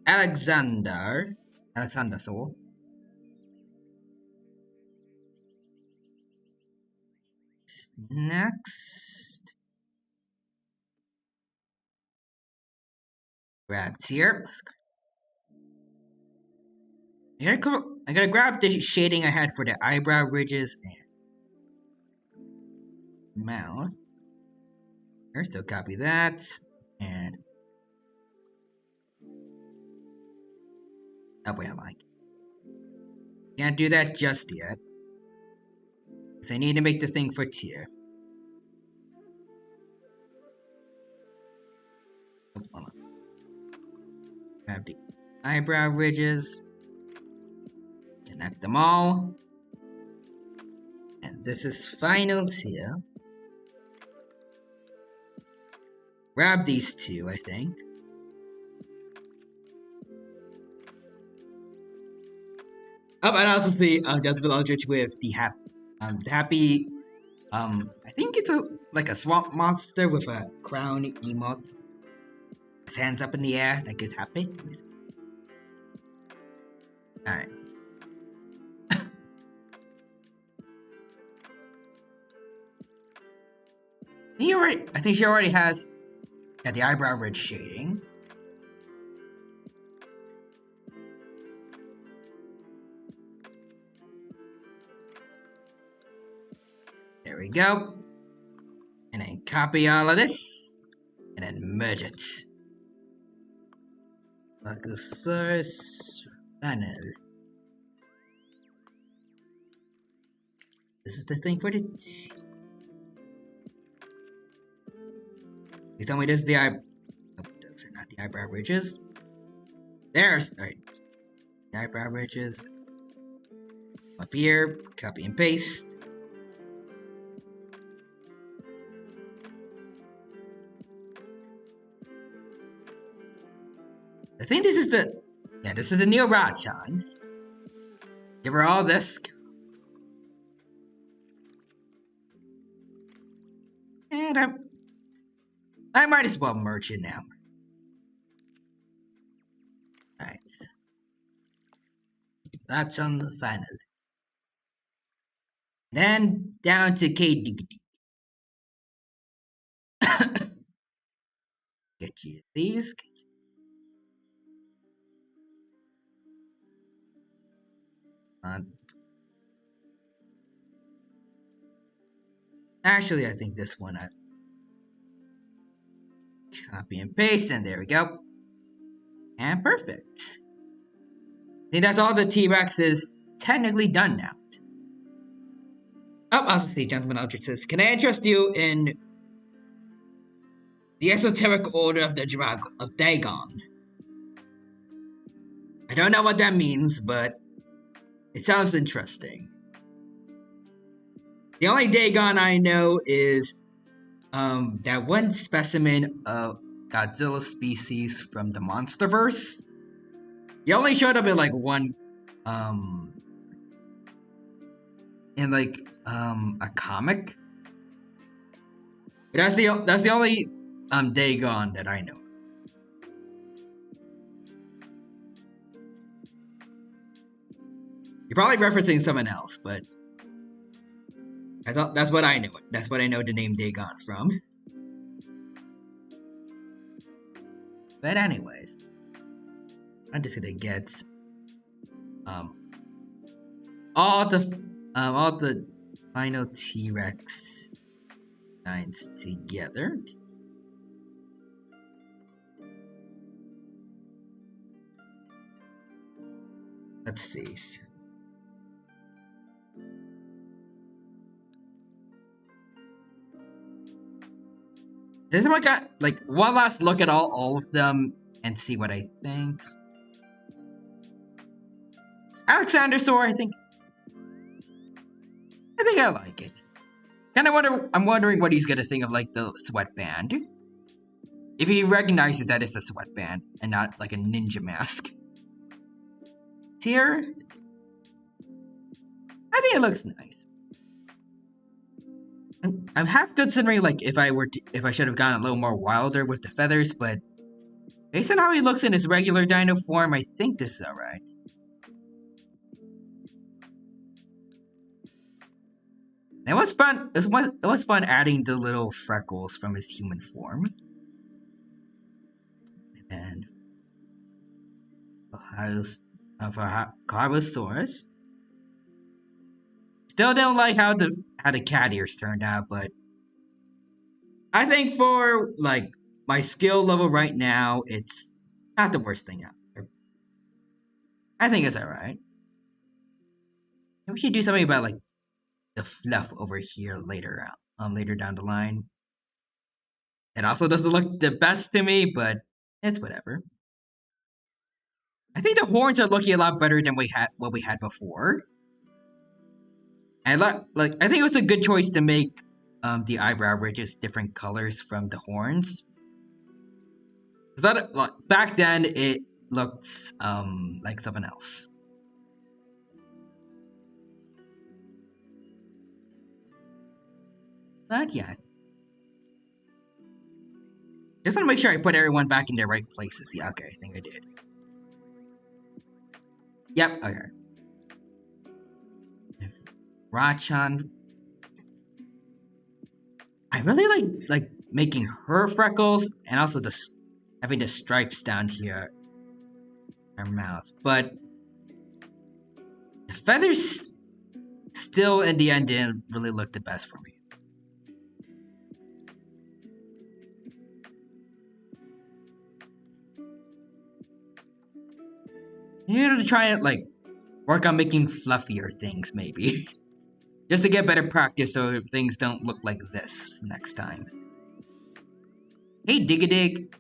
[SPEAKER 1] Alexander soul. Next, grabs here. I'm gonna grab the shading I had for the eyebrow ridges and mouth. Here, so copy that and that way I like it. Can't do that just yet, because I need to make the thing for tier. Oh, hold on. Grab the eyebrow ridges, connect them all, and this is final tier. Grab these two, I think. Oh, and also see Jezebel Eldritch with the happy, I think it's like a swamp monster with a crown emote. His hands up in the air, like it's happy. Alright. I think she already has the eyebrow ridge shading. There we go. And then copy all of this, and then merge it. Like a source panel. This is the thing for it. You tell me this is the eye. Oh, those are not the eyebrow ridges. There's alright. The eyebrow ridges. Up here, copy and paste. I think this is the new Rachan. Give her all this. And I might as well merge it now. Alright. That's on the final. Then down to KD. Get you these. Actually, I think this one I copy and paste, and there we go. And perfect. I think that's all the T-Rex is technically done now. Oh, also see, Gentleman Eldritch says, can I interest you in the esoteric order of the of Dagon? I don't know what that means, but it sounds interesting. The only Dagon I know is that one specimen of Godzilla species from the Monsterverse. He only showed up in like one in like a comic. That's the only Dagon that I know. You're probably referencing someone else, but that's what I know. That's what I know the name Dagon from. But anyways, I'm just gonna get all the final T-Rex designs together. Let's see. Does anyone got like one last look at all of them and see what I think? Alexander Sword, I think I like it. I'm wondering what he's gonna think of like the sweatband. If he recognizes that it's a sweatband and not like a ninja mask. Here, I think it looks nice. I'm half considering like if I should have gone a little more wilder with the feathers, but based on how he looks in his regular dino form, I think this is alright. It was fun. It was fun adding the little freckles from his human form. And Carbosaurus. Still don't like how the cat ears turned out, but I think for like my skill level right now, it's not the worst thing out there. I think it's alright. We should do something about like the fluff over here later down the line. It also doesn't look the best to me, but it's whatever. I think the horns are looking a lot better than what we had before. And I think it was a good choice to make the eyebrow ridges different colors from the horns. Because back then it looked like something else. But yeah. Just want to make sure I put everyone back in their right places. Yeah, okay, I think I did. Yep, okay. Rachan. I really like making her freckles and also having the stripes down here. Her mouth. But the feathers still in the end didn't really look the best for me. You need to try and like work on making fluffier things maybe. Just to get better practice so things don't look like this next time. Hey Dig-a-Dig.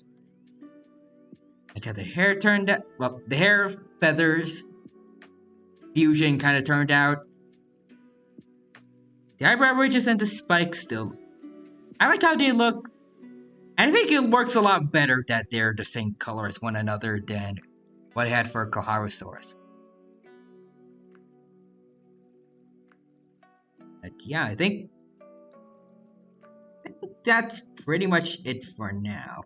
[SPEAKER 1] I got the hair turned out. Well, the hair feathers fusion kind of turned out. The eyebrow ridges and the spikes still. I like how they look. I think it works a lot better that they're the same color as one another than what I had for Koharosaurus. But yeah, I think that's pretty much it for now.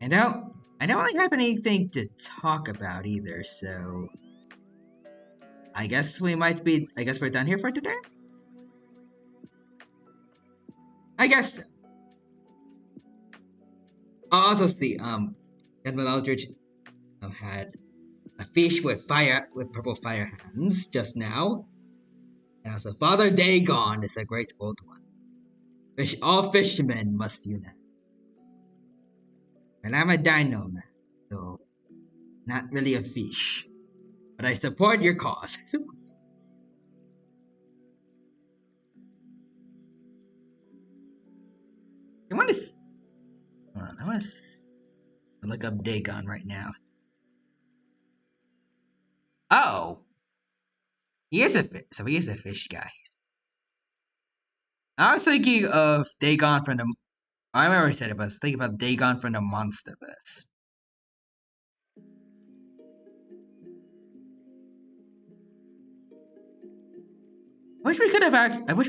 [SPEAKER 1] And I don't really have anything to talk about either, so I guess we're done here for today? I guess so. Also see, Edmund Aldridge had a fish with purple fire hands just now. And also Father Dagon is a great old one. All fishermen must unite. And I'm a dino man, so not really a fish. But I support your cause. I want to look up Dagon right now. Oh, he is a fish. So he is a fish guy. I was thinking of Dagon from the. I already said it, but I was thinking about Dagon from the Monsterverse. I wish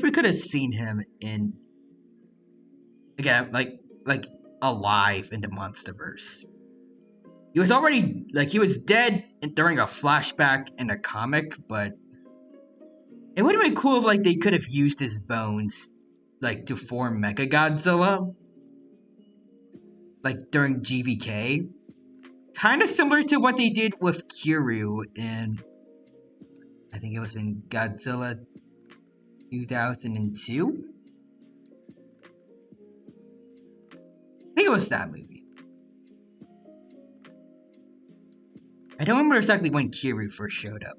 [SPEAKER 1] we could have seen him in again, like alive in the Monsterverse. He was already he was dead during a flashback in a comic, but it would have been cool if like they could have used his bones to form Mechagodzilla, like during GVK, kind of similar to what they did with Kiryu in I think it was in Godzilla 2002. I think it was that movie. I don't remember exactly when Kiryu first showed up.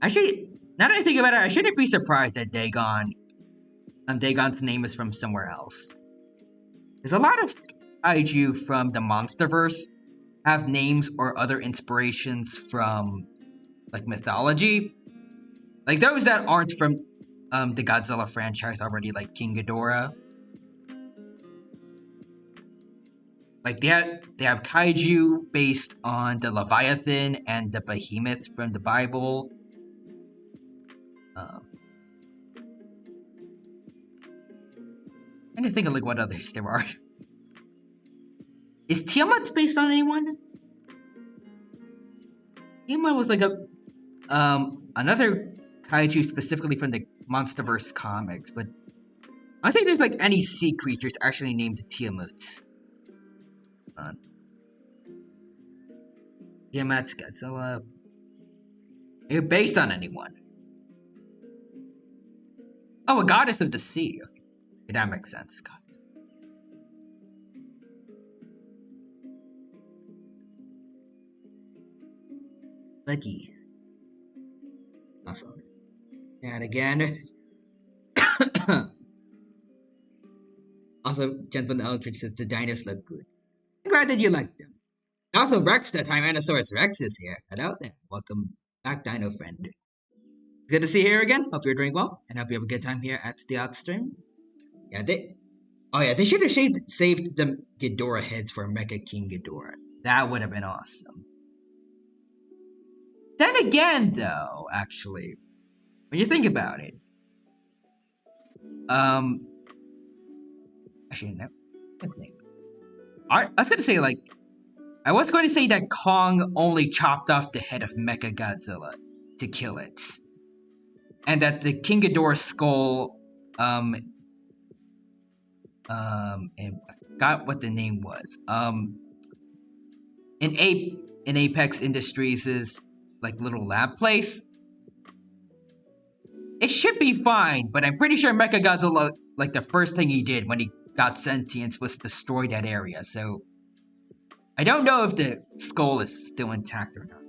[SPEAKER 1] Actually, now that I think about it, I shouldn't be surprised that Dagon's name is from somewhere else. There's a lot of kaiju from the Monsterverse have names or other inspirations from like mythology. Like those that aren't from the Godzilla franchise already, like King Ghidorah. Like they have kaiju based on the Leviathan and the Behemoth from the Bible. I'm trying to think of like what others there are. Is Tiamat based on anyone? Tiamat was like a another kaiju specifically from the Monsterverse comics, but I don't think there's like any sea creatures actually named Tiamat. Tiamat's Godzilla. It's based on anyone. Oh, a goddess of the sea. Okay, that makes sense. God. Lucky. Awesome. And again. Also, Gentleman Eldridge says the dinos look good. I'm glad that you like them. Also, Rex, the Tyrannosaurus Rex, is here. Hello there. Welcome back, Dino friend. Good to see you here again. Hope you're doing well, and hope you have a good time here at the Odd Stream. Yeah, they should have saved the Ghidorah heads for Mecha King Ghidorah. That would have been awesome. Then again, though, actually, when you think about it, actually, no, I think. I was gonna say, like, I was going to say that Kong only chopped off the head of Mecha Godzilla to kill it. And that the King Ghidorah skull, and I forgot what the name was. In Apex Industries' like little lab place. It should be fine, but I'm pretty sure Mecha Godzilla, like the first thing he did when he got sentience was destroy that area, so I don't know if the skull is still intact or not.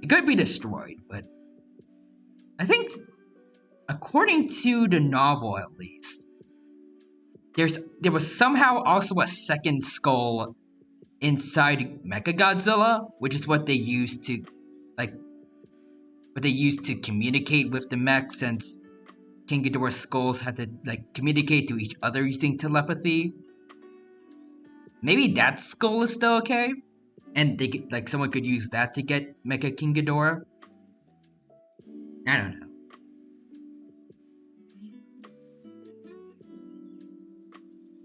[SPEAKER 1] It could be destroyed, but I think, according to the novel at least, there was somehow also a second skull inside Mechagodzilla, which is what they used to, communicate with the mech, since King Ghidorah's skulls had to, communicate to each other using telepathy. Maybe that skull is still okay? And they could, someone could use that to get Mecha King Ghidorah? I don't know.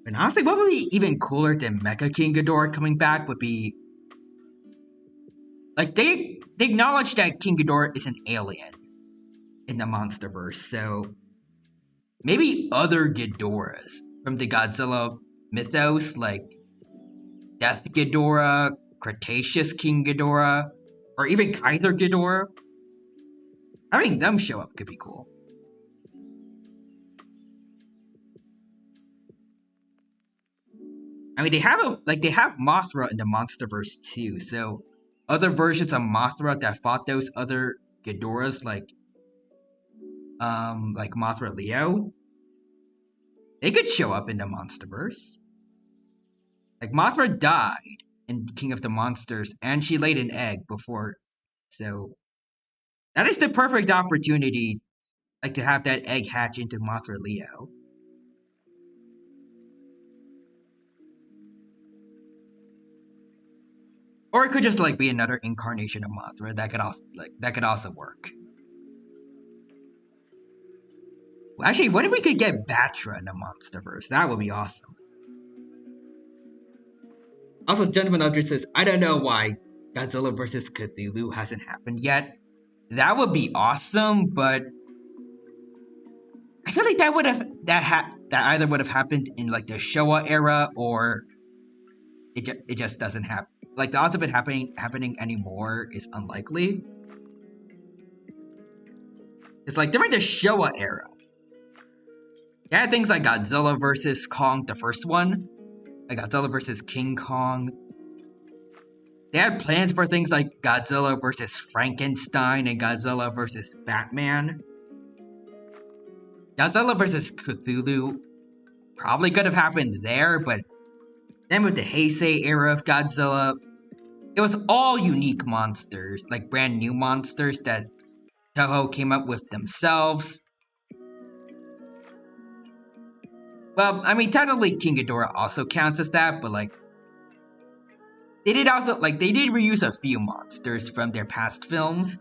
[SPEAKER 1] But honestly, what would be even cooler than Mecha King Ghidorah coming back would be... they acknowledge that King Ghidorah is an alien in the Monsterverse, so... maybe other Ghidorahs from the Godzilla mythos, like Death Ghidorah, Cretaceous King Ghidorah, or even Kaiser Ghidorah. Having them show up could be cool. I mean, they have Mothra in the Monsterverse too, so other versions of Mothra that fought those other Ghidorahs, like Mothra Leo, they could show up in the Monsterverse. Like, Mothra died in King of the Monsters, and she laid an egg before, so that is the perfect opportunity, to have that egg hatch into Mothra Leo. Or it could just, be another incarnation of Mothra. That could also work. Well, actually, what if we could get Batra in the Monsterverse? That would be awesome. Also, Gentleman Eldridge says, I don't know why Godzilla vs. Cthulhu hasn't happened yet. That would be awesome, but I feel like that either would have happened in the Showa era, or it just doesn't happen. The odds of it happening anymore is unlikely. It's during the Showa era, you had things like Godzilla vs. Kong, the first one, Godzilla vs. King Kong. They had plans for things like Godzilla vs. Frankenstein and Godzilla vs. Batman. Godzilla vs. Cthulhu probably could have happened there, but Then with the Heisei era of Godzilla, it was all unique monsters, like brand new monsters that Toho came up with themselves. Well, I mean, technically King Ghidorah also counts as that, but like, they did reuse a few monsters from their past films.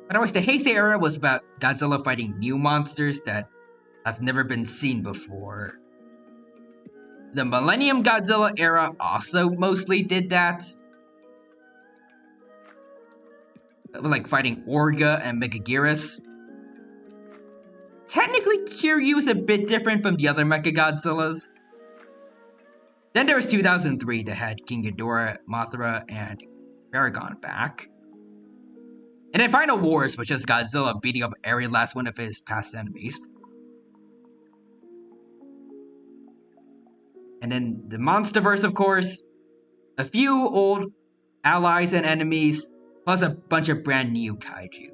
[SPEAKER 1] But otherwise, the Heisei era was about Godzilla fighting new monsters that have never been seen before. The Millennium Godzilla era also mostly did that. Like fighting Orga and Megaguirus. Technically, Kiryu is a bit different from the other Mechagodzillas. Then there was 2003 that had King Ghidorah, Mothra, and Paragon back. And then Final Wars, which is Godzilla beating up every last one of his past enemies. And then the Monsterverse, of course. A few old allies and enemies, plus a bunch of brand new kaiju,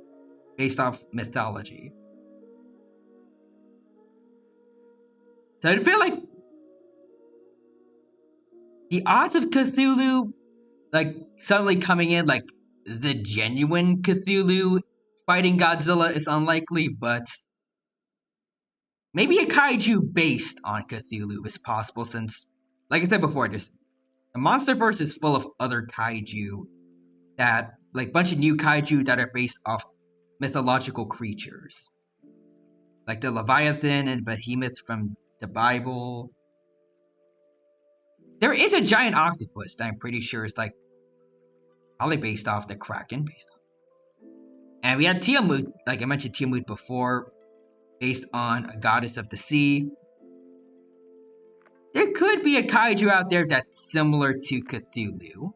[SPEAKER 1] based off mythology. So I feel like the odds of Cthulhu, like, suddenly coming in, like, the genuine Cthulhu fighting Godzilla is unlikely, but maybe a kaiju based on Cthulhu is possible since, like I said before, the Monsterverse is full of other kaiju that, like, bunch of new kaiju that are based off mythological creatures. Like the Leviathan and Behemoth from the Bible. There is a giant octopus that I'm pretty sure is, like, probably based off the Kraken. And we had Tiamut, like I mentioned Tiamut before, based on a goddess of the sea. There could be a kaiju out there that's similar to Cthulhu.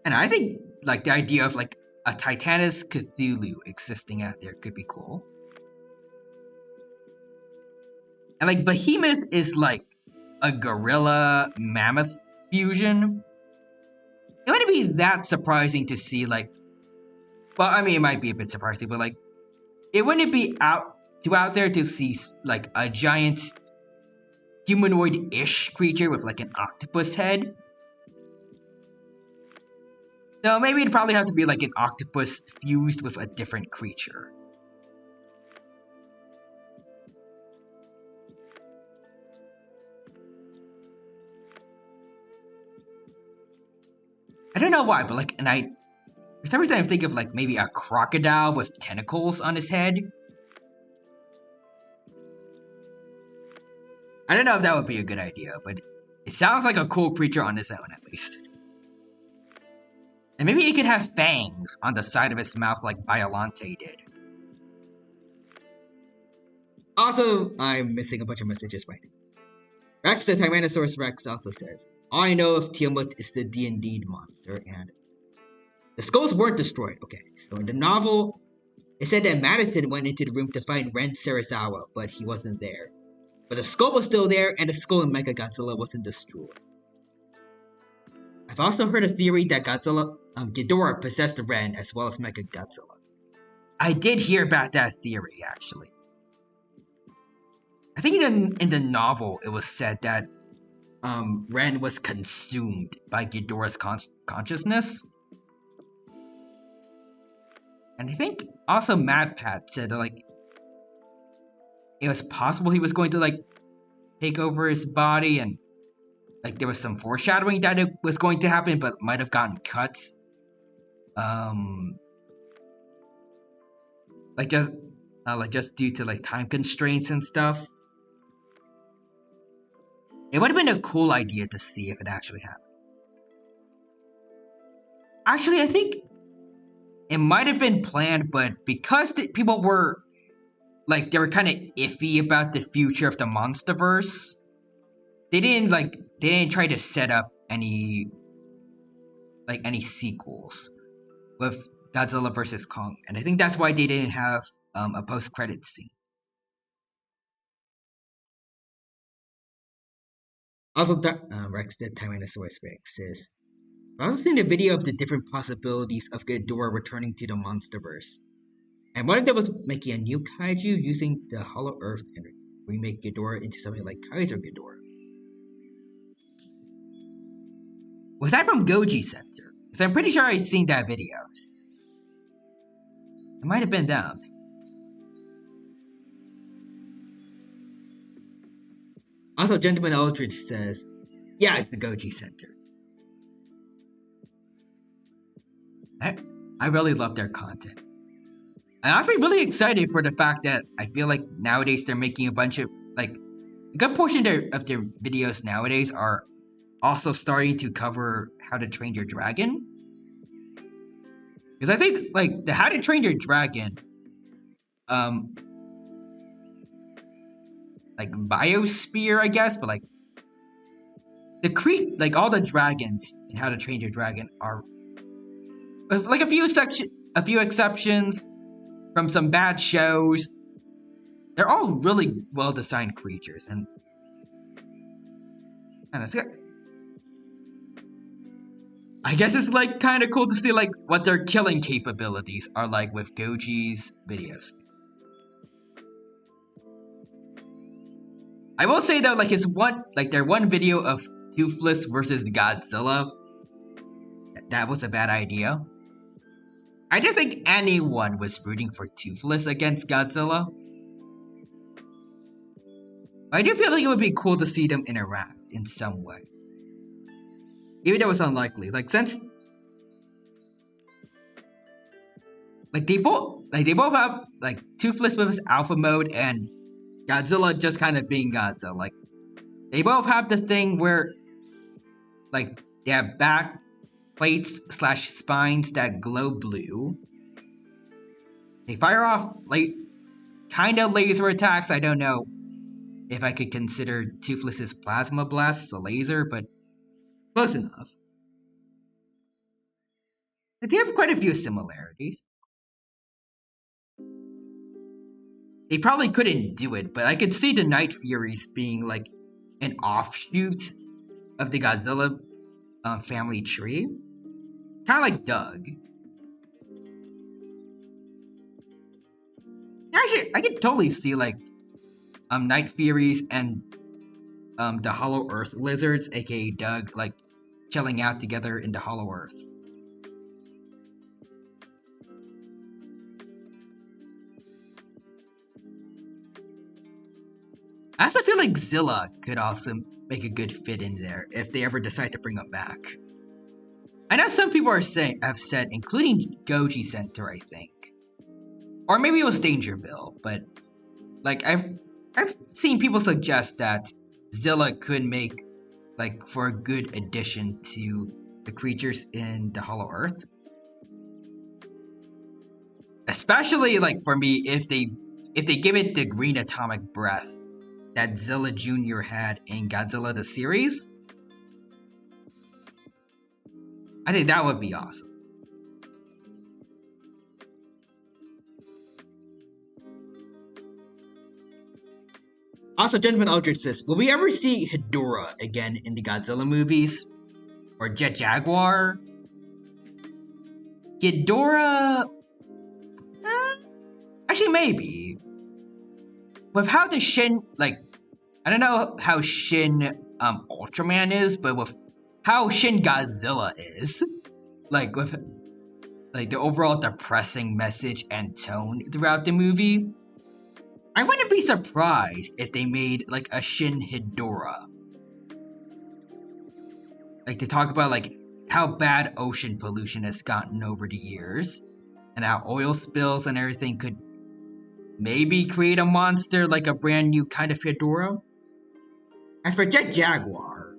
[SPEAKER 1] And I think, like, the idea of, like, a Titanus Cthulhu existing out there could be cool. And, like, Behemoth is, like, a gorilla mammoth fusion. It wouldn't be that surprising to see, like, well, I mean, it might be a bit surprising, but, like, it wouldn't be out there to see, like, a giant humanoid-ish creature with, like, an octopus head. So maybe it'd probably have to be, like, an octopus fused with a different creature. I don't know why, but, like, for some reason I think of, like, maybe a crocodile with tentacles on his head. I don't know if that would be a good idea, but it sounds like a cool creature on its own, at least. And maybe it could have fangs on the side of its mouth like Biolante did. Also, I'm missing a bunch of messages right now. Rex the Tyrannosaurus Rex also says, all I know of Tiamat is the D&D monster, and the skulls weren't destroyed. Okay, so in the novel, it said that Madison went into the room to find Ren Sarazawa, but he wasn't there. But the skull was still there, and the skull in Mechagodzilla wasn't destroyed. I've also heard a theory that Ghidorah possessed Ren as well as Mechagodzilla. I did hear about that theory, actually. I think in the novel, it was said that Ren was consumed by Ghidorah's consciousness. And I think also Mad Pat said that, like, it was possible he was going to, like, take over his body, and, like, there was some foreshadowing that it was going to happen, but might have gotten cut. Just due to, like, time constraints and stuff. It would have been a cool idea to see if it actually happened. Actually, I think it might have been planned, but because people were, like, they were kind of iffy about the future of the Monsterverse, they didn't try to set up any sequels with Godzilla vs. Kong, and I think that's why they didn't have a post-credit scene. Also, Rex the Tyrannosaurus Rex says, I also seen a video of the different possibilities of Ghidorah returning to the Monsterverse. And one of them was making a new kaiju using the Hollow Earth energy. remake Ghidorah into something like Kaiser Ghidorah. Was that from Goji Center? Because I'm pretty sure I've seen that video. It might have been them. Also, Gentleman Eldridge says, yeah, it's the Goji Center. I really love their content. I'm honestly really excited for the fact that I feel like nowadays they're making a bunch of, like, a good portion of their videos nowadays are also starting to cover How to Train Your Dragon. Because I think, like, the How to Train Your Dragon, like, biosphere, I guess, but, like, like, all the dragons in How to Train Your Dragon are, with, like, a few exceptions from some bad shows, they're all really well-designed creatures, and it's good. I guess it's, like, kind of cool to see, like, what their killing capabilities are like with Goji's videos. I will say though, like, their one video of Toothless versus Godzilla, that was a bad idea. I don't think anyone was rooting for Toothless against Godzilla. I do feel like it would be cool to see them interact in some way. Even though it's unlikely. Like, since they both have, like, Toothless with his alpha mode and Godzilla just kind of being Godzilla. Like, they both have the thing where, like, they have back plates / spines that glow blue. They fire off, like, kind of laser attacks. I don't know if I could consider Toothless's plasma blasts a laser, but close enough. They have quite a few similarities. They probably couldn't do it, but I could see the Night Furies being, like, an offshoot of the Godzilla family tree. Kind of like Doug. Actually, I could totally see, like, Night Furies and the Hollow Earth Lizards, aka Doug, like, chilling out together in the Hollow Earth. I also feel like Zilla could also make a good fit in there if they ever decide to bring him back. I know some people have said, including Goji Center, I think, or maybe it was Dangerville, but, like, I've seen people suggest that Zilla could make, like, for a good addition to the creatures in the Hollow Earth. Especially, like, for me, if they give it the green atomic breath that Zilla Jr. had in Godzilla the series, I think that would be awesome. Also, Gentleman Eldridge says, will we ever see Hedorah again in the Godzilla movies? Or Jet Jaguar? Ghidorah? Actually, maybe. With how the Shin, like, I don't know how Shin Ultraman is, but with how Shin Godzilla is, like, with, like, the overall depressing message and tone throughout the movie, I wouldn't be surprised if they made, like, a Shin Hedorah. Like, to talk about, like, how bad ocean pollution has gotten over the years, and how oil spills and everything could maybe create a monster like a brand new kind of Hedorah. As for Jet Jaguar,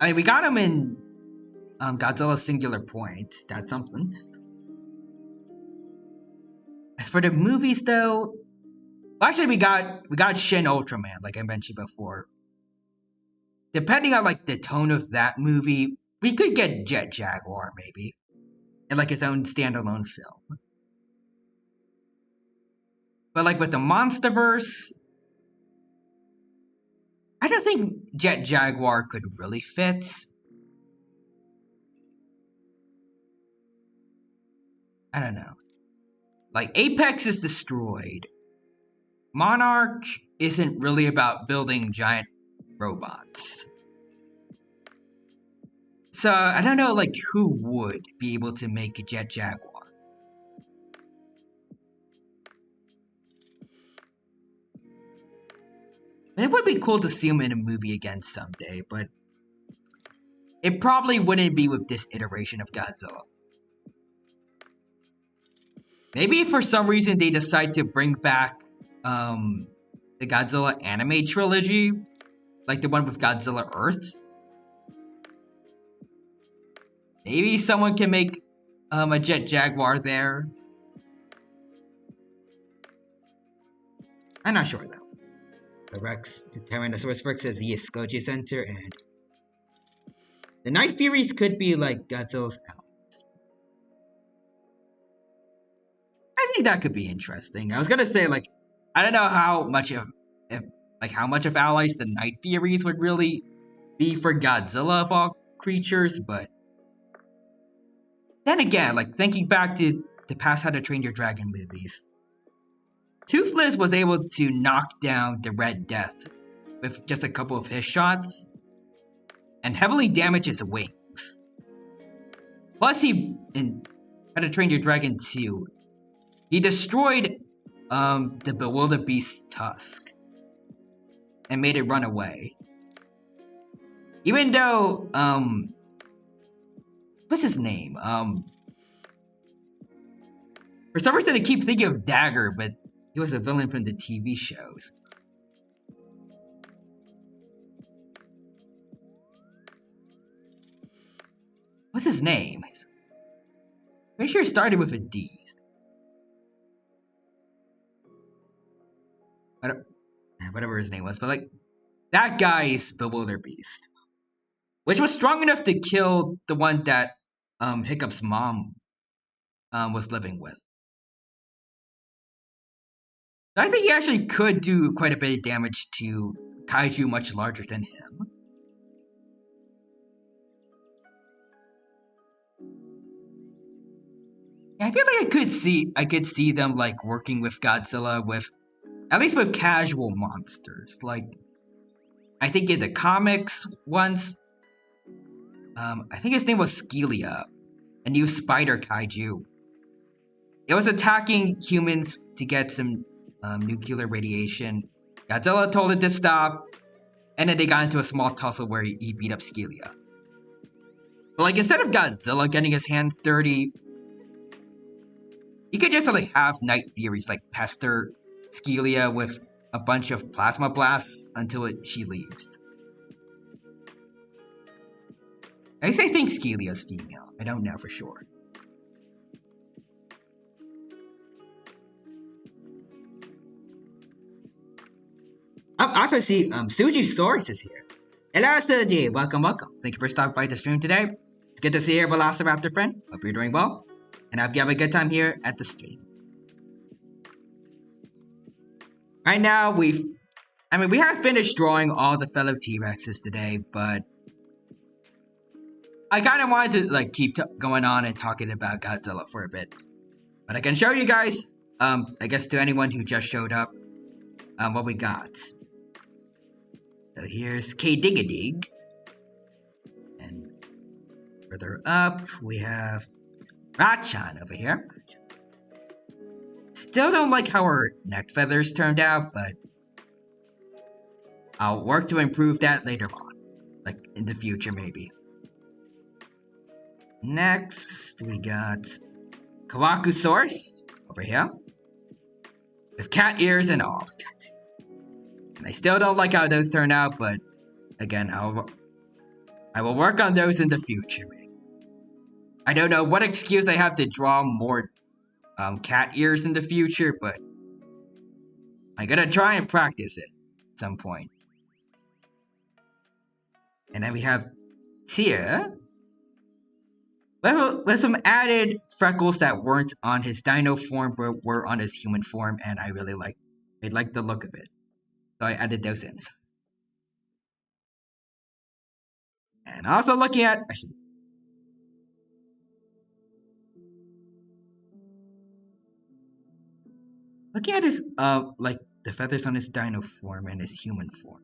[SPEAKER 1] I mean, we got him in Godzilla Singular Point. That's something. As for the movies, though, well, actually, we got Shin Ultraman, like I mentioned before. Depending on, like, the tone of that movie, we could get Jet Jaguar maybe, in, like, his own standalone film. But, like, with the MonsterVerse, I don't think Jet Jaguar could really fit. I don't know. Like, Apex is destroyed. Monarch isn't really about building giant robots. So, I don't know, like, who would be able to make a Jet Jaguar? And it would be cool to see him in a movie again someday, but it probably wouldn't be with this iteration of Godzilla. Maybe for some reason they decide to bring back the Godzilla anime trilogy, like the one with Godzilla Earth. Maybe someone can make a Jet Jaguar there. I'm not sure though. The Tyrannosaurus Rex says yes, Goji Center, and the Night Furies could be like Godzilla's allies. I think that could be interesting. I was gonna say, like, I don't know how much of allies the Night Furies would really be for Godzilla of all creatures, but then again, like, thinking back to the past How to Train Your Dragon movies, Toothless was able to knock down the Red Death with just a couple of his shots, and heavily damage his wings. Plus, in How to Train Your Dragon 2, he destroyed the Bewilderbeast's tusk and made it run away. Even though, what's his name? For some reason I keep thinking of Dagger, but he was a villain from the TV shows. What's his name? Pretty sure it started with a D. Whatever his name was, but like, that guy's Bewilderbeast. Which was strong enough to kill the one that Hiccup's mom was living with. I think he actually could do quite a bit of damage to kaiju much larger than him. Yeah, I feel like I could see them like working with Godzilla with at least with casual monsters. Like, I think in the comics once, I think his name was Skelia, a new spider kaiju. It was attacking humans to get some nuclear radiation. Godzilla told it to stop, and then they got into a small tussle where he beat up Skelia. But like, instead of Godzilla getting his hands dirty, you could just like have Night Furies like pester Skelia with a bunch of plasma blasts until she leaves. I think Skelia's female. I don't know for sure. I also see Suji Source is here. Hello, Suji. Welcome. Thank you for stopping by the stream today. It's good to see you, Velociraptor friend. Hope you're doing well, and I hope you have a good time here at the stream. Right now, we have finished drawing all the fellow T-Rexes today, but I kind of wanted to like keep going on and talking about Godzilla for a bit. But I can show you guys, I guess to anyone who just showed up, what we got. So here's K-Dig-a-Dig. And further up, we have Ratchan over here. Still don't like how her neck feathers turned out, but I'll work to improve that later on. Like, in the future, maybe. Next, we got Kawakusaurus over here. With cat ears and all. And I still don't like how those turn out, but again, I will work on those in the future, maybe. I don't know what excuse I have to draw more cat ears in the future, but I'm gonna try and practice it at some point. And then we have Tia. With some added freckles that weren't on his dino form but were on his human form, and I really like the look of it. So I added those in. And also looking at Looking at his like the feathers on his dino form and his human form.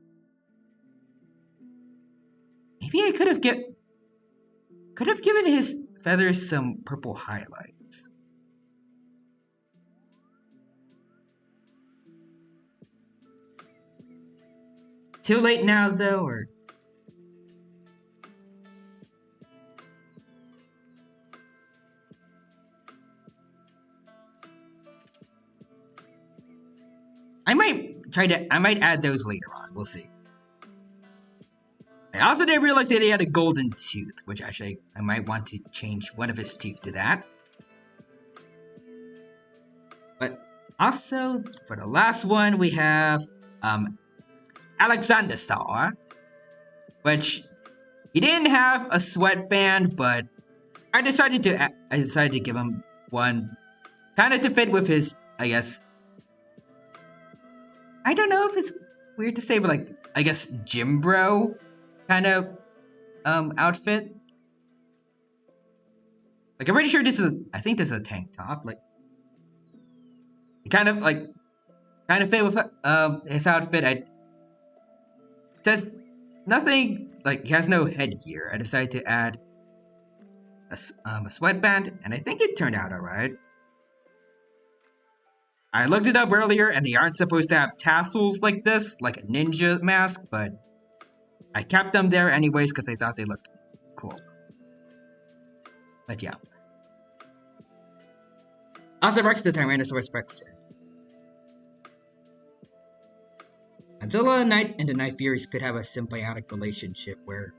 [SPEAKER 1] Maybe I could have given his feathers some purple highlights. Too late now though, or I might add those later on. We'll see. I also didn't realize that he had a golden tooth, which actually I might want to change one of his teeth to that. But also, for the last one, we have Alexander Saw, which he didn't have a sweatband, but I decided to give him one, kind of to fit with his, I guess. I don't know if it's weird to say, but like I guess gym bro kind of outfit. Like I'm pretty sure I think this is a tank top. Like it kind of fit with his outfit. It says nothing, like he has no headgear. I decided to add a sweatband, and I think it turned out alright. I looked it up earlier, and they aren't supposed to have tassels like this, like a ninja mask, but I kept them there anyways because I thought they looked cool. But yeah. Also, Rex the Tyrannosaurus Rex said, Godzilla and the Night Furies could have a symbiotic relationship where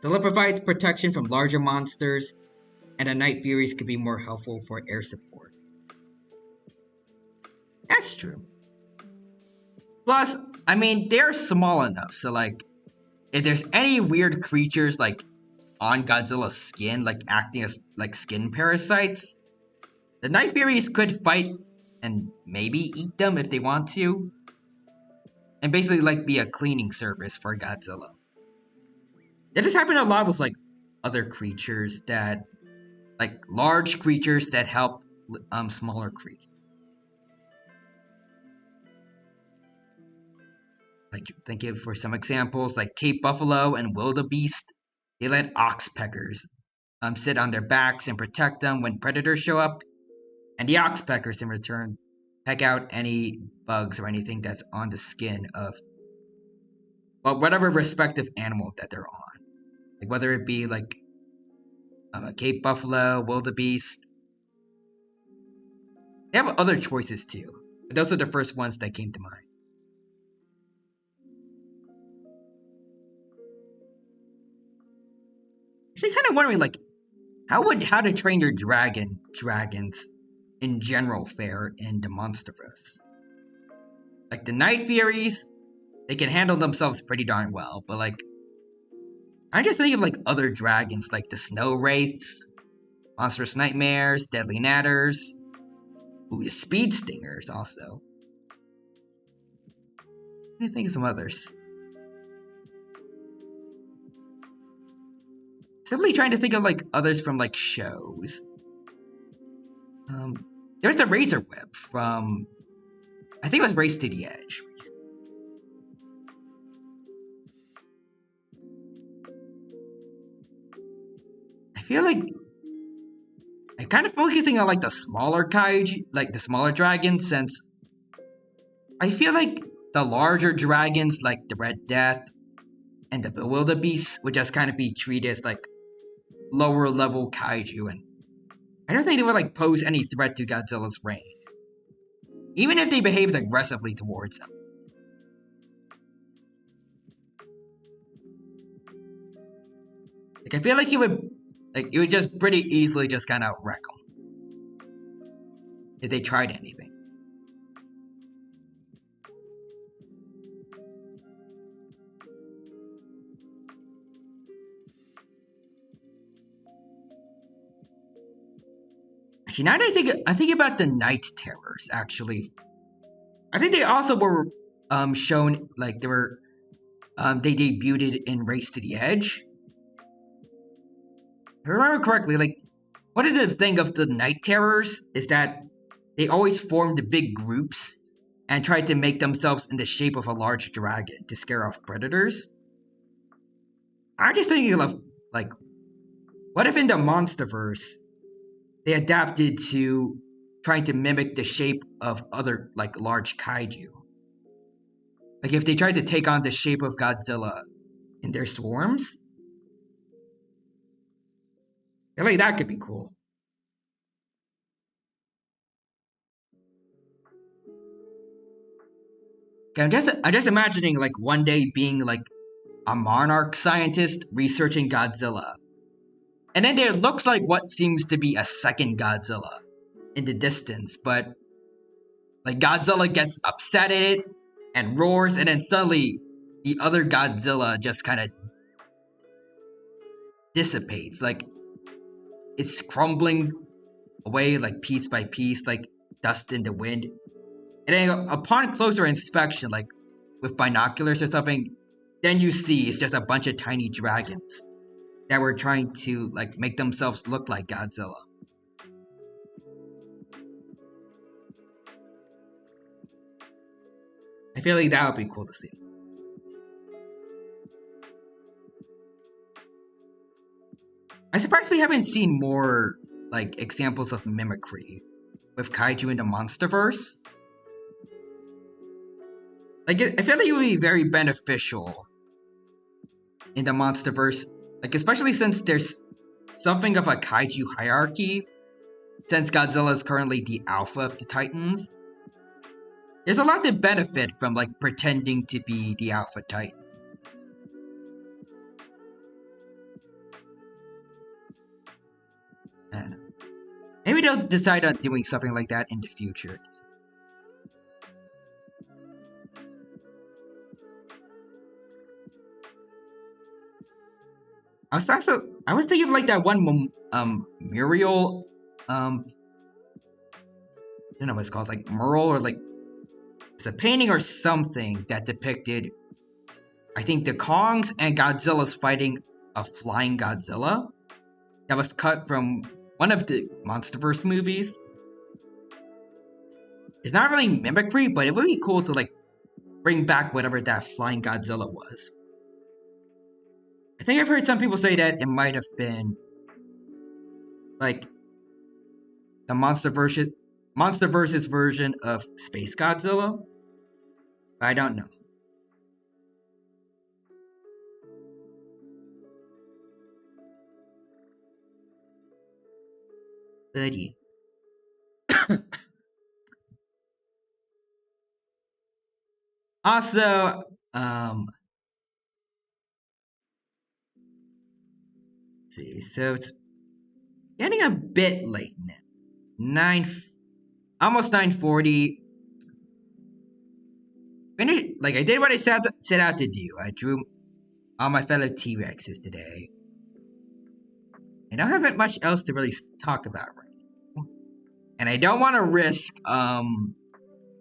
[SPEAKER 1] Godzilla provides protection from larger monsters, and the Night Furies could be more helpful for air support. That's true. Plus, I mean, they're small enough, so like, if there's any weird creatures like on Godzilla's skin, like acting as like skin parasites, the Night Furies could fight and maybe eat them if they want to. And basically like be a cleaning service for Godzilla. That has happened a lot with like other creatures that, like large creatures that help smaller creatures. Like think of for some examples like Cape Buffalo and Wildebeest. They let oxpeckers sit on their backs and protect them when predators show up, and the oxpeckers in return peck out any bugs or anything that's on the skin of, well, whatever respective animal that they're on. Like whether it be like a Cape Buffalo, Wildebeest. They have other choices too, but those are the first ones that came to mind. Actually, kind of wondering like, how to train your dragons in general fare in the Monsterverse. Like the Night Furies, they can handle themselves pretty darn well, but like I just think of like other dragons like the Snow Wraiths, Monstrous Nightmares, Deadly Natters, ooh, the Speed Stingers also. Let me think of some others. Simply trying to think of like others from like shows. There's the Razor Whip from, I think it was Race to the Edge. I feel like I'm kind of focusing on like the smaller kaiju, like the smaller dragons, since I feel like the larger dragons like the Red Death and the Wildebeest would just kind of be treated as like lower level kaiju, and I don't think they would like pose any threat to Godzilla's reign, even if they behaved aggressively towards them. Like I feel like it would just pretty easily just kind of wreck them if they tried anything. Actually, now that I think about the Night Terrors. Actually, I think they also were shown like they debuted in Race to the Edge. If I remember correctly, like one of the thing of the Night Terrors is that they always formed big groups and tried to make themselves in the shape of a large dragon to scare off predators. I'm just thinking of, like, what if in the Monsterverse they adapted to trying to mimic the shape of other, like, large kaiju? Like, if they tried to take on the shape of Godzilla in their swarms? I feel like that could be cool. Okay, I'm just imagining, like, one day being, like, a monarch scientist researching Godzilla. And then there looks like what seems to be a second Godzilla in the distance, but like Godzilla gets upset at it and roars, and then suddenly the other Godzilla just kind of dissipates. Like, it's crumbling away, like, piece by piece, like dust in the wind. And then upon closer inspection, like with binoculars or something, then you see it's just a bunch of tiny dragons that were trying to, like, make themselves look like Godzilla. I feel like that would be cool to see. I'm surprised we haven't seen more, like, examples of mimicry with kaiju in the Monsterverse. Like, I feel like it would be very beneficial in the Monsterverse, like, especially since there's something of a kaiju hierarchy, since Godzilla is currently the alpha of the Titans. There's a lot to benefit from, like, pretending to be the alpha Titan. I don't know. Maybe they'll decide on doing something like that in the future. I was thinking of, like, that one mural, I don't know what it's called, like mural, or like it's a painting or something that depicted, I think, the Kongs and Godzilla's fighting a flying Godzilla that was cut from one of the Monsterverse movies. It's not really mimicry, but it would be cool to, like, bring back whatever that flying Godzilla was. I think I've heard some people say that it might have been, like, the Monsterverse's version of Space Godzilla. But I don't know. But yeah. Also, let's see, so it's getting a bit late now. Almost 9:40. Like, I did what I set out to do. I drew all my fellow T-Rexes today. I don't have much else to really talk about right now. And I don't want to risk,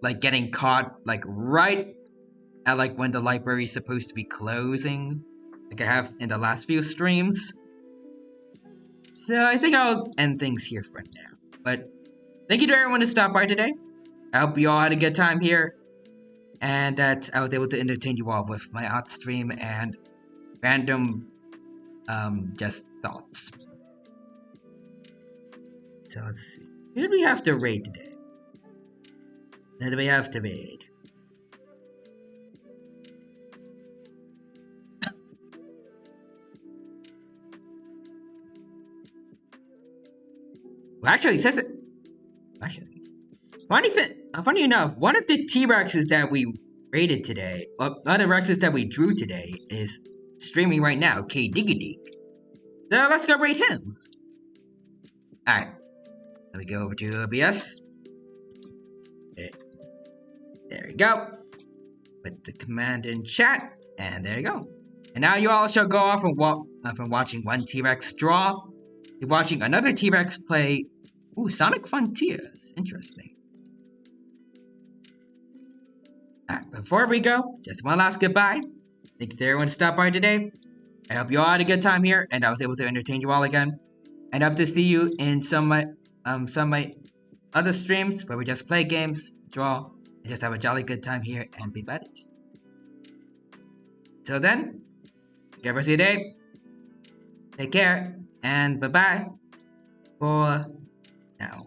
[SPEAKER 1] like, getting caught, like, right at, like, when the library is supposed to be closing, like I have in the last few streams. So I think I'll end things here for now. But thank you to everyone who stopped by today. I hope you all had a good time here, and that I was able to entertain you all with my art stream and random, just thoughts. So let's see. Who do we have to raid today? Who do we have to raid? Well, actually, it says it. Actually, funny enough, one of the T-Rexes that we raided today, one of the Rexes that we drew today, is streaming right now, K Diggy. So let's go raid him. Alright. Let me go over to OBS. There we go. Put the command in chat, and there you go. And now you all shall go off and from watching one T-Rex draw to watching another T-Rex play. Ooh, Sonic Frontiers. Interesting. Alright, before we go, just one last goodbye. Thank you to everyone who stopped by today. I hope you all had a good time here, and I was able to entertain you all again. And I hope to see you in some of my other streams where we just play games, draw, and just have a jolly good time here and be buddies. Till then, give us your day. Take care, and bye-bye for now.